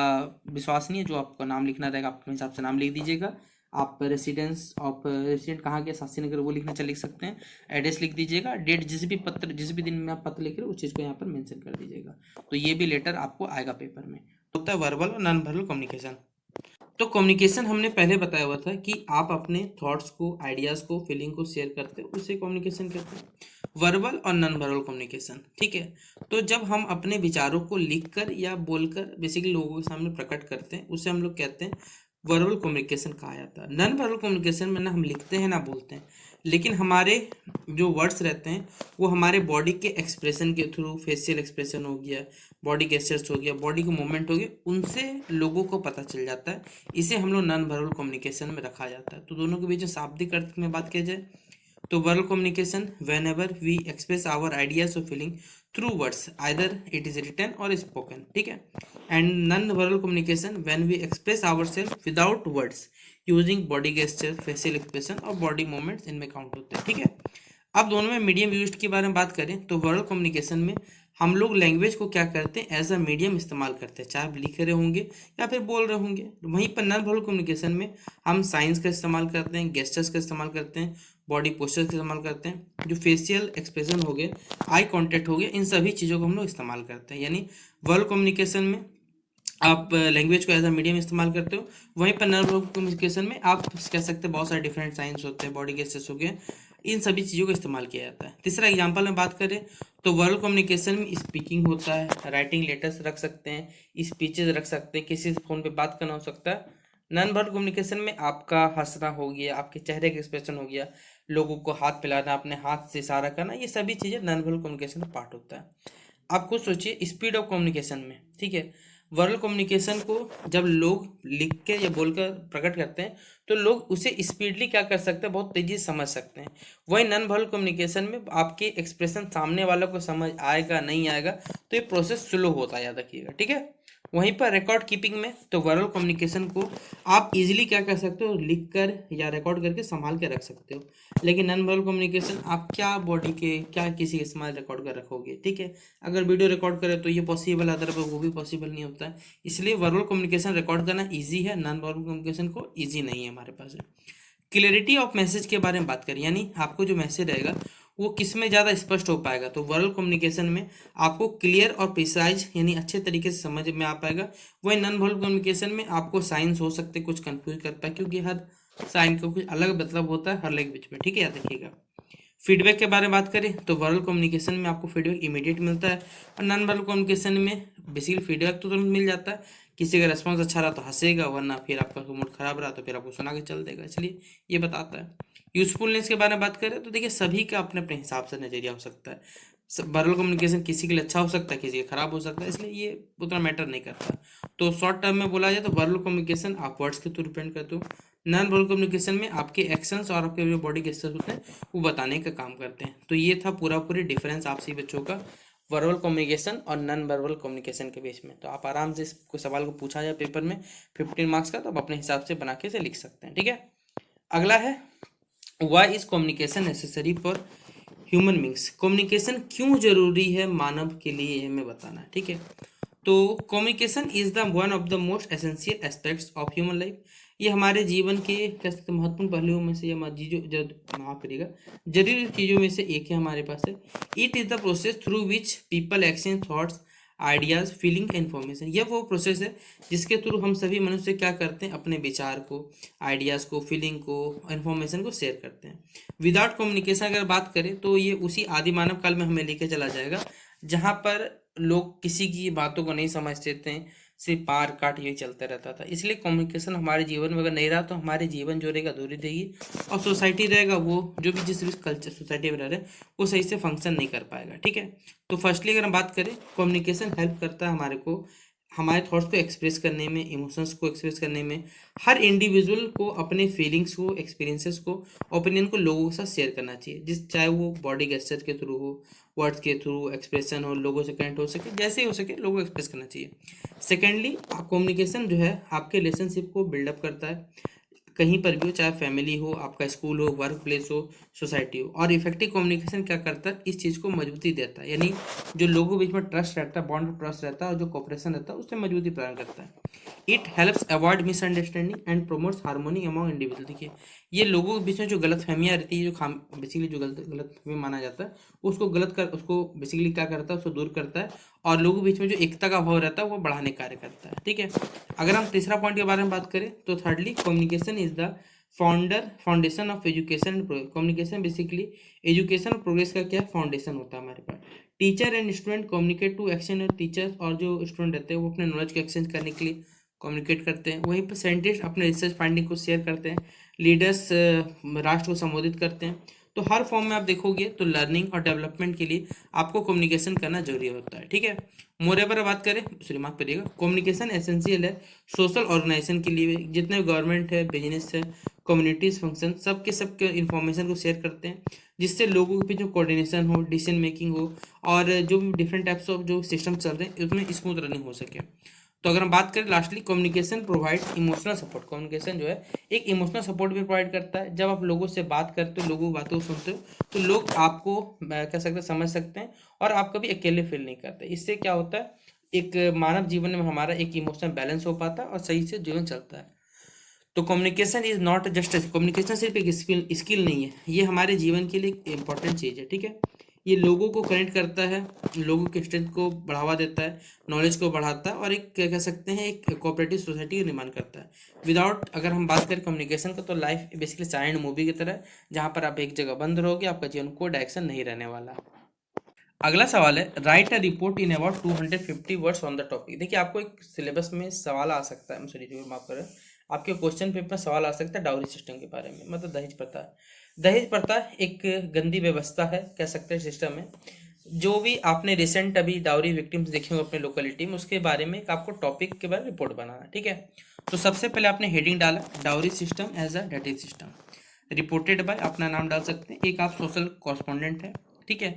विश्वास नहीं है, जो आपका नाम लिखना रहेगा आप अपने हिसाब से नाम लिख दीजिएगा। आप रेसिडेंट कहाँ के, शास्त्री नगर, वो लिखना लिख सकते हैं, एड्रेस लिख दीजिएगा, डेट जिस भी दिन में आप पत्र लिख रहे हो उस चीज़ को यहाँ पर मेंशन कर दीजिएगा। तो ये भी लेटर आपको आएगा पेपर में। होता है वर्बल और नॉन वर्बल कम्युनिकेशन। तो कम्युनिकेशन हमने पहले बताया हुआ था कि आप अपने थॉट्स को, आइडियाज़ को, फीलिंग को शेयर करते हैं, उसे कम्युनिकेशन कहते हैं। वर्बल और नॉन वर्बल कम्युनिकेशन, ठीक है। तो जब हम अपने विचारों को लिखकर या बोलकर बेसिकली लोगों के सामने प्रकट करते हैं उसे हम लोग कहते हैं वर्बल कम्युनिकेशन कहा जाता है। नॉन वर्बल कम्युनिकेशन में ना हम लिखते हैं ना बोलते हैं, लेकिन हमारे जो वर्ड्स रहते हैं वो हमारे बॉडी के एक्सप्रेशन के थ्रू, फेशियल एक्सप्रेशन हो गया, बॉडी गेस्चर्स हो गया, बॉडी के मूवमेंट हो गए, उनसे लोगों को पता चल जाता है। इसे हम लोग नॉन वर्बल कम्युनिकेशन में रखा जाता है। तो दोनों के बीच में शाब्दिक अर्थ में बात किया जाए तो verbal communication whenever we express our ideas और feeling through words, either it is written और स्पोकन, ठीक है। And non verbal communication when we express our self without words using body gesture, facial expression और body movements, इनमें count होते हैं, ठीक है। अब दोनों में मीडियम यूज के बारे में बात करें तो वर्बल कम्युनिकेशन में हम लोग लैंग्वेज को क्या करते हैं, एज अ मीडियम इस्तेमाल करते हैं, चाहे आप लिख रहे होंगे या फिर बोल रहे होंगे। वहीं पर नॉन वर्बल कम्युनिकेशन में हम साइंस का इस्तेमाल करते हैं, गेस्चर्स का इस्तेमाल करते हैं, बॉडी पोस्चर का इस्तेमाल करते हैं, जो फेशियल एक्सप्रेशन हो गए, आई कॉन्टेक्ट हो गया, इन सभी चीज़ों को हम लोग इस्तेमाल करते हैं। यानी वर्बल कम्युनिकेशन में आप लैंग्वेज को एज अ मीडियम इस्तेमाल करते हो, वहीं पर नॉन वर्बल कम्युनिकेशन में आप कह सकते हैं बहुत सारे डिफरेंट साइंस होते हैं, बॉडी गेस्चर्स हो गए, इन सभी चीज़ों का इस्तेमाल किया जाता है। तीसरा एग्जांपल में बात करें तो वर्बल कम्युनिकेशन में स्पीकिंग होता है, राइटिंग लेटर्स रख सकते हैं, स्पीचेज रख सकते हैं, किसी से फ़ोन पे बात करना हो सकता है। नॉन वर्बल कम्युनिकेशन में आपका हंसना हो गया, आपके चेहरे का एक्सप्रेशन हो गया, लोगों को हाथ मिलाना, अपने हाथ से इशारा करना, ये सभी चीज़ें नॉन वर्बल कम्युनिकेशन का पार्ट होता है। आप खुद सोचिए स्पीड ऑफ कम्युनिकेशन में, ठीक है, वर्बल कम्युनिकेशन को जब लोग लिख के या बोलकर प्रकट करते हैं तो लोग उसे स्पीडली क्या कर सकते हैं, बहुत तेजी से समझ सकते हैं। वही नॉन वर्बल कम्युनिकेशन में आपके एक्सप्रेशन सामने वालों को समझ आएगा नहीं आएगा तो ये प्रोसेस स्लो होता है, याद रखिएगा, ठीक है। वहीं पर रिकॉर्ड कीपिंग में तो वर्बल कम्युनिकेशन को आप इजीली क्या कर सकते हो, लिख कर या रिकॉर्ड करके संभाल के रख सकते हो। लेकिन नॉन वर्बल कम्युनिकेशन आप क्या बॉडी के क्या किसी के सामान रिकॉर्ड कर रखोगे, ठीक है। अगर वीडियो रिकॉर्ड करें तो ये पॉसिबल है, अदरवाइज वो भी पॉसिबल नहीं होता है। इसलिए वर्बल कम्युनिकेशन रिकॉर्ड करना ईजी है, नॉन वर्बल कम्युनिकेशन को ईजी नहीं है हमारे पास। क्लियरिटी ऑफ मैसेज के बारे में बात करें, यानी आपको जो मैसेज रहेगा वो किस में ज़्यादा स्पष्ट हो पाएगा, तो वर्बल कम्युनिकेशन में आपको क्लियर और प्रिसाइज यानी अच्छे तरीके से समझ में आ पाएगा। वही नॉन वर्बल कम्युनिकेशन में आपको साइंस हो सकते कुछ कंफ्यूज कर पाए, क्योंकि हर साइन का कुछ अलग मतलब होता है हर लैंग्वेज में, ठीक है, याद रखिएगा। फीडबैक के बारे में बात करें तो वर्बल कम्युनिकेशन में आपको फीडबैक इमीडिएट मिलता है, और नॉन वर्बल कम्युनिकेशन में बेसिकली फीडबैक तो तुरंत मिल जाता है। किसी का रेस्पॉन्स अच्छा रहा तो हंसेगा, वरना फिर आपका मूड खराब रहा तो फिर आपको सुना के चल देगा, इसलिए ये बताता है। यूजफुलनेस के बारे में बात करें तो देखिए सभी का अपने अपने हिसाब से नजरिया हो सकता है। वर्बल कम्युनिकेशन किसी के लिए अच्छा हो सकता है, किसी के खराब हो सकता है, इसलिए ये उतना मैटर नहीं करता। तो शॉर्ट टर्म में बोला जाए तो वर्बल कम्युनिकेशन आप वर्ड्स के थ्रू डिपेंड करते हो, नॉन वर्बल कम्युनिकेशन में आपके एक्शंस और आपके जो बॉडी गेस्चर्स होते हैं वो बताने का काम करते हैं। तो ये था पूरा पूरी डिफरेंस आपसे बच्चों का वर्बल कम्युनिकेशन और नॉन वर्बल कम्युनिकेशन के बीच में। तो आप आराम से इस सवाल को पूछा जाए पेपर में 15 मार्क्स का, तो आप अपने हिसाब से बना के इसे लिख सकते हैं, ठीक है। अगला है why is communication necessary for human beings, communication क्यों जरूरी है मानव के लिए, ये हमें बताना है, ठीक है। तो communication is the one of the most essential aspects of human life, ये हमारे जीवन के कह सकते महत्वपूर्ण पहलुओं में से, या माफ करिएगा, जरूरी चीज़ों में से एक है हमारे पास है। It is the process through which people exchange thoughts, ideas, feeling, information, यह वो प्रोसेस है जिसके थ्रू हम सभी मनुष्य क्या करते हैं, अपने विचार को, आइडियाज़ को, फीलिंग को, इन्फॉर्मेशन को शेयर करते हैं। विदाउट कम्युनिकेशन अगर बात करें तो ये उसी आदि मानव काल में हमें लेके चला जाएगा जहाँ पर लोग किसी की बातों को नहीं समझते थे, सिर्फ पार काट यही चलता रहता था। इसलिए कम्युनिकेशन हमारे जीवन में अगर नहीं रहा तो हमारे जीवन जो रहेगा अधूरी रहेगी, और सोसाइटी रहेगा वो जो भी जिस भी कल्चर सोसाइटी में रह रहे हैं वो सही से फंक्शन नहीं कर पाएगा, ठीक है। तो फर्स्टली अगर हम बात करें, कम्युनिकेशन हेल्प करता है हमारे को हमारे थॉट्स को एक्सप्रेस करने में, इमोशंस को एक्सप्रेस करने में। हर इंडिविजुअल को अपने फीलिंग्स को, एक्सपीरियंसेस को, ओपिनियन को लोगों के साथ शेयर करना चाहिए, जिस चाहे वो बॉडी गेस्चर के थ्रू हो, वर्ड्स के थ्रू एक्सप्रेशन हो, लोगों से कनेक्ट हो सके, जैसे ही हो सके लोगों को एक्सप्रेस करना चाहिए। सेकेंडली, कम्युनिकेशन जो है आपके रिलेशनशिप को बिल्डअप करता है, कहीं पर भी हो, चाहे फैमिली हो, आपका स्कूल हो, वर्क प्लेस हो, सोसाइटी हो। और इफेक्टिव कम्युनिकेशन क्या करता है, इस चीज़ को मजबूती देता है, यानी जो लोगों के बीच में ट्रस्ट रहता है, बॉन्ड ट्रस्ट रहता है, और जो कॉपरेशन रहता है उससे मजबूती प्रदान करता है। It helps avoid misunderstanding and promotes harmony among individual, देखिए ये लोगों के बीच में जो गलत फहमियाँ रहती है, जो खाम बेसिकली जो गलत फहमी माना जाता है उसको उसको बेसिकली क्या करता है, उसको दूर करता है, और लोगों के बीच में जो एकता का भाव रहता है वो बढ़ाने का कार्य करता है, ठीक है। अगर हम तीसरा पॉइंट के बारे में बात करें तो thirdly, communication is the foundation of education and progress, communication basically education और प्रोग्रेस का क्या फाउंडेशन होता है हमारे पास। Teacher and student communicate to exchange, और टीचर्स और जो स्टूडेंट रहते हैं वो अपने नॉलेज को एक्सचेंज करने के लिए कम्युनिकेट करते हैं। वहीं पर साइंटिस्ट अपने रिसर्च फाइंडिंग को शेयर करते हैं, लीडर्स राष्ट्र को संबोधित करते हैं। तो हर फॉर्म में आप देखोगे तो लर्निंग और डेवलपमेंट के लिए आपको कम्युनिकेशन करना जरूरी होता है, ठीक है। मोरेओवर बात करें, सॉरी माफ करिएगा, कम्युनिकेशन एसेंशियल है सोशल ऑर्गेनाइजेशन के लिए, जितने गवर्नमेंट है, बिजनेस है, कम्युनिटीज फंक्शन, सबके सबके इन्फॉर्मेशन को शेयर करते हैं, जिससे लोगों के बीच जो कोऑर्डिनेशन हो, डिसीजन मेकिंग हो, और जो भी डिफरेंट टाइप्स ऑफ जो सिस्टम चल रहे हैं उसमें स्मूथ रनिंग हो सके। तो अगर हम बात करें lastly, communication provide emotional support, communication जो है एक इमोशनल सपोर्ट भी प्रोवाइड करता है। जब आप लोगों से बात करते हो, लोगों की बातों को सुनते हो, तो लोग आपको कह सकते हैं समझ सकते हैं, और आप कभी अकेले फील नहीं करते। इससे क्या होता है, एक मानव जीवन में हमारा एक इमोशनल बैलेंस हो पाता है और सही से जीवन चलता है। तो communication is not just, communication सिर्फ एक स्किल नहीं है, ये हमारे जीवन के लिए एक इंपॉर्टेंट चीज़ है, ठीक है। ये लोगों को कनेक्ट करता है, लोगों के स्ट्रेंथ को बढ़ावा देता है, नॉलेज को बढ़ाता है, और एक क्या कह सकते हैं एक कोऑपरेटिव सोसाइटी का निर्माण करता है। विदाउट, अगर हम बात करें कम्युनिकेशन का, तो लाइफ बेसिकली साइलेंट मूवी की तरह है, जहाँ पर आप एक जगह बंद रहोगे, आपका जीवन कोई डायरेक्शन नहीं रहने वाला। अगला सवाल है, write a report in about 250 words on the topic. देखिए आपको एक सिलेबस में सवाल आ सकता है, सॉरी माफ करें, आपके क्वेश्चन पेपर में सवाल आ सकता है डाउरी सिस्टम के बारे में, मतलब दहेज प्रथा। दहेज प्रथा एक गंदी व्यवस्था है, कह सकते हैं सिस्टम है, जो भी आपने रिसेंट अभी डाउरी विक्टिम्स देखे हो अपने लोकेलिटी में, उसके बारे में एक आपको टॉपिक के बारे में रिपोर्ट बनाना, ठीक है। तो सबसे पहले आपने हेडिंग डाला dowry system as a dating system reported by, अपना नाम डाल सकते हैं, एक आप सोशल कॉरस्पॉन्डेंट है, ठीक है।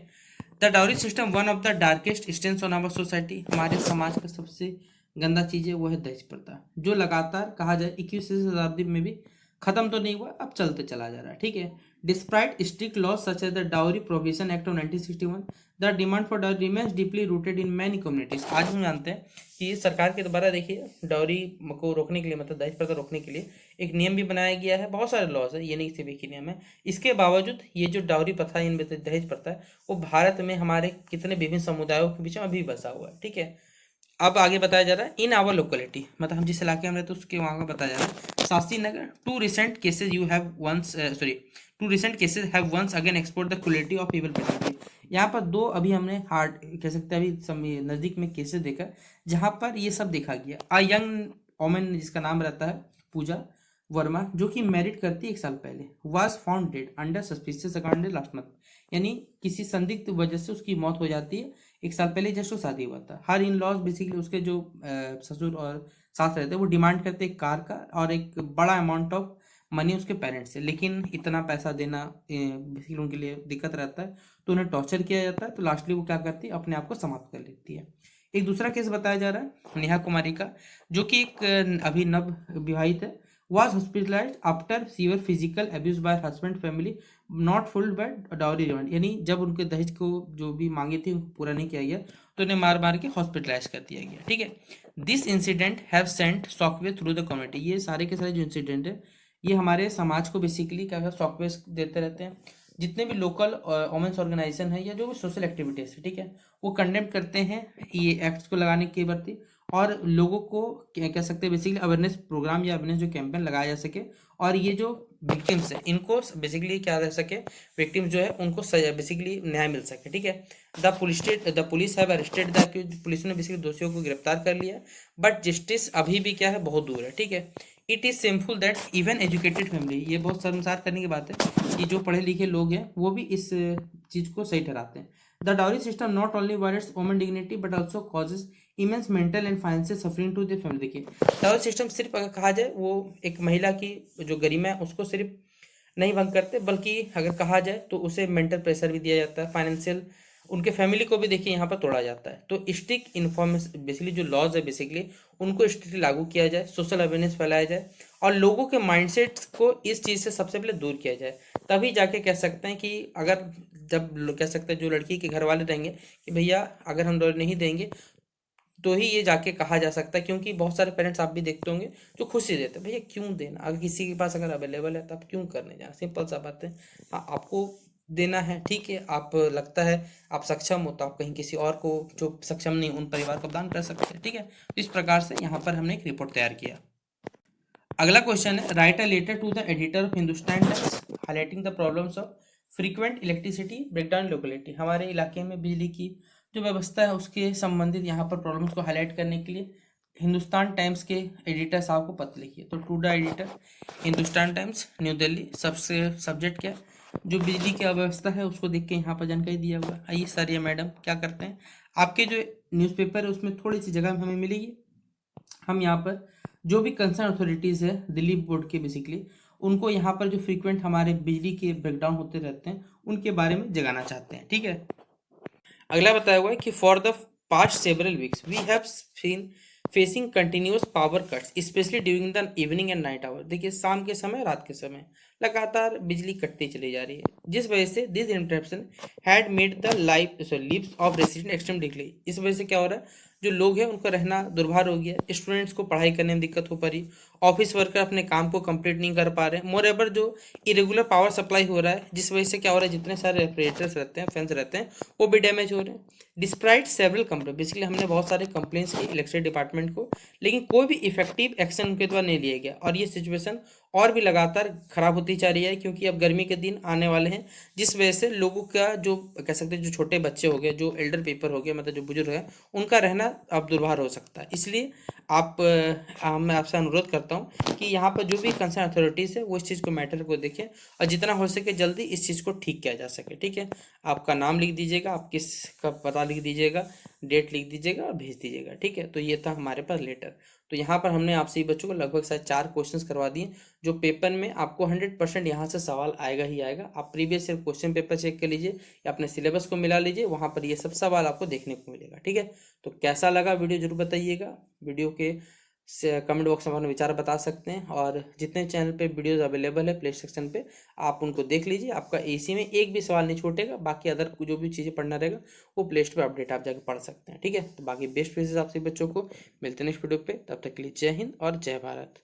The dowry system one of the darkest stains on our society, हमारे समाज का सबसे गंदा चीज है वो है दहेज प्रथा, जो लगातार कहा जाए 21वीं शताब्दी में भी खत्म तो नहीं हुआ, अब चलते चला जा रहा है, ठीक है। Despite strict laws such as the dowry provision act of 1961, the demand for dowry remains deeply rooted in many communities. आज हम जानते हैं कि सरकार के द्वारा देखिए डाउरी को रोकने के लिए, मतलब दहेज प्रथा रोकने के लिए एक नियम भी बनाया गया है, बहुत सारे लॉज है, ये नहीं सिर्फ एक ही नियम है। इसके बावजूद ये जो डाउरी प्रथा, इन दहेज प्रथा है, वो भारत में हमारे कितने विभिन्न समुदायों के बीच में अभी बसा हुआ है, ठीक है। अब आगे बताया जा रहा है इन आवर लोकेलिटी, मतलब हम जिस इलाके में रहते हैं उसके वहाँ का बताया जा रहा है। Shastri Nagar, two recent cases you have once sorry two recent cases have once again export the quality of people paternity. यहाँ पर दो अभी हमने हार्ड कह सकते हैं अभी नज़दीक में केसेस देखा जहाँ पर ये सब देखा गया। अ यंग वोमेन जिसका नाम रहता है पूजा वर्मा, जो कि मैरिड करती 1 साल पहले, was found dead under suspicious account last month, यानी किसी संदिग्ध वजह से उसकी मौत हो जाती है। 1 साल पहले जस्ट वो शादी हुआ था। हर इन लॉज बेसिकली उसके जो ससुर और सास रहते हैं वो डिमांड करते हैं एक कार का और एक बड़ा अमाउंट ऑफ मनी उसके पेरेंट्स से, लेकिन इतना पैसा देना बेसिकली उनके लिए दिक्कत रहता है, तो उन्हें टॉर्चर किया जाता है। तो लास्टली वो क्या करती है, अपने आप को समाप्त कर लेती है। एक दूसरा केस बताया जा रहा है नेहा कुमारी का, जो कि एक अभी नव विवाहित है, was hospitalized after severe physical abuse by her husband family not fulfilled by dowry demand, यानी जब उनके दहेज को जो भी मांगे थे उनको पूरा नहीं किया गया तो उन्हें मार मार के हॉस्पिटलाइज कर दिया गया, ठीक है। This incident have sent shockwave through the community, ये सारे के सारे जो इंसिडेंट है ये हमारे समाज को बेसिकली क्या शॉकवेव देते रहते हैं। जितने भी लोकल वोमेंस ऑर्गेनाइजेशन है या जो भी सोशल एक्टिविटीज है, ठीक है, वो कंडेम करते हैं ये एक्ट्स को लगाने के प्रति, और लोगों को क्या कह सकते हैं बेसिकली अवेयरनेस प्रोग्राम या अवेयरनेस जो कैंपेन लगाया जा सके, और ये जो विक्टिम्स है इनको बेसिकली क्या रह सके, विक्टिम्स जो है उनको बेसिकली न्याय मिल सके, ठीक है। The police have arrested the, police ने बेसिकली दोषियों को गिरफ्तार कर लिया, बट जस्टिस अभी भी क्या है, बहुत दूर है, ठीक है। It is shameful that even educated family, ये बहुत शर्मसार करने की बात है कि जो पढ़े लिखे लोग हैं वो भी इस चीज़ को सही ठहराते हैं। The dowry system not only violates women dignity but also causes immense mental and financial suffering to the family. देखिए डाउरी सिस्टम सिर्फ अगर कहा जाए वो एक महिला की जो गरिमा है उसको सिर्फ नहीं भंग करते, बल्कि अगर कहा जाए तो उसे मेंटल प्रेशर भी दिया जाता है, फाइनेंशियल उनके फैमिली को भी देखिए यहाँ पर तोड़ा जाता है। तो स्ट्रिक्ट इन्फॉर्मेशन बेसिकली जो लॉज है बेसिकली उनको स्ट्रिक्टली लागू किया जाए, सोशल अवेयरनेस फैलाया जाए और लोगों के माइंडसेट को इस चीज़ से सबसे पहले दूर किया जाए, तभी जाके कह सकते हैं कि अगर जब कह सकते हैं जो लड़की के घर वाले रहेंगे कि भैया अगर हम डॉलर नहीं देंगे तो ही ये जाके कहा जा सकता है। क्योंकि बहुत सारे पेरेंट्स आप भी देखते होंगे जो खुशी देते हैं, भैया क्यों देना, अगर किसी के पास अगर अवेलेबल है तो आप क्यों करने जाना, सिंपल सा बात है। हाँ आपको देना है, ठीक है, आप लगता है आप सक्षम हो तो आप कहीं किसी और को जो सक्षम नहीं उन परिवार को दान कर सकते हैं, ठीक है। तो इस प्रकार से यहाँ पर हमने एक रिपोर्ट तैयार किया। अगला क्वेश्चन है write a letter to the editor of Hindustan Times highlighting the problems of frequent electricity breakdown locality. हमारे इलाके में बिजली की जो व्यवस्था है उसके संबंधित यहाँ पर प्रॉब्लम्स को हाईलाइट करने के लिए हिंदुस्तान टाइम्स के एडिटर साहब को पत्र लिखिए। तो to the editor Hindustan Times New Delhi, सबसे सब्जेक्ट क्या जो बिजली की अव्यवस्था है उसको देख के यहाँ पर जानकारी दिया हुआ। आइए सर या मैडम क्या करते हैं, आपके जो न्यूज़पेपर है उसमें थोड़ी सी जगह हमें मिलेगी, हम यहाँ पर जो भी कंसर्न अथॉरिटीज़ है दिल्ली बोर्ड के बेसिकली उनको यहाँ पर जो फ्रीक्वेंट हमारे बिजली के ब्रेकडाउन होते रहते हैं उनके बारे में जगाना चाहते हैं, ठीक है। अगला बताया हुआ है कि for the past several weeks we have seen facing continuous power cuts specially during the evening and night hour. देखिए शाम के समय रात के समय लगातार बिजली कटती चली जा रही है, जिस वजह से this interruption had made the lives of resident extremely difficult. इस वजह से क्या हो रहा है, जो लोग हैं उनका रहना दुर्भर हो गया, स्टूडेंट्स को पढ़ाई करने में दिक्कत हो पा रही, ऑफिस वर्कर अपने काम को कंप्लीट नहीं कर पा रहे, मोर एवर जो इरेगुलर पावर सप्लाई हो रहा है जिस वजह से क्या हो रहा है जितने सारे रेफ्रिजरेटर्स रहते हैं फैंस रहते हैं वो भी डैमेज हो रहे हैं। डिस्प्राइट सेवरल कंप्लेंट, बेसिकली हमने बहुत सारे कंप्लेंट्स की इलेक्ट्रिसिटी डिपार्टमेंट को, लेकिन कोई भी इफेक्टिव एक्शन उनके द्वारा नहीं लिया गया और ये सिचुएशन और भी लगातार खराब होती जा रही है क्योंकि अब गर्मी के दिन आने वाले हैं, जिस वजह से लोगों का जो कह सकते हैं जो छोटे बच्चे हो गए, जो एल्डर पीपल हो गए, मतलब जो बुजुर्ग है, उनका रहना अब दुर्भर हो सकता है। इसलिए मैं आपसे अनुरोध करता करता हूँ कि यहाँ पर जो भी कंसर्न अथॉरिटीज़ है वो इस चीज़ को मैटर को देखें और जितना हो सके जल्दी इस चीज़ को ठीक किया जा सके। ठीक है, आपका नाम लिख दीजिएगा, आप किसका पता लिख दीजिएगा, डेट लिख दीजिएगा और भेज दीजिएगा। ठीक है, तो ये था हमारे पास लेटर। तो यहाँ पर हमने आपसे ही बच्चों को लगभग शायद 4 क्वेश्चंस करवा दिए जो पेपर में आपको 100% यहाँ से सवाल आएगा ही आएगा। आप previous year question paper check कर लीजिए या अपने सिलेबस को मिला लीजिए, वहाँ पर ये सब सवाल आपको देखने को मिलेगा। ठीक है, तो कैसा लगा वीडियो जरूर बताइएगा। वीडियो के कमेंट बॉक्स में अपने विचार बता सकते हैं और जितने चैनल पे वीडियोस अवेलेबल है प्ले सेक्शन पे आप उनको देख लीजिए। आपका एसी में एक भी सवाल नहीं छूटेगा, बाकी अदर जो भी चीज़ें पढ़ना रहेगा वो प्ले स्टोर पे अपडेट आप जाके पढ़ सकते हैं। ठीक है, तो बाकी बेस्ट विशेष आप सभी बच्चों को मिलते हैं नेक्स्ट वीडियो पे, तब तक के लिए जय हिंद और जय भारत।